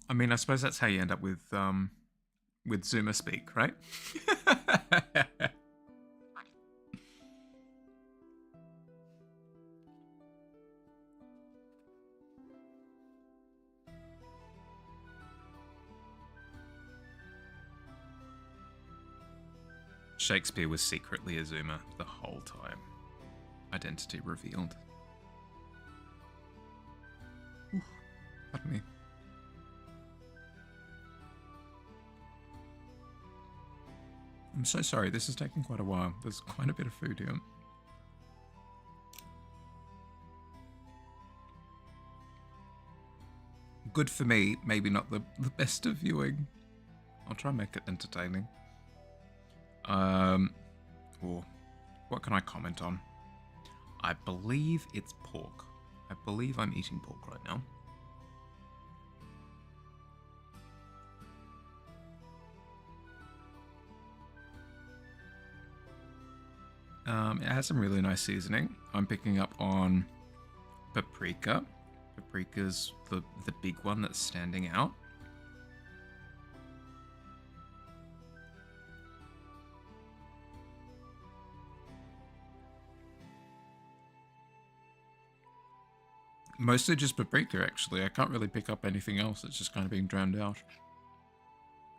I mean, I suppose that's how you end up with Zoomer speak, right? Shakespeare was secretly a Zoomer the whole time. Identity revealed. Oof, pardon me. I'm so sorry, this is taking quite a while. There's quite a bit of food here. Good for me, maybe not the best of viewing. I'll try and make it entertaining. Or what can I comment on? I believe it's pork. I believe I'm eating pork right now. It has some really nice seasoning. I'm picking up on paprika. Paprika's the big one that's standing out. Mostly just paprika, actually. I can't really pick up anything else. It's just kind of being drowned out.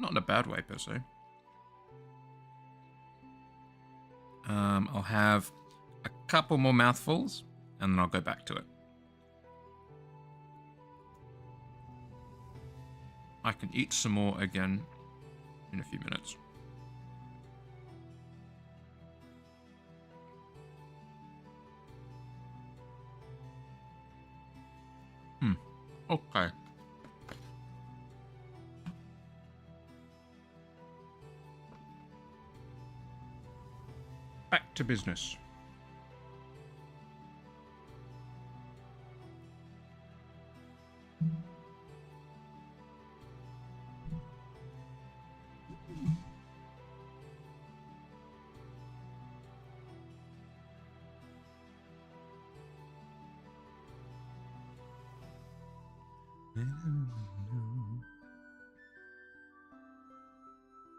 Not in a bad way, per se. I'll have a couple more mouthfuls, and then I'll go back to it. I can eat some more again in a few minutes. Okay. Back to business.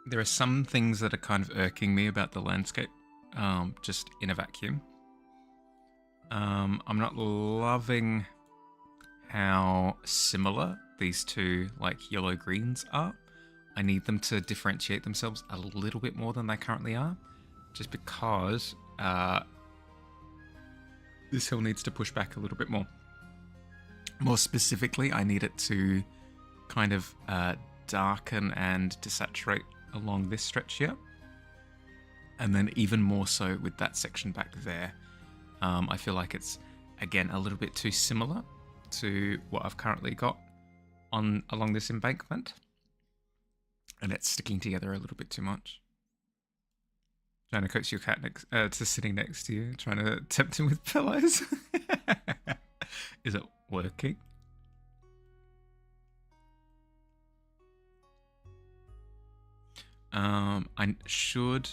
There are some things that are kind of irking me about the landscape, just in a vacuum. I'm not loving how similar these two, like, yellow-greens are. I need them to differentiate themselves a little bit more than they currently are, just because this hill needs to push back a little bit more. More specifically, I need it to kind of darken and desaturate along this stretch here. And then even more so with that section back there. I feel like it's, again, a little bit too similar to what I've currently got along this embankment. And it's sticking together a little bit too much. Trying to coax your cat to sitting next to you, trying to tempt him with pillows. Is it working? I should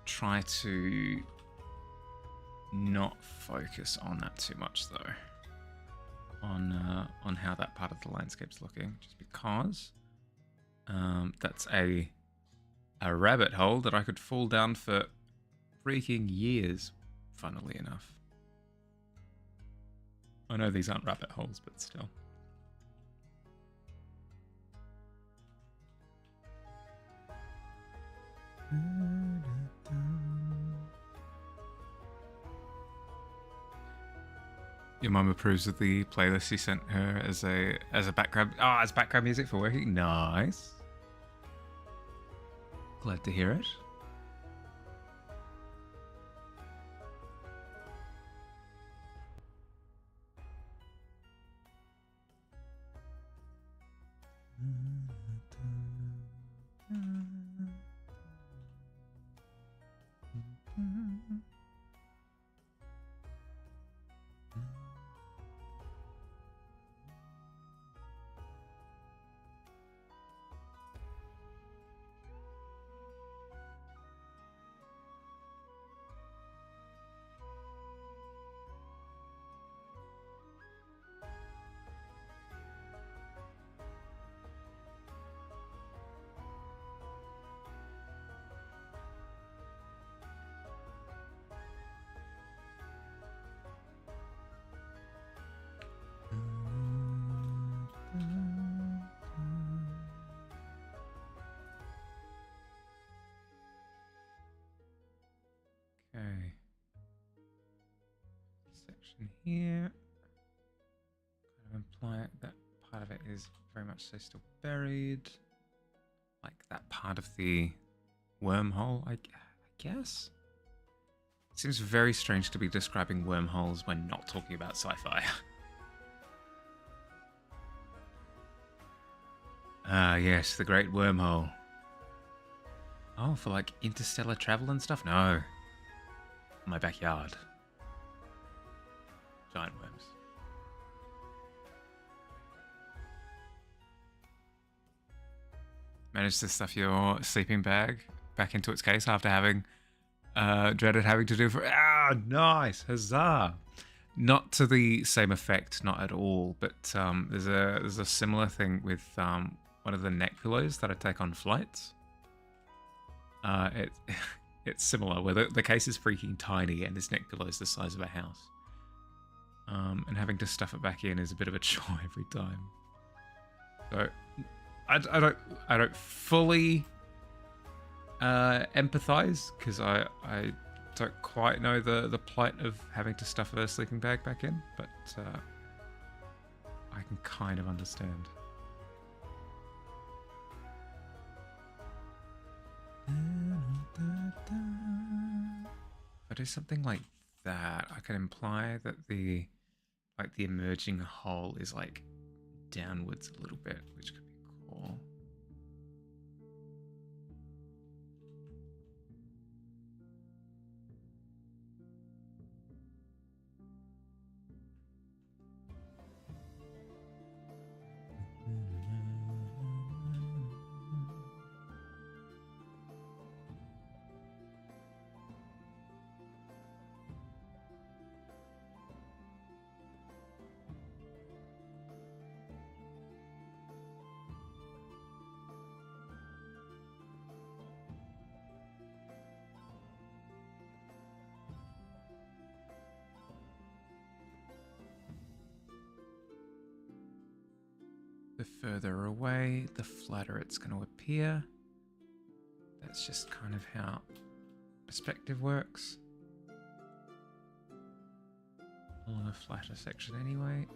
try to not focus on that too much, though. On how that part of the landscape's looking, just because that's a rabbit hole that I could fall down for freaking years, funnily enough. I know these aren't rabbit holes, but still. Your mum approves of the playlist you sent her as a background as background music for working. Nice. Glad to hear it. Okay. Section here. Kind of imply that part of it is very much so still buried. Like that part of the wormhole, I guess? It seems very strange to be describing wormholes when not talking about sci-fi. Ah, yes, the great wormhole. Oh, for like interstellar travel and stuff? No. My backyard. Giant worms. Managed to stuff your sleeping bag back into its case after having dreaded having to do for... Ah, nice! Huzzah! Not to the same effect, not at all, but there's a similar thing with one of the neck pillows that I take on flights. It's similar, where the case is freaking tiny and this neck pillow is the size of a house. And having to stuff it back in is a bit of a chore every time. So I don't fully empathize, because I don't quite know the plight of having to stuff a sleeping bag back in, but I can kind of understand. If I do something like that, I can imply that the emerging hole is like downwards a little bit, which could be cool. The further away, the flatter it's going to appear. That's just kind of how perspective works. Along a flatter section anyway.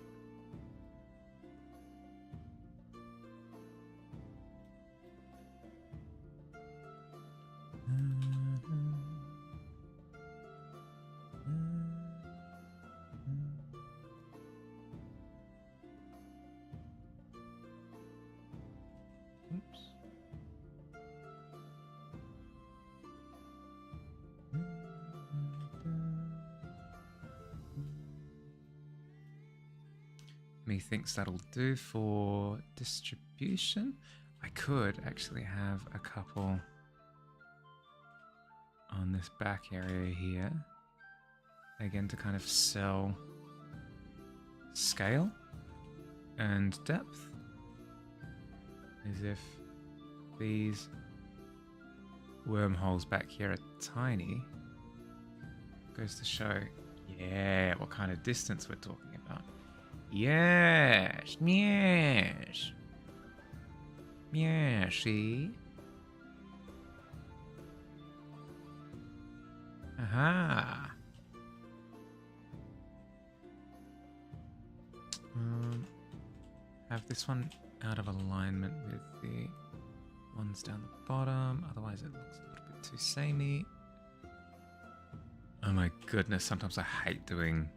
Methinks that'll do for distribution. I could actually have a couple on this back area here, again to kind of sell scale and depth, as if these wormholes back here are tiny. Goes to show, yeah, what kind of distance we're talking about. Yes, yes. Yeah, see? Aha. Have this one out of alignment with the ones down the bottom. Otherwise, it looks a little bit too samey. Oh my goodness! Sometimes I hate doing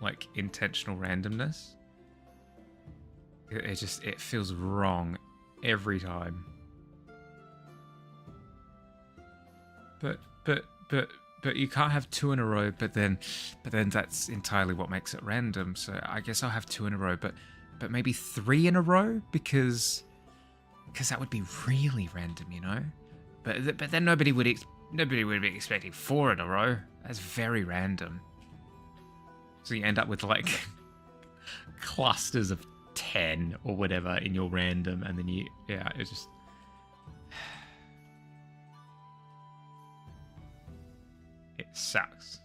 like intentional randomness. It feels wrong every time. But you can't have 2 in a row. But then that's entirely what makes it random. So I guess I'll have 2 in a row. But maybe 3 in a row because that would be really random, you know. But then nobody would be expecting 4 in a row. That's very random. So you end up with like clusters of 10 or whatever in your random, and then it just. It sucks.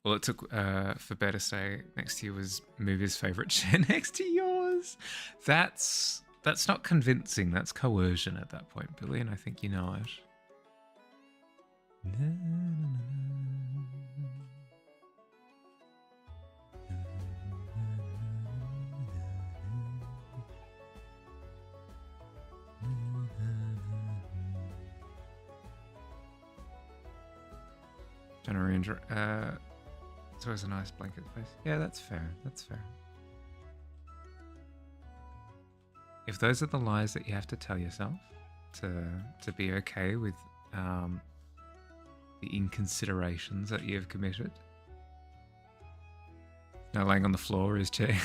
Well, it took for Bear to stay next to you was move his favourite chair next to yours. That's not convincing. That's coercion at that point, Billy, and I think you know it. It's always a nice blanket place. Yeah, that's fair. That's fair. If those are the lies that you have to tell yourself to be okay with the inconsiderations that you have committed. No laying on the floor is chair.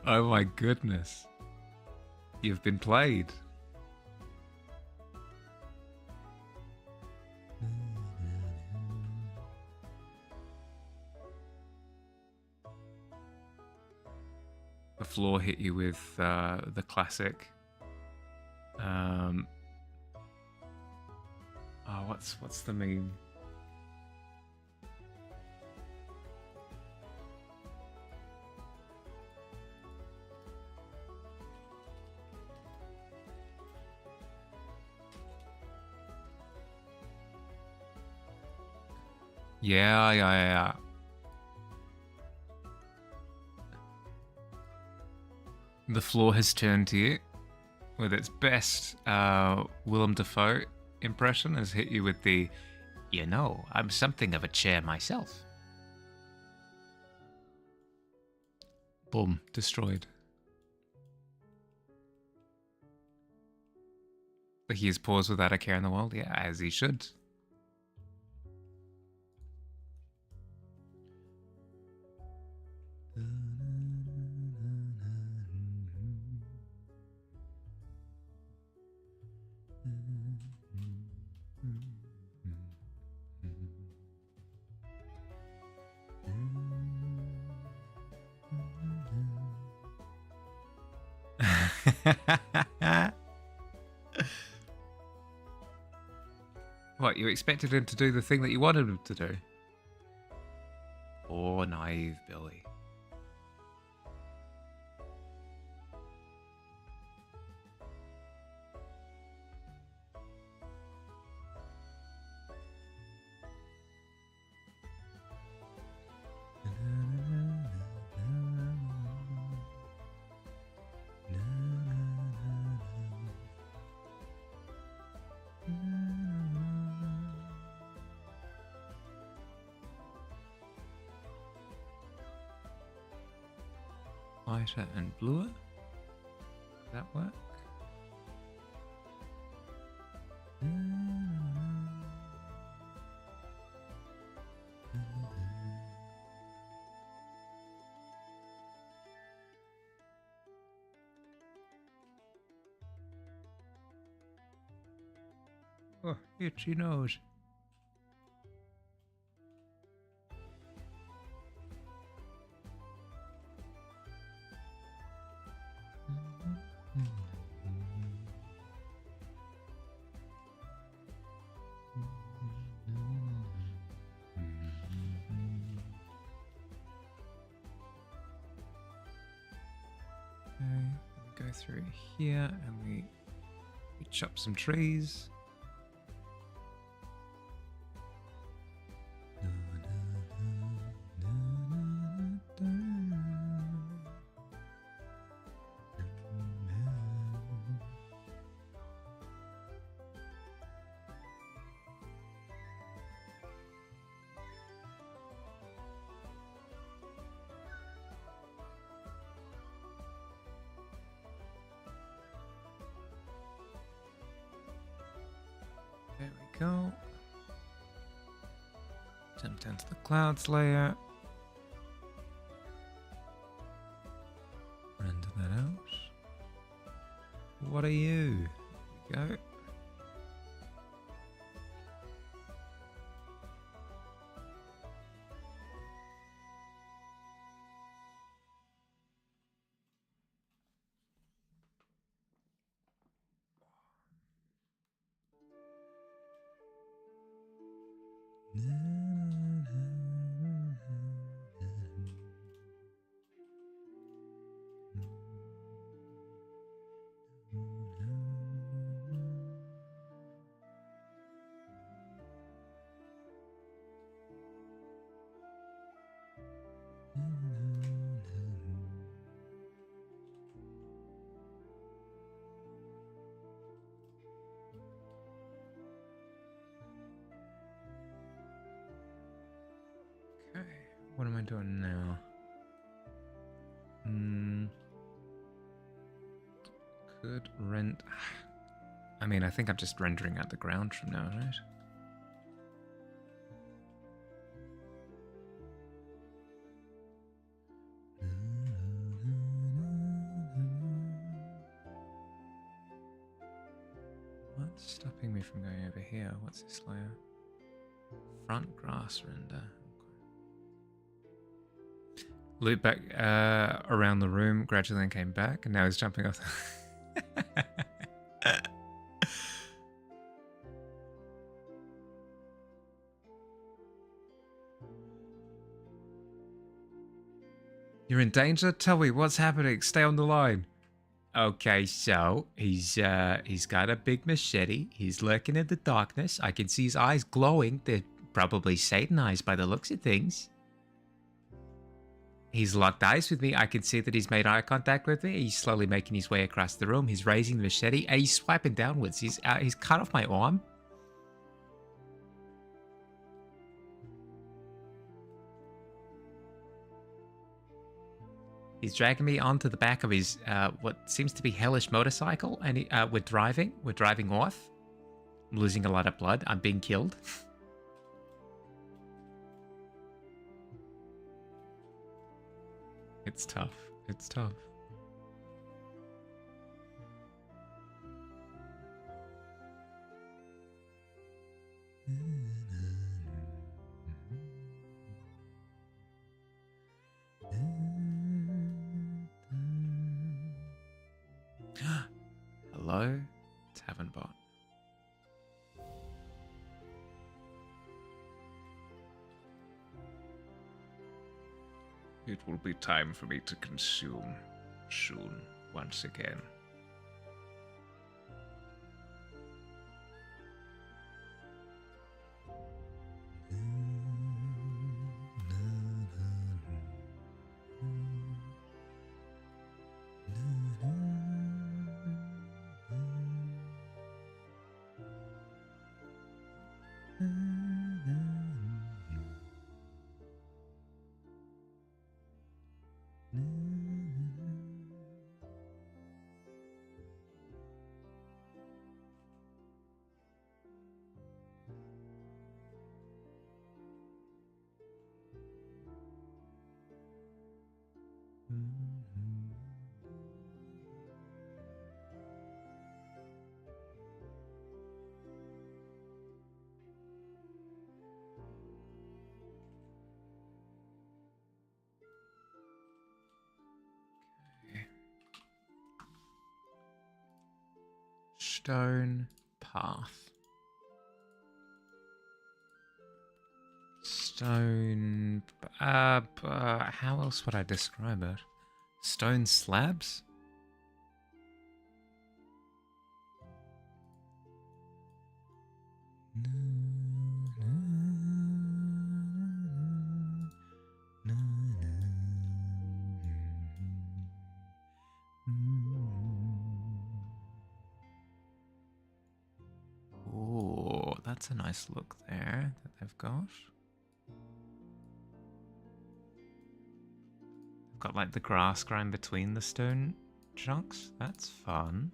Oh my goodness. You've been played. The floor hit you with the classic. What's the meme? Yeah. The floor has turned to you with its best Willem Dafoe impression, has hit you with the, you know, I'm something of a chair myself. Boom, destroyed. But he is paused without a care in the world, yeah, as he should. What, you expected him to do the thing that you wanted him to do? Poor naive Billy. Lighter and bluer? Does that work? Oh, itchy nose. Go through here and we chop some trees. go. Jump down to the clouds layer. Render that out. What are you? There we go. Okay, what am I doing now? Could rent... I mean, I think I'm just rendering out the ground from now, right? What's stopping me from going over here? What's this layer? Front grass render. Okay. Looped back around the room, gradually then came back, and now he's jumping off. You're in danger? Tell me, what's happening? Stay on the line. Okay, so he's got a big machete. He's lurking in the darkness. I can see his eyes glowing. They're probably Satan eyes by the looks of things. He's locked eyes with me. I can see that he's made eye contact with me. He's slowly making his way across the room. He's raising the machete and he's swiping downwards. He's cut off my arm. He's dragging me onto the back of his what seems to be hellish motorcycle, and we're driving. We're driving off. I'm losing a lot of blood. I'm being killed. It's tough. It's tough. Hello, Tavern bot. It will be time for me to consume soon, once again. Stone path. Stone... how else would I describe it? Stone slabs? Oh, that's a nice look there that they've got. They've got like the grass growing between the stone chunks. That's fun.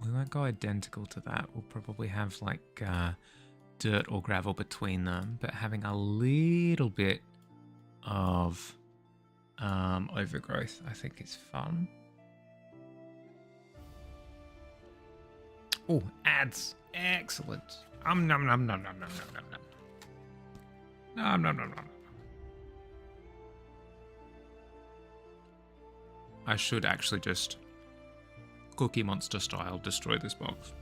We won't go identical to that. We'll probably have like dirt or gravel between them, but having a little bit of overgrowth I think is fun. Oh, ads. Excellent. Nom nom nom nom nom nom nom nom. Nom nom nom nom. I should actually just Cookie Monster style destroy this box.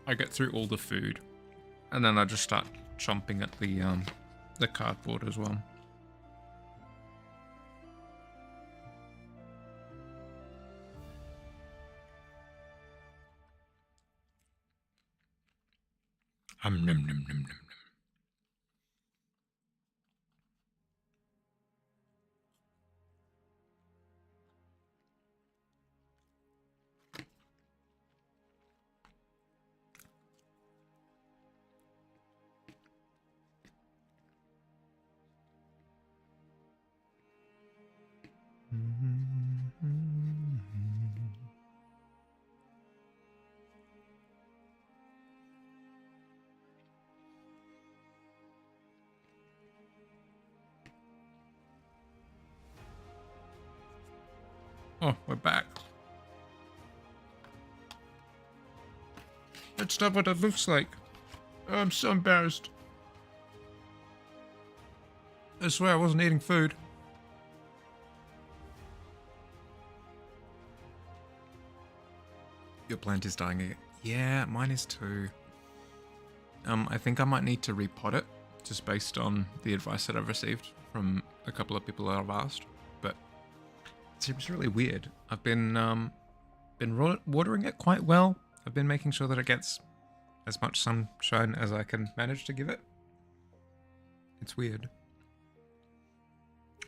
I get through all the food, and then I just start chomping at the cardboard as well. Nom nom nom nom nom. Oh, we're back. That's not what it looks like. Oh, I'm so embarrassed. I swear I wasn't eating food. Your plant is dying again. Yeah, mine is too. I think I might need to repot it, just based on the advice that I've received from a couple of people that I've asked. But it seems really weird. I've been watering it quite well. I've been making sure that it gets as much sunshine as I can manage to give it. It's weird.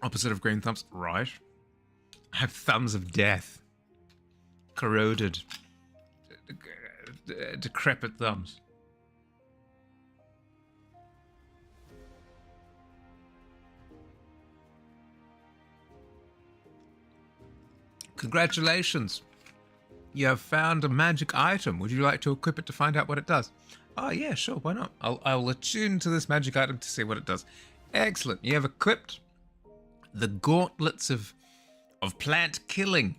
Opposite of green thumbs, right? I have thumbs of death. Corroded. Decrepit thumbs. Congratulations. You have found a magic item. Would you like to equip it to find out what it does? Oh, yeah, sure, why not? I'll attune to this magic item to see what it does. Excellent. You have equipped the gauntlets of plant killing.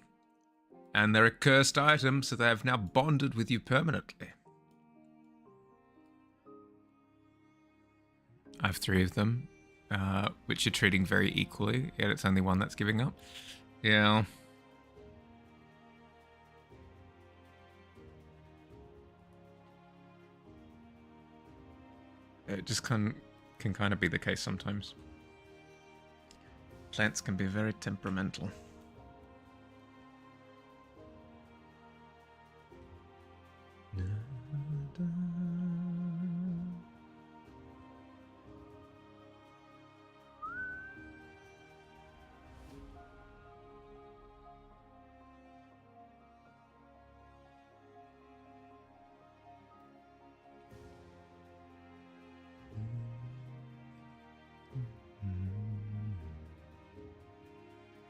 And they're a cursed item, so they have now bonded with you permanently. I have 3 of them, which you're treating very equally, yet it's only one that's giving up. Yeah. It just can kind of be the case sometimes. Plants can be very temperamental.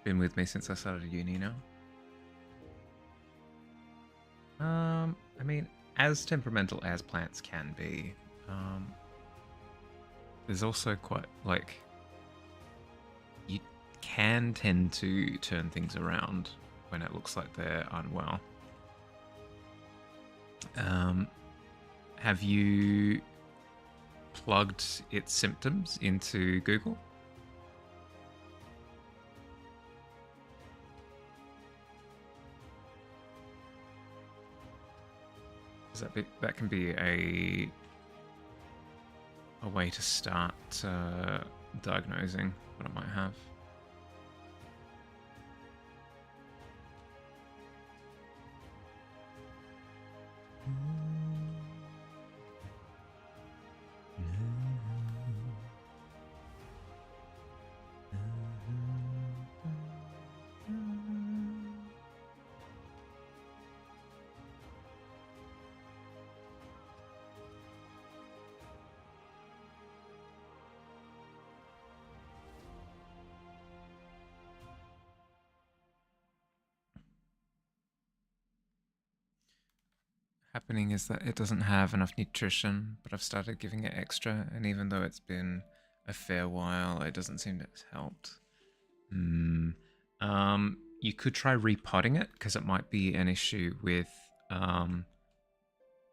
Been with me since I started uni now. I mean, as temperamental as plants can be, there's also quite, like, you can tend to turn things around when it looks like they're unwell. Have you plugged its symptoms into Google? That can be a way to start diagnosing what it might have. happening is that it doesn't have enough nutrition, but I've started giving it extra, and even though it's been a fair while, it doesn't seem to have helped. You could try repotting it, because it might be an issue with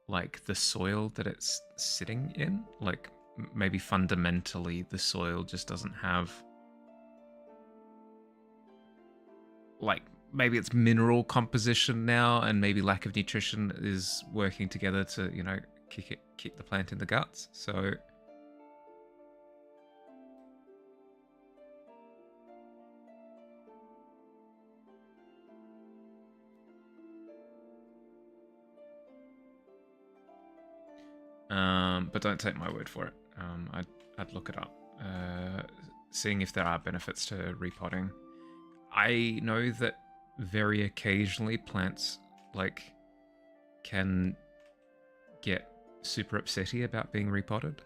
like the soil that it's sitting in. Like maybe fundamentally the soil just doesn't have, like, maybe it's mineral composition now, and maybe lack of nutrition is working together to, you know, kick the plant in the guts. So but don't take my word for it. I'd look it up, seeing if there are benefits to repotting. I know that very occasionally plants like can get super upsetty about being repotted,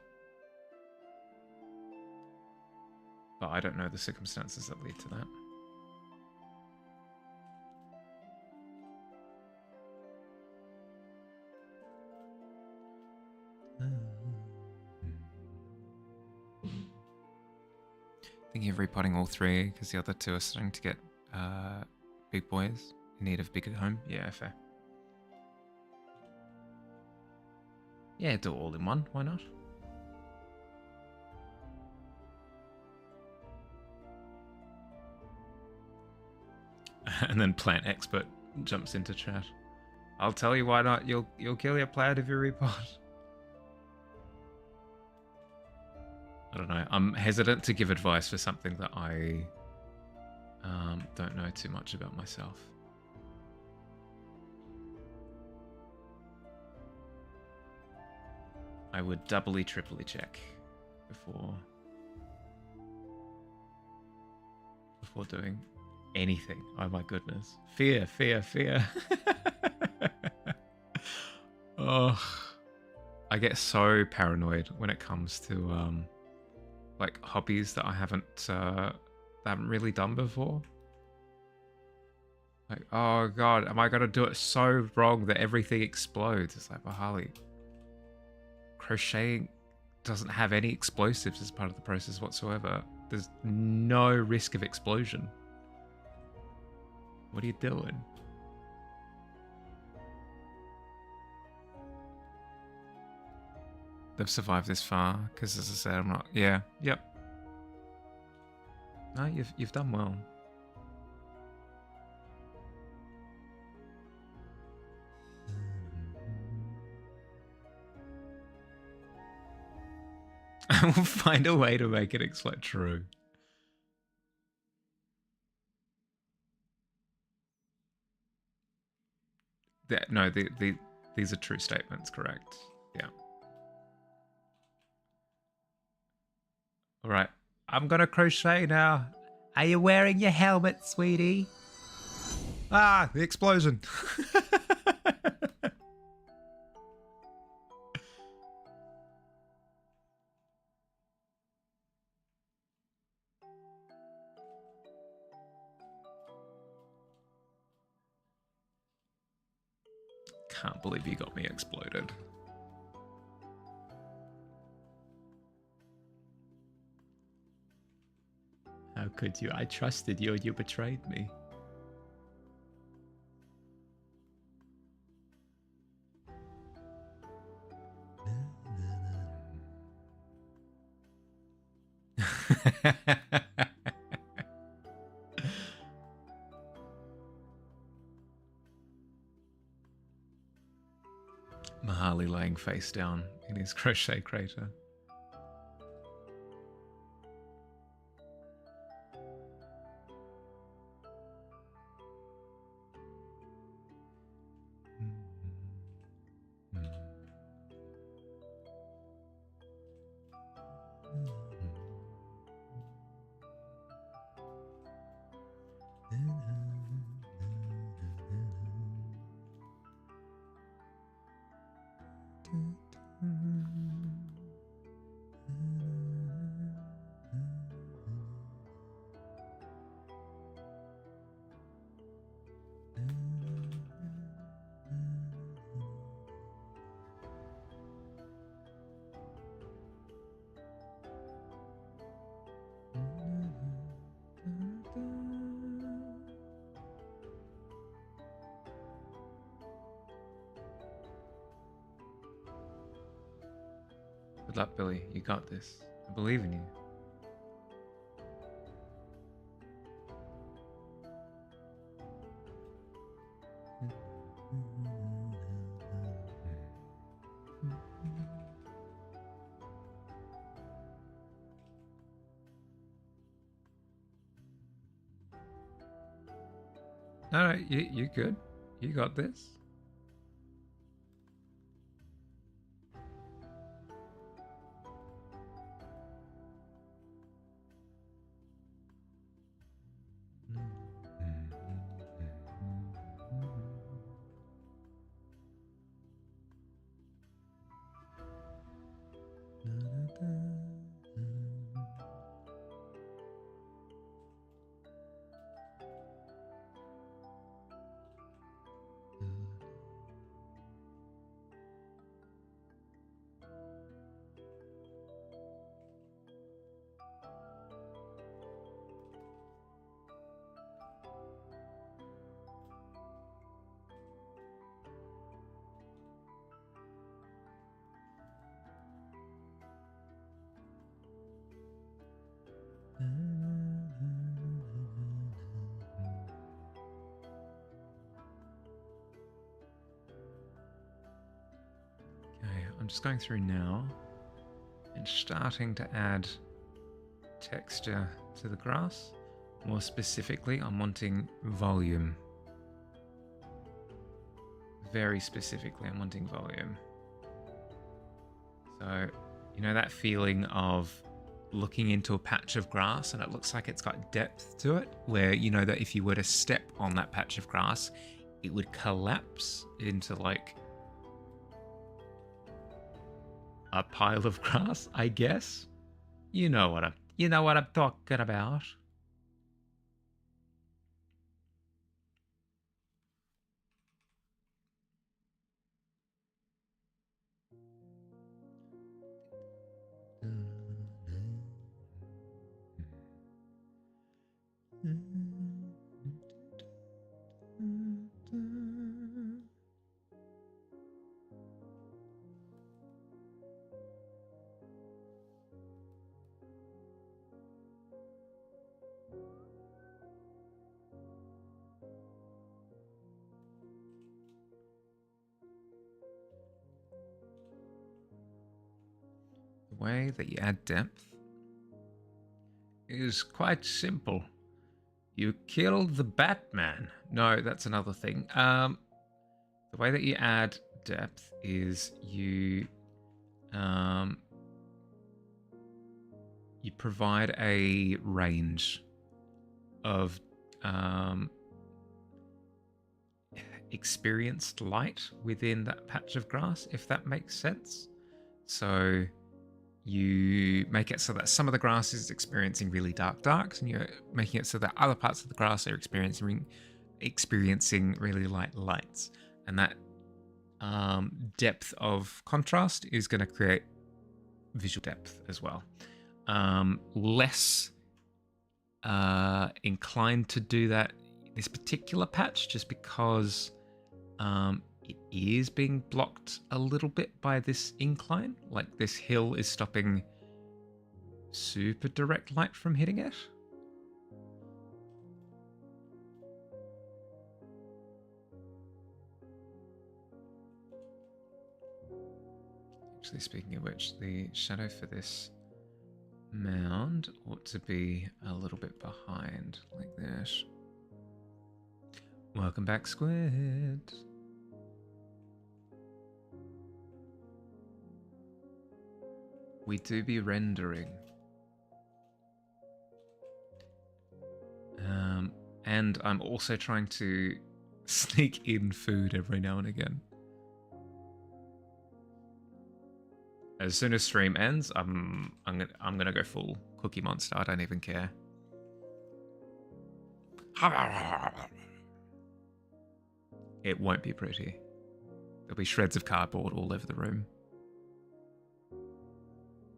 but I don't know the circumstances that lead to that. Thinking of repotting all three because the other two are starting to get big boys in need of bigger home. Yeah, fair. Yeah, do it all in one. Why not? And then plant expert jumps into chat. I'll tell you why not. You'll kill your plant if you repot. I don't know. I'm hesitant to give advice for something that I don't know too much about myself. I would doubly, triply check before doing anything. Oh my goodness. Fear. Oh, I get so paranoid when it comes to like hobbies that I haven't really done before. Like, oh god, am I gonna do it so wrong that everything explodes? It's like, well, Harley, crocheting doesn't have any explosives as part of the process whatsoever. There's no risk of explosion. What are you doing? They've survived this far because, as I said, I'm not. Yeah. Yep. No, you've done well. I will find a way to make it explode. True. No, these are true statements. Correct. Yeah. All right. I'm gonna crochet now. Are you wearing your helmet, sweetie? Ah, the explosion. Can't believe you got me exploded. How could you? I trusted you and you betrayed me. Mahali laying face down in his crochet crater. Good luck, Billy. You got this. I believe in you. No, you're good. You got this. Okay, I'm just going through now and starting to add texture to the grass. More specifically, I'm wanting volume. Very specifically, I'm wanting volume. So, you know that feeling of looking into a patch of grass and it looks like it's got depth to it, where you know that if you were to step on that patch of grass, it would collapse into like a pile of grass, I guess. You know what I'm talking about. The way that you add depth is quite simple. You killed the Batman. No, that's another thing. The way that you add depth is you provide a range of experienced light within that patch of grass, if that makes sense. So you make it so that some of the grass is experiencing really dark darks, and you're making it so that other parts of the grass are experiencing really light lights. And that depth of contrast is going to create visual depth as well. Less inclined to do that this particular patch, just because it is being blocked a little bit by this incline. Like this hill is stopping super direct light from hitting it. Actually, speaking of which, the shadow for this mound ought to be a little bit behind, like this. Welcome back, Squid. We do be rendering. And I'm also trying to sneak in food every now and again. As soon as stream ends, I'm gonna go full Cookie Monster. I don't even care. It won't be pretty. There'll be shreds of cardboard all over the room.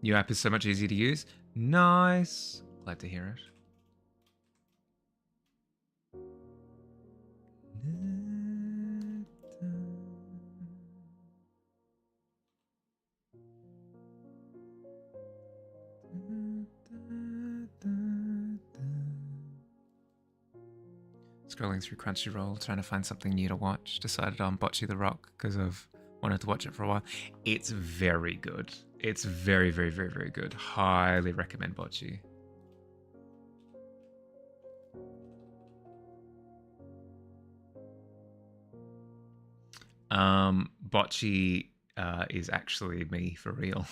New app is so much easier to use. Nice. Glad to hear it. Scrolling through Crunchyroll, trying to find something new to watch. Decided on Bocce the Rock because I've wanted to watch it for a while. It's very good. It's very, very, very, very good. Highly recommend Bocce. Bocce is actually me for real.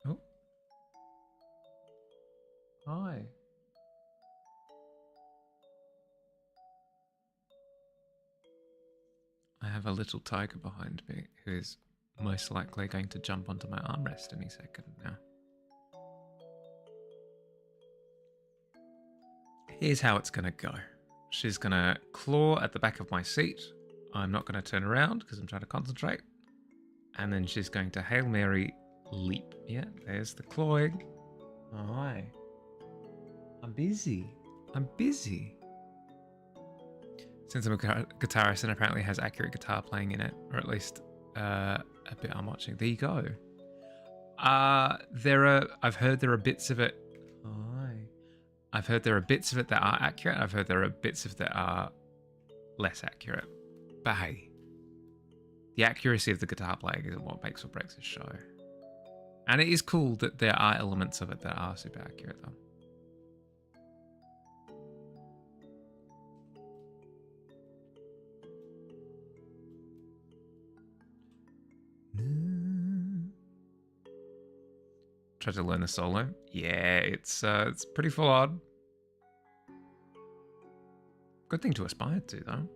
Oh. Hi. I have a little tiger behind me who is most likely going to jump onto my armrest any second now. Here's how it's going to go. She's going to claw at the back of my seat. I'm not going to turn around because I'm trying to concentrate. And then she's going to Hail Mary leap. Yeah, there's the clawing. Oh, hi. I'm busy. I'm busy. Since I'm a guitarist and apparently has accurate guitar playing in it, or at least a bit I'm watching. There you go. I've heard there are bits of it. Hi. I've heard there are bits of it that are accurate. I've heard there are bits of it that are less accurate. But hey, the accuracy of the guitar playing isn't what makes or breaks a show. And it is cool that there are elements of it that are super accurate, though. Tried to learn the solo. Yeah, it's pretty full on. Good thing to aspire to, though.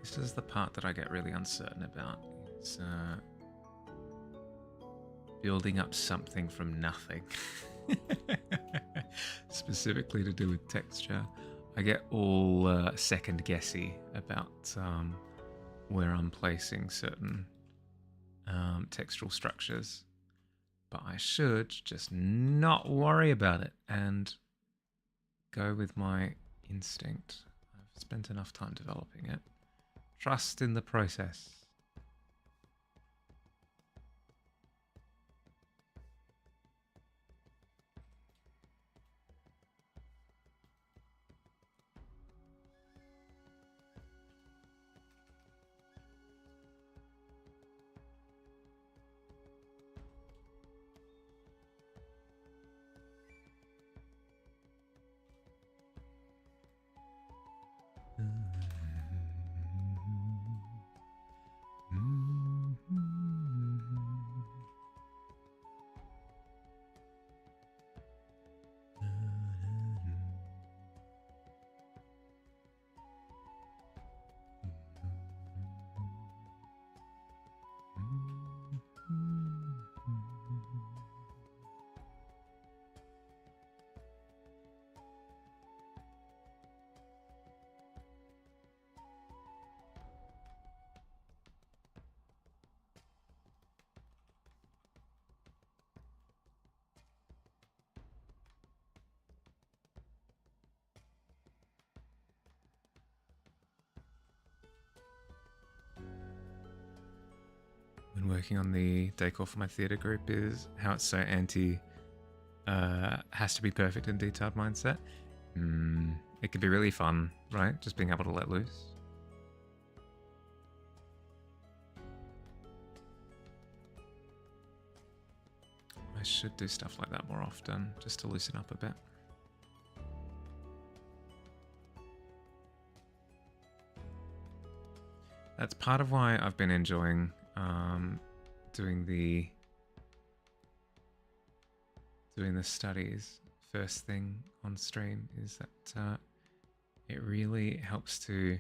This is the part that I get really uncertain about. It's building up something from nothing. Specifically to do with texture. I get all second guessy about where I'm placing certain textural structures. But I should just not worry about it and go with my instinct. I've spent enough time developing it. Trust in the process. working on the decor for my theatre group is how it's so anti has to be perfect and detailed mindset. It could be really fun, right? Just being able to let loose. I should do stuff like that more often, just to loosen up a bit. That's part of why I've been enjoying doing the studies first thing on stream, is that it really helps to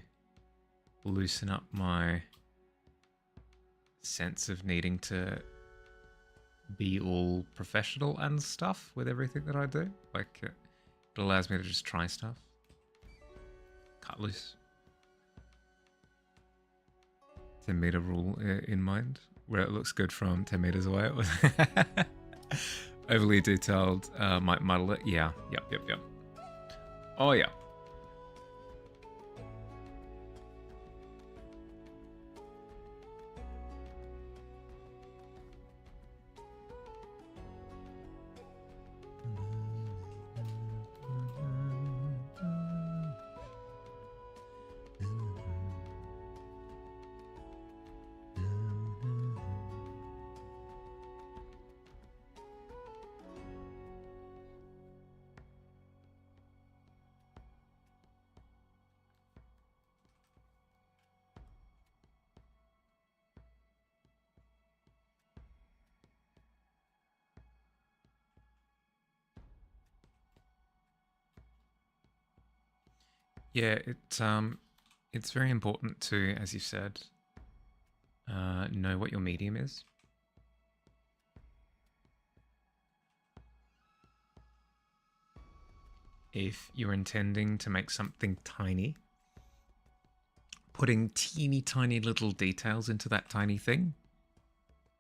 loosen up my sense of needing to be all professional and stuff with everything that I do. Like, it allows me to just try stuff. Cut loose. 10 meter rule in mind, where it looks good from 10 meters away. It was overly detailed, might muddle it. Yeah, yep. Oh yeah. Yeah, it's very important to, as you said, know what your medium is. If you're intending to make something tiny, putting teeny tiny little details into that tiny thing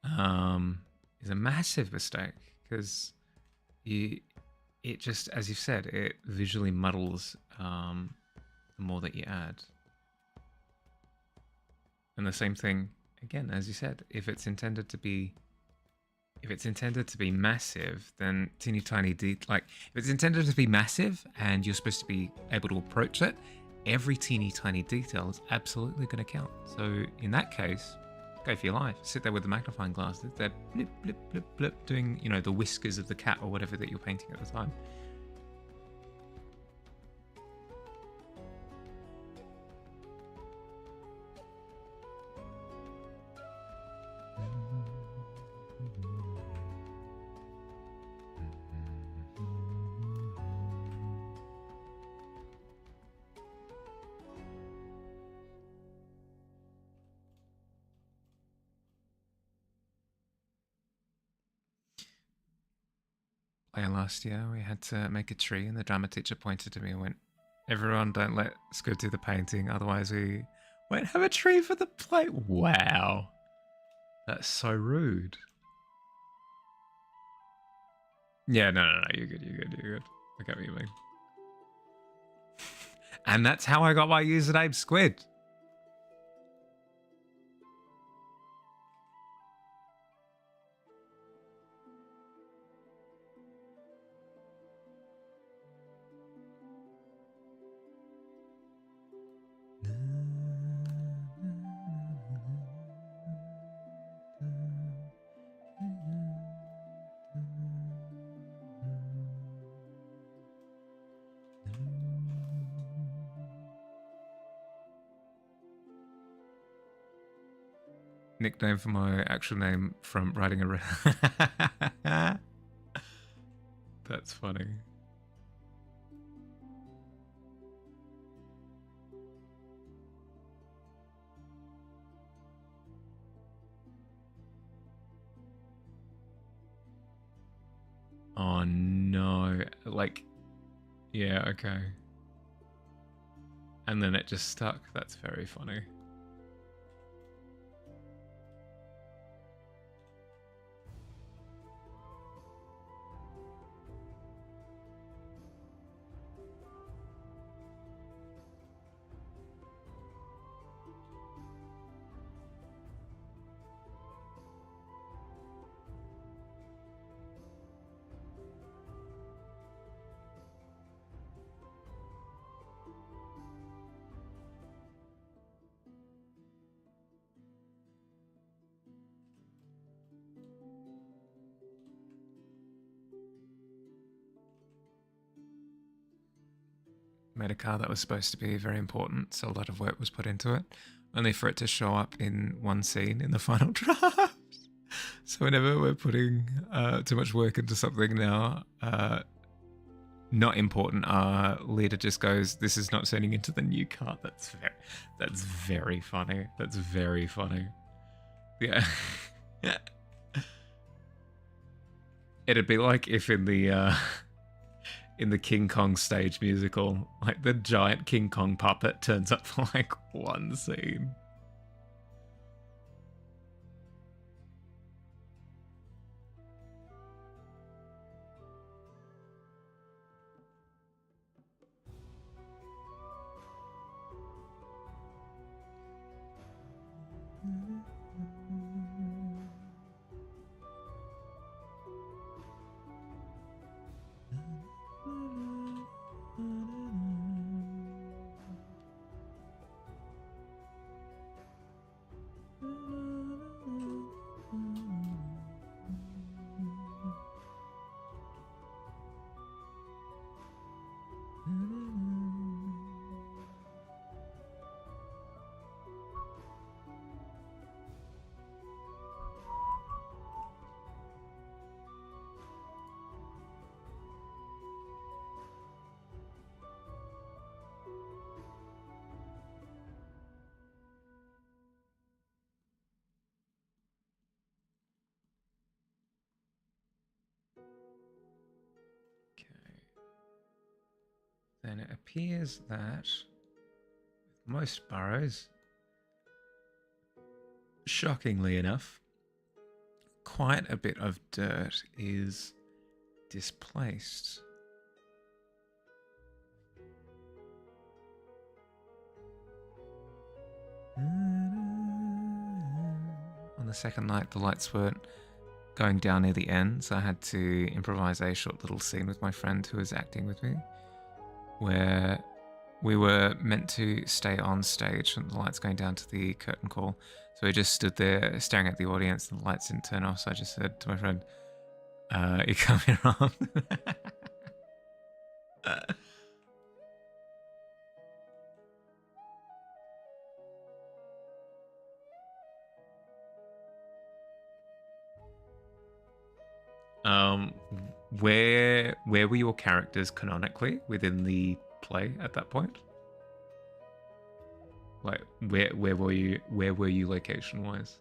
is a massive mistake, because it just, as you said, it visually muddles the more that you add. And the same thing, again, as you said, if it's intended to be massive, then teeny tiny if it's intended to be massive and you're supposed to be able to approach it, every teeny tiny detail is absolutely going to count. So in that case, go for your life. Sit there with the magnifying glass. They're blip, blip, blip, blip, doing, the whiskers of the cat or whatever that you're painting at the time. Last year, we had to make a tree, and the drama teacher pointed to me and went, "Everyone, don't let Squid do the painting, otherwise we won't have a tree for the play." Wow. That's so rude. Yeah, no, you're good. I get what you mean. And that's how I got my username, Squid. Nickname for my actual name from writing a... That's funny. Oh no, yeah, okay. And then it just stuck. That's very funny. made a car that was supposed to be very important, so a lot of work was put into it, only for it to show up in one scene in the final draft. So whenever we're putting too much work into something now, not important, our leader just goes, "This is not turning into the new car." That's very funny. That's very funny. Yeah. It'd be like if in the King Kong stage musical, like the giant King Kong puppet turns up for like one scene. Then it appears that most burrows, shockingly enough, quite a bit of dirt is displaced. On the second night, the lights weren't going down near the end, so I had to improvise a short little scene with my friend who was acting with me, where we were meant to stay on stage and the lights going down to the curtain call. So we just stood there staring at the audience and the lights didn't turn off. So I just said to my friend, "You're coming on." Where were your characters canonically within the play at that point? Like where were you location wise?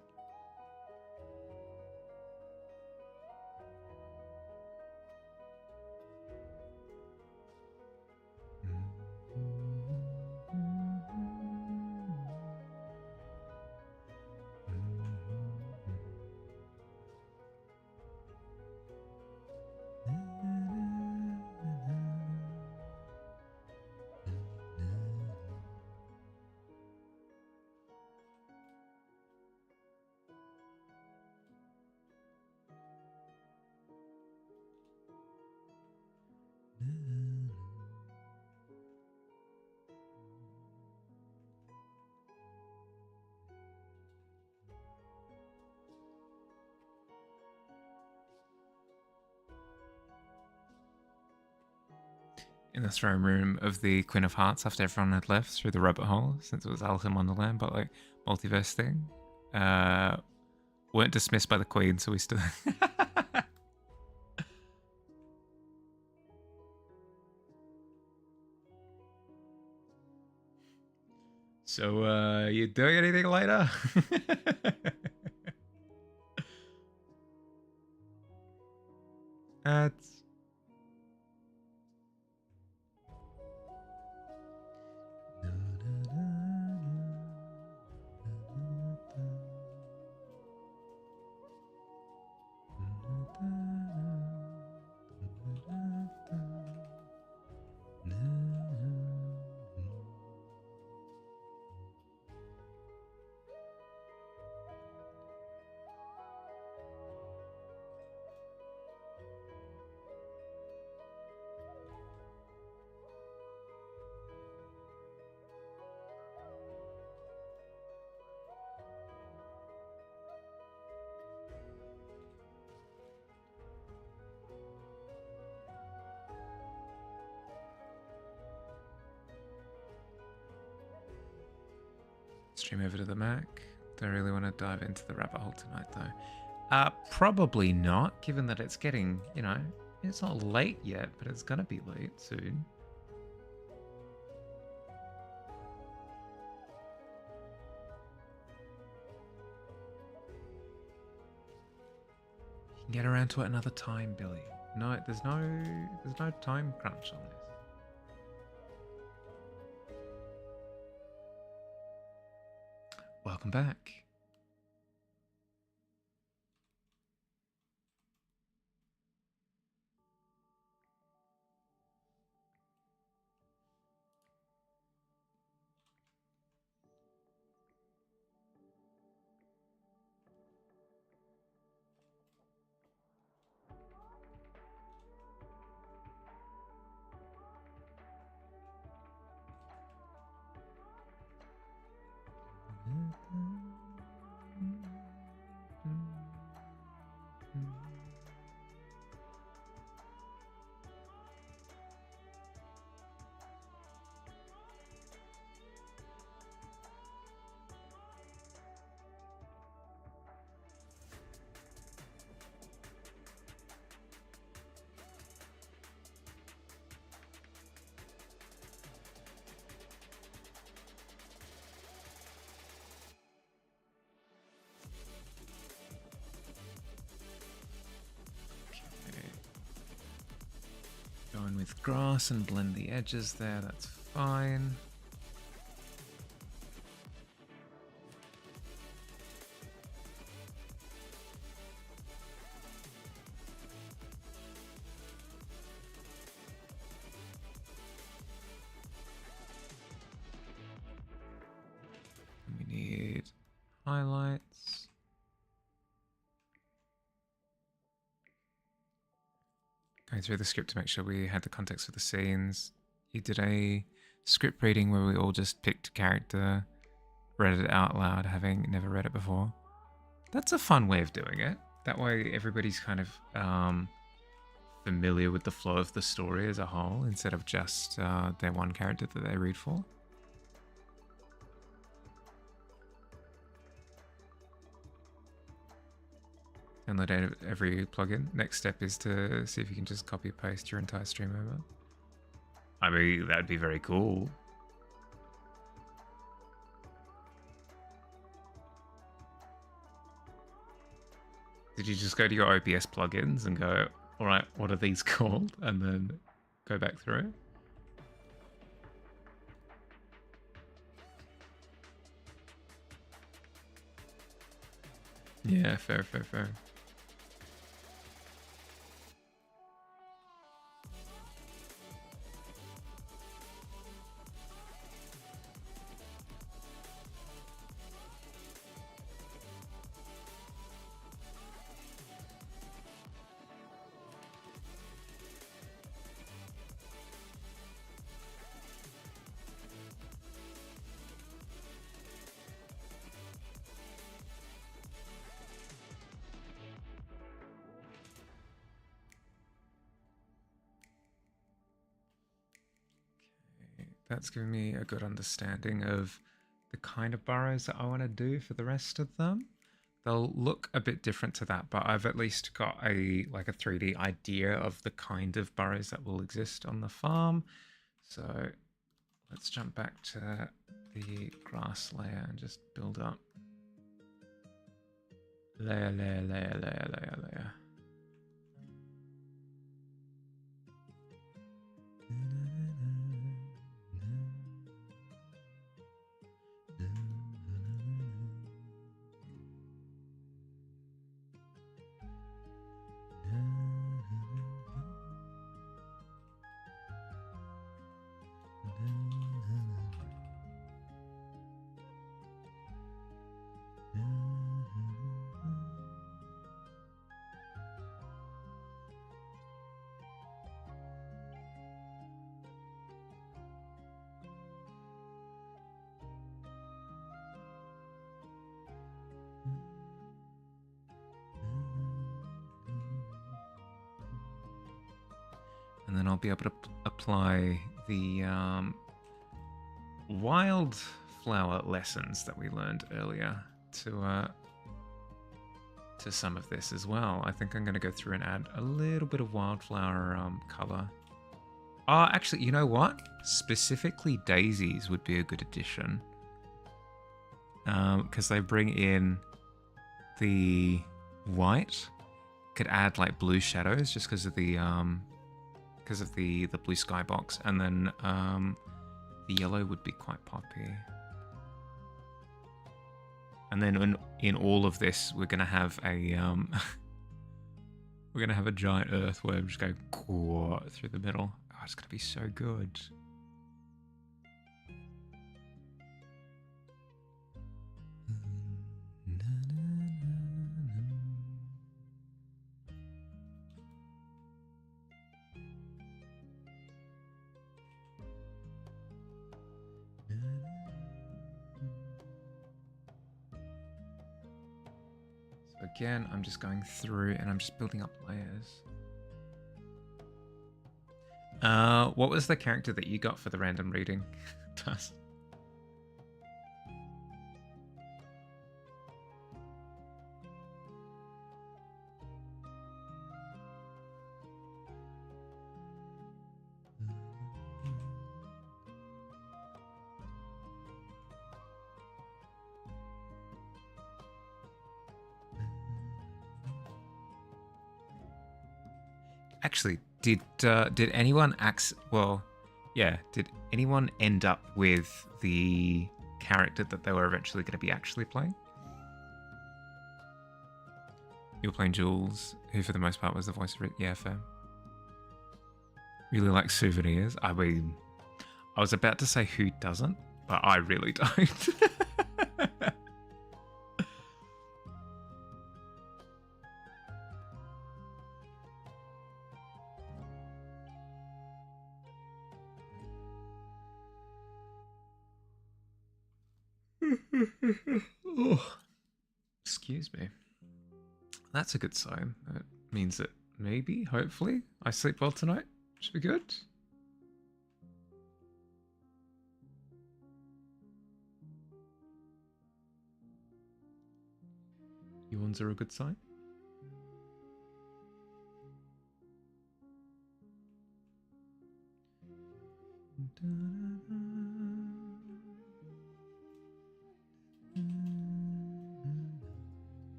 In the throne room of the Queen of Hearts after everyone had left through the rabbit hole, since it was Alchemy on the land, but like multiverse thing. Weren't dismissed by the Queen, so we still. So, you doing anything later? That's. Stream over to the Mac. Don't really want to dive into the rabbit hole tonight, though. Probably not, given that it's getting, you know, it's not late yet, but it's gonna be late soon. You can get around to it another time, Billy. No, there's no time crunch on this. Welcome back. Going with grass and blend the edges there, that's fine. We need highlights. Going through the script to make sure we had the context for the scenes. You did a script reading where we all just picked a character, read it out loud, having never read it before. That's a fun way of doing it. That way everybody's kind of familiar with the flow of the story as a whole, instead of just their one character that they read for. Download every plugin. Next step is to see if you can just copy and paste your entire stream over. I mean, that'd be very cool. Did you just go to your OBS plugins and go, all right, what are these called? And then go back through? Yeah, fair. That's given me a good understanding of the kind of burrows that I want to do for the rest of them. They'll look a bit different to that, but I've at least got a 3D idea of the kind of burrows that will exist on the farm. So let's jump back to the grass layer and just build up layer. And then I'll be able to apply the wildflower lessons that we learned earlier to some of this as well. I think I'm going to go through and add a little bit of wildflower color. Oh, actually, you know what? Specifically daisies would be a good addition. Because they bring in the white. Could add like blue shadows just because of the blue skybox, and then the yellow would be quite poppy. And then in all of this, we're gonna have a we're gonna have a giant earthworm just go through the middle. Oh, it's gonna be so good. Again, I'm just going through and I'm just building up layers. What was the character that you got for the random reading? Tuss? Actually, did anyone did anyone end up with the character that they were eventually going to be actually playing? You were playing Jules, who for the most part was the voice of it. Yeah, fair. Really like souvenirs. I mean, I was about to say who doesn't, but I really don't. Oh, excuse me. That's a good sign. That means that maybe, hopefully, I sleep well tonight. Should be good. Yawns are a good sign.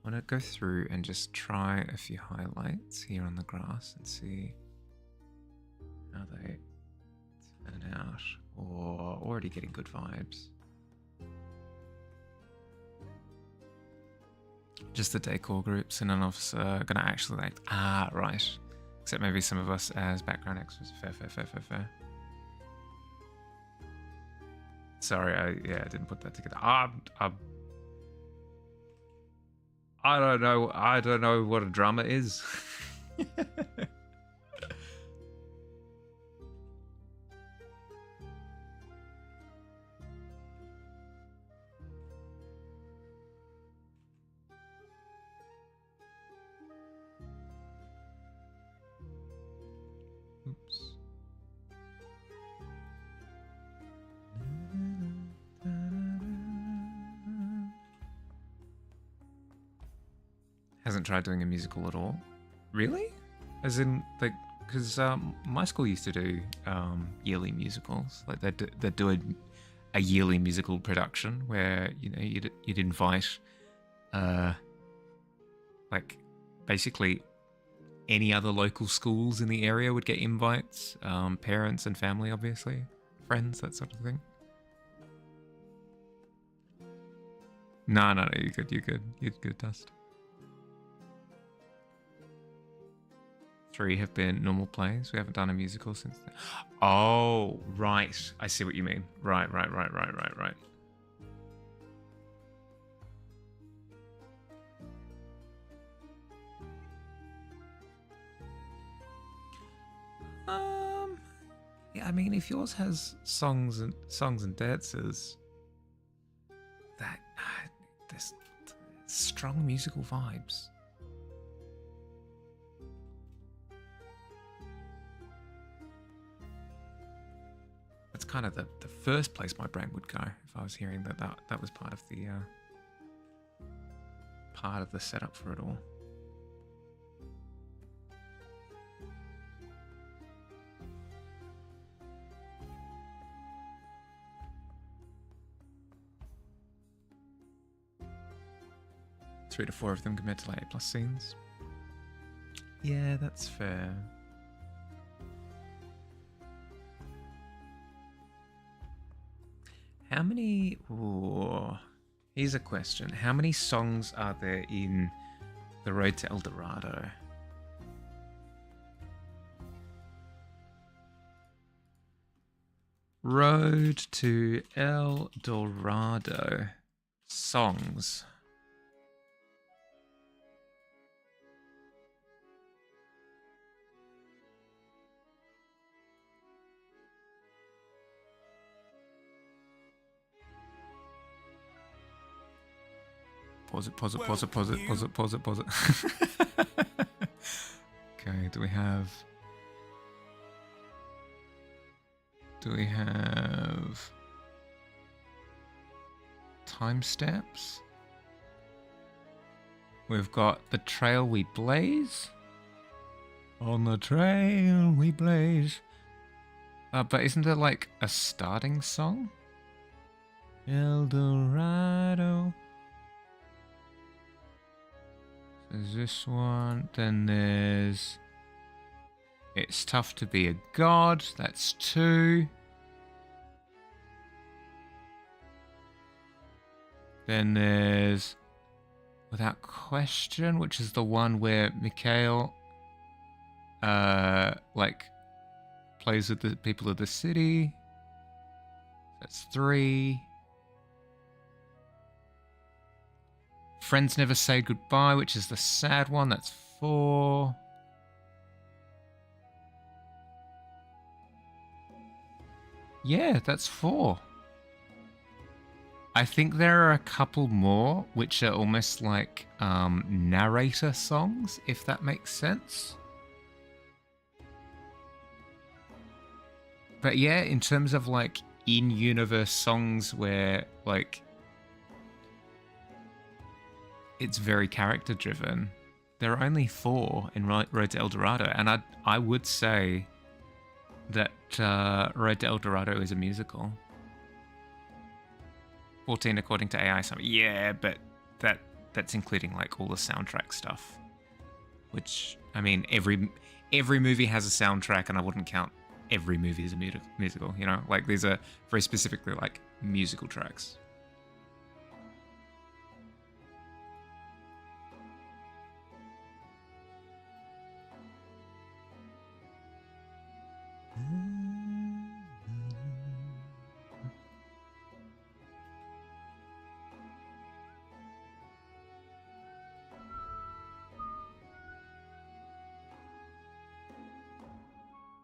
I want to go through and just try a few highlights here on the grass and see how they turn out, or already getting good vibes. Just the decor groups, and none of us are going to actually act. Ah, right. Except maybe some of us as background extras. Fair. Sorry, I didn't put that together. I don't know. I don't know what a drummer is. Oops. Hasn't tried doing a musical at all. Really? As in, like, because my school used to do yearly musicals. Like they'd do a yearly musical production where you'd invite like basically any other local schools in the area would get invites, parents and family, obviously, friends, that sort of thing. No, you're good, Dust. 3 have been normal plays. We haven't done a musical since then. Oh, right. I see what you mean. Right. Yeah, I mean, if yours has songs and dances, that there's strong musical vibes. That's kind of the first place my brain would go if I was hearing that was part of the setup for it all. Three to four of them compared to like A+ scenes. Yeah, that's fair. How many... Ooh, here's a question. How many songs are there in The Road to El Dorado? Road to El Dorado. Songs. Pause it. Okay, do we have timestamps? We've got The Trail We Blaze. On the trail we blaze. But isn't there like a starting song? El Dorado. There's this one. Then there's It's Tough to Be a God. That's 2. Then there's Without Question, which is the one where Mikhail like plays with the people of the city. That's 3. Friends Never Say Goodbye, which is the sad one. That's 4. Yeah, that's 4. I think there are a couple more which are almost like narrator songs, if that makes sense. But yeah, in terms of like in-universe songs where like it's very character driven, there are only 4 in Road to El Dorado, and I would say that Road to El Dorado is a musical. 14 according to AI Summit. Yeah, but that's including like all the soundtrack stuff. Which, I mean, every movie has a soundtrack, and I wouldn't count every movie as a musical, you know? Like, these are very specifically like musical tracks.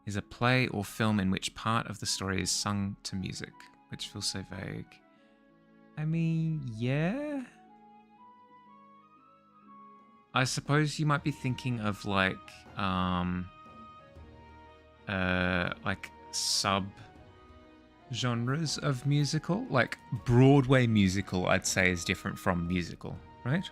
Is a play or film in which part of the story is sung to music, which feels so vague. I mean, yeah. I suppose you might be thinking of like sub genres of musical. Like Broadway musical, I'd say, is different from musical, right?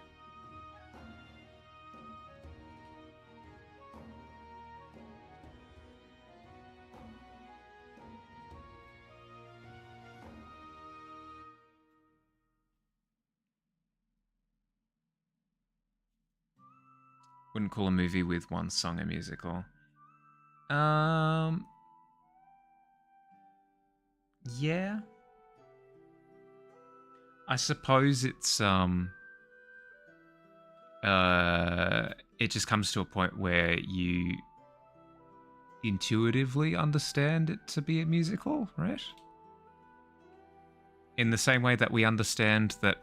Wouldn't call a movie with one song a musical. Yeah. I suppose it's it just comes to a point where you intuitively understand it to be a musical, right? In the same way that we understand that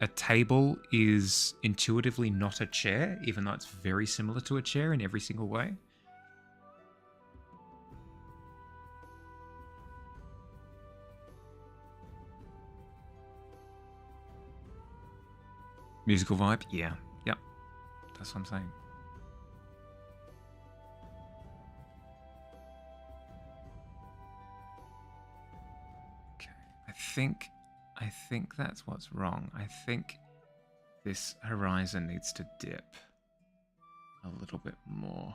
a table is intuitively not a chair, even though it's very similar to a chair in every single way. Musical vibe? Yeah. Yep. That's what I'm saying. think that's what's wrong. I think this horizon needs to dip a little bit more.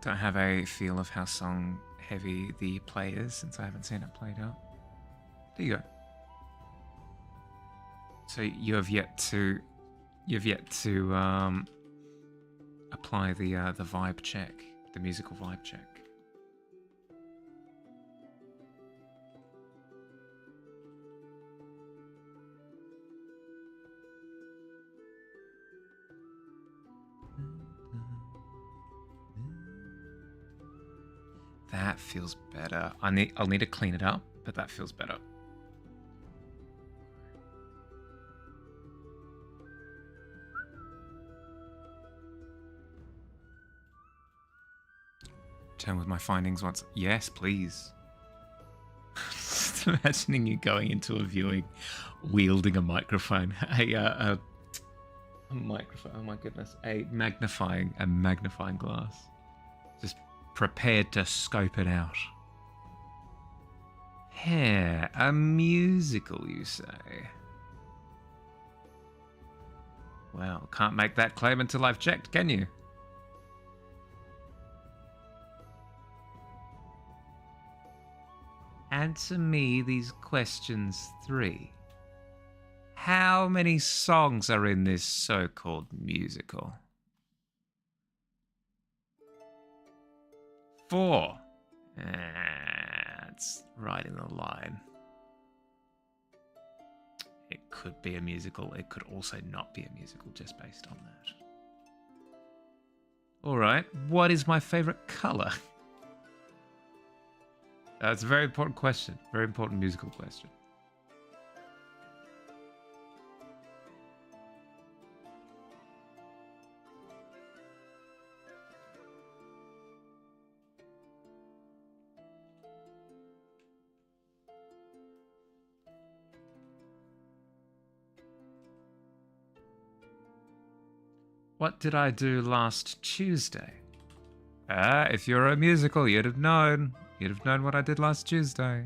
Don't have a feel of how song heavy the play is since I haven't seen it played out. There you go. So you have yet to apply the vibe check, the musical vibe check. That feels better. I'll need to clean it up, but that feels better. Turn with my findings once. Yes, please. Just imagining you going into a viewing, wielding a microphone. A microphone. Oh my goodness! A magnifying glass. Just prepared to scope it out. Here, a musical, you say? Well, can't make that claim until I've checked, can you? Answer me these questions 3. How many songs are in this so-called musical? 4. That's right in the line. It could be a musical. It could also not be a musical just based on that. All right. What is my favorite color? That's a very important question. Very important musical question. What did I do last Tuesday? If you're a musical, you'd have known. You'd have known what I did last Tuesday.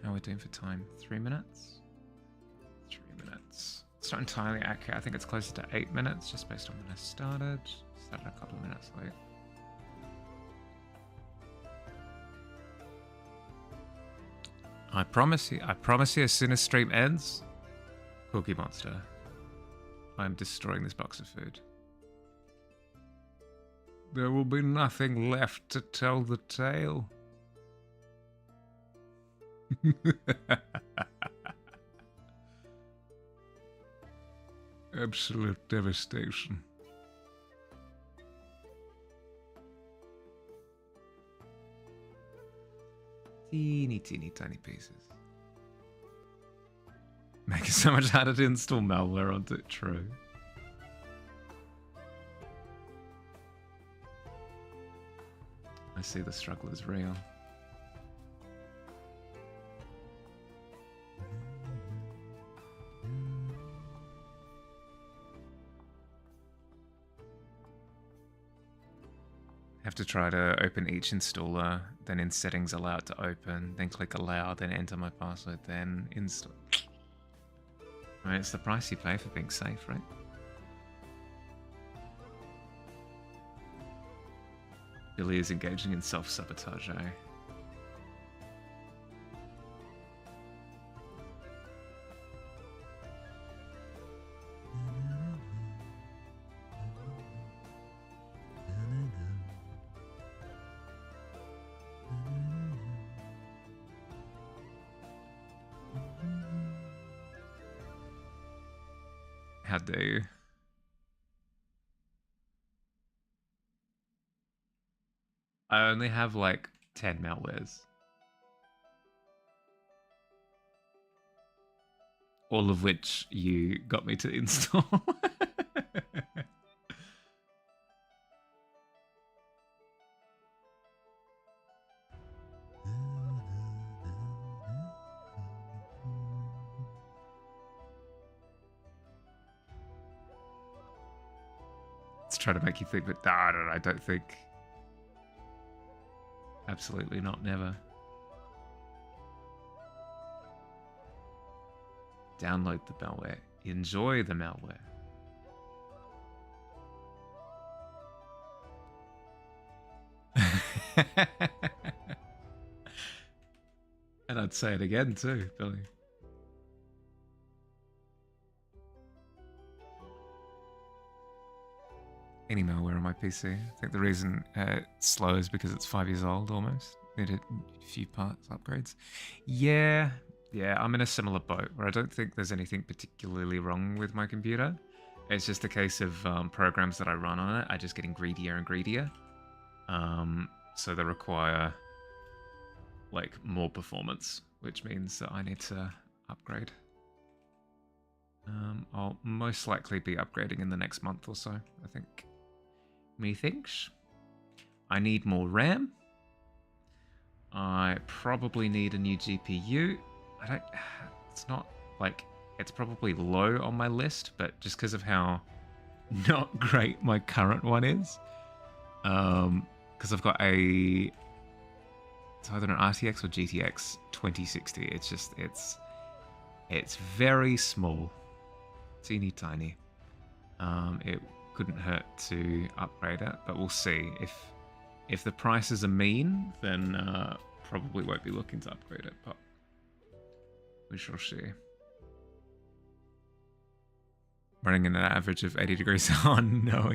How are we doing for time? 3 minutes? 3 minutes. It's not entirely accurate. I think it's closer to 8 minutes, just based on when I started. Started a couple of minutes late. I promise you, as soon as stream ends, Cookie Monster, I'm destroying this box of food. There will be nothing left to tell the tale. Absolute devastation. Teeny tiny pieces. Make it so much harder to install malware onto it. True. I see the struggle is real. have to try to open each installer, then in settings allow it to open, then click allow, then enter my password, then install. I mean, it's the price you pay for being safe, right? Billy is engaging in self-sabotage, eh? How dare you? I only have like 10 malwares. All of which you got me to install. Let's try to make you think, but I don't think. Absolutely not, never. Download the malware. Enjoy the malware. And I'd say it again too, Billy. Any malware on my PC. I think the reason it's slow is because it's 5 years old almost. Needed a few parts upgrades. Yeah, I'm in a similar boat where I don't think there's anything particularly wrong with my computer. It's just a case of programs that I run on it are just getting greedier and greedier. So they require like more performance, which means that I need to upgrade. I'll most likely be upgrading in the next month or so, I think. Methinks. I need more RAM. I probably need a new GPU. It's not like, it's probably low on my list, but just because of how not great my current one is. Because I've got it's either an RTX or GTX 2060. It's just, it's very small. Teeny tiny. It couldn't hurt to upgrade it, but we'll see. If the prices are mean, then probably won't be looking to upgrade it, but we shall see. Running in an average of 80 degrees. Oh no.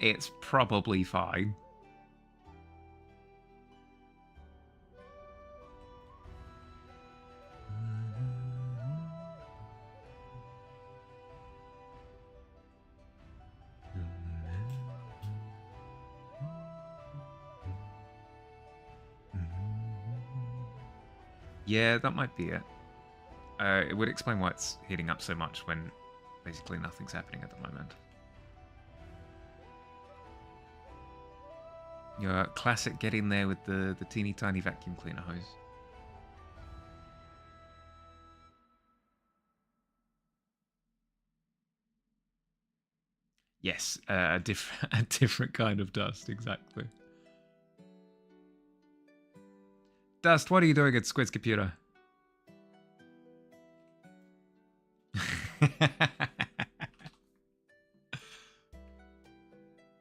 It's probably fine. Yeah, that might be it. It would explain why it's heating up so much when basically nothing's happening at the moment. Your classic get in there with the teeny tiny vacuum cleaner hose. Yes, a different kind of dust, exactly. Dust, what are you doing at Squid's computer?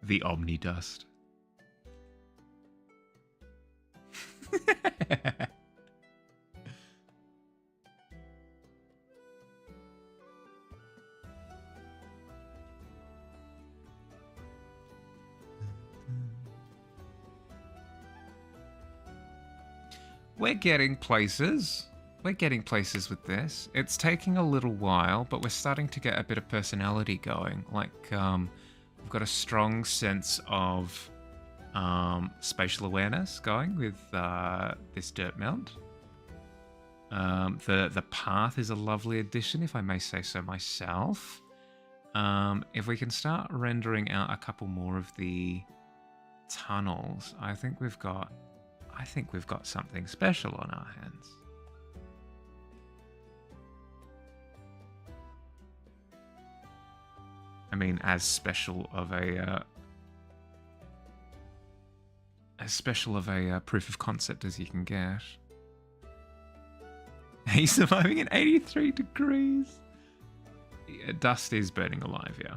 The Omni Dust. We're getting places. We're getting places with this. It's taking a little while, but we're starting to get a bit of personality going. Like, we've got a strong sense of spatial awareness going with this dirt mount. The path is a lovely addition, if I may say so myself. If we can start rendering out a couple more of the tunnels, I think we've got something special on our hands. I mean, as special of a proof of concept as you can get. He's surviving at 83 degrees. Yeah, dust is burning alive, yeah.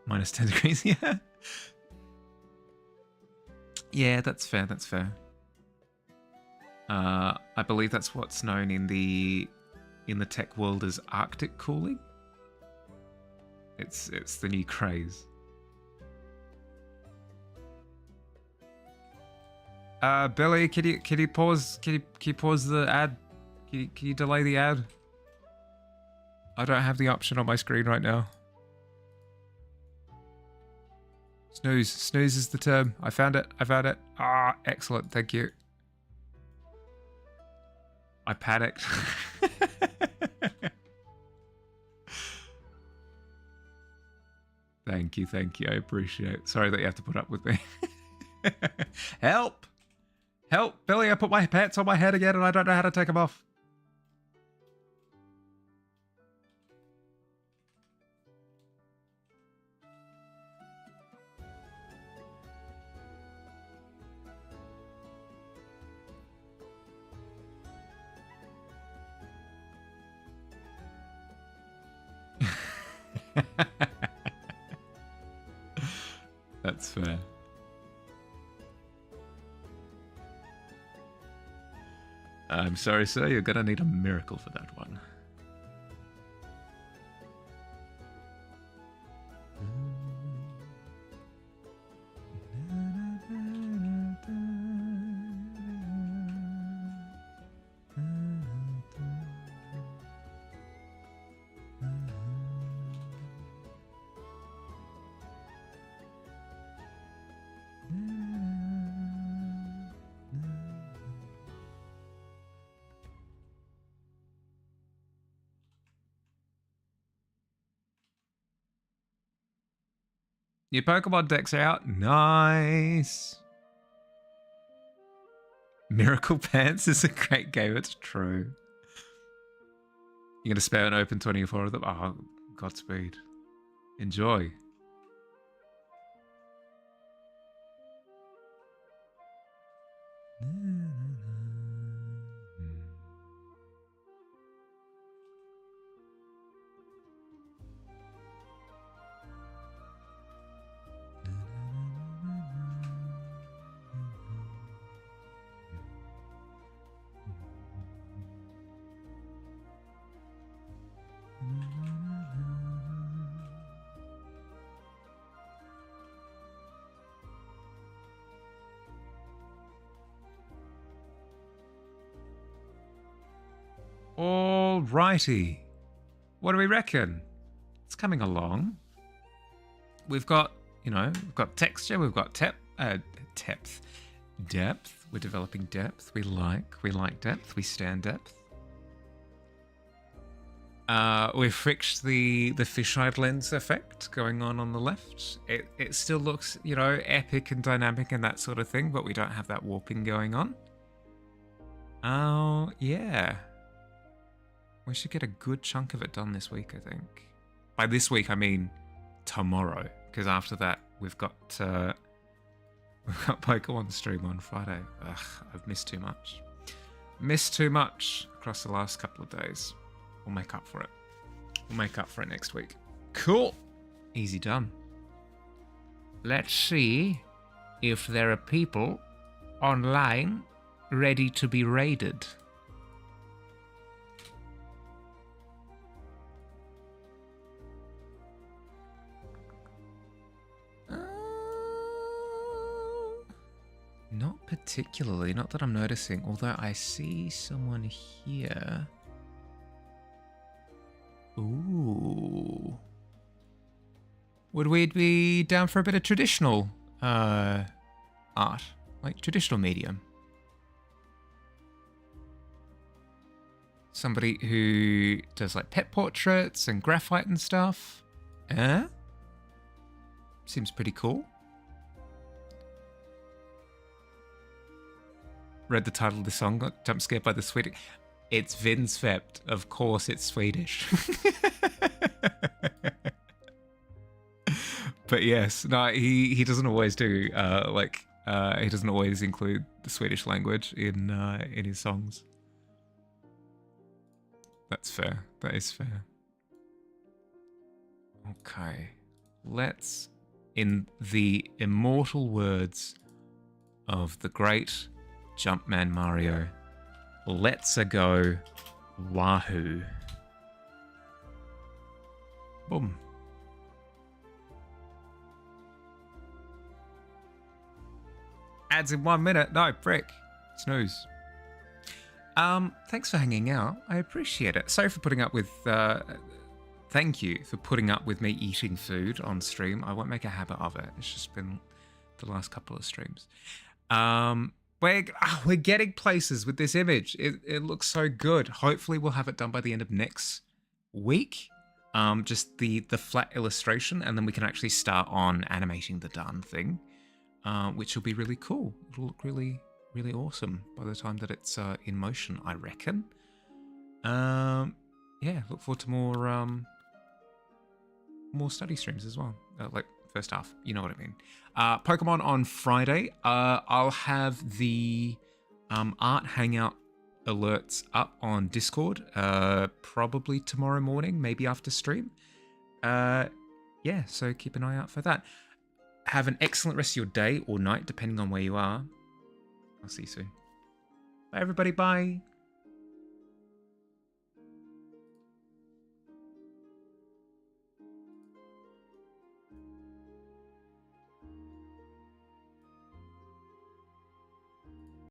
Minus 10 degrees, yeah. Yeah, that's fair, that's fair. I believe that's what's known in the tech world as Arctic cooling. It's the new craze. Billy, can you pause the ad? Can you delay the ad? I don't have the option on my screen right now. Snooze. Snooze is the term. I found it. Ah, excellent. Thank you. I panicked. Thank you. I appreciate it. Sorry that you have to put up with me. Help! Help! Billy, I put my pants on my head again and I don't know how to take them off. That's fair. I'm sorry, sir. You're gonna need a miracle for that one. Your Pokemon decks are out. Nice. Miracle Pants is a great game. It's true. You're going to spare and open 24 of them? Oh, Godspeed. Enjoy. Alrighty. What do we reckon? It's coming along. We've got, we've got texture, we've got depth. Depth. We're developing depth. We like depth. We stand depth. We've fixed the fisheye lens effect going on the left. It still looks, epic and dynamic and that sort of thing, but we don't have that warping going on. Oh, yeah. We should get a good chunk of it done this week, I think. By this week, I mean tomorrow, because after that, we've got We've got Pokemon stream on Friday. Ugh, I've missed too much. Missed too much across the last couple of days. We'll make up for it. We'll make up for it next week. Cool. Easy done. Let's see if there are people online ready to be raided. Not particularly, not that I'm noticing, although I see someone here. Ooh. Would we be down for a bit of traditional art? Like traditional medium? Somebody who does like pet portraits and graphite and stuff? Seems pretty cool. Read the title of the song, got jump scared by the Swedish. It's Vinsvept. Of course it's Swedish. But yes, no, he doesn't always do he doesn't always include the Swedish language in his songs. That's fair. That is fair. Okay. Let's, in the immortal words of the great Jumpman Mario, let's-a go wahoo. Boom. Ads in 1 minute. No, prick. Snooze. Thanks for hanging out. I appreciate it. Sorry for putting up with... thank you for putting up with me eating food on stream. I won't make a habit of it. It's just been the last couple of streams. We're getting places with this image. It looks so good. Hopefully we'll have it done by the end of next week. Just the flat illustration, and then we can actually start on animating the done thing, which will be really cool. It'll look really, really awesome by the time that it's in motion, I reckon. Yeah, look forward to more study streams as well. Like first half, you know what I mean. Pokemon on Friday. I'll have the art hangout alerts up on Discord probably tomorrow morning, maybe after stream. Yeah, so keep an eye out for that. Have an excellent rest of your day or night, depending on where you are. I'll see you soon. Bye, everybody. Bye.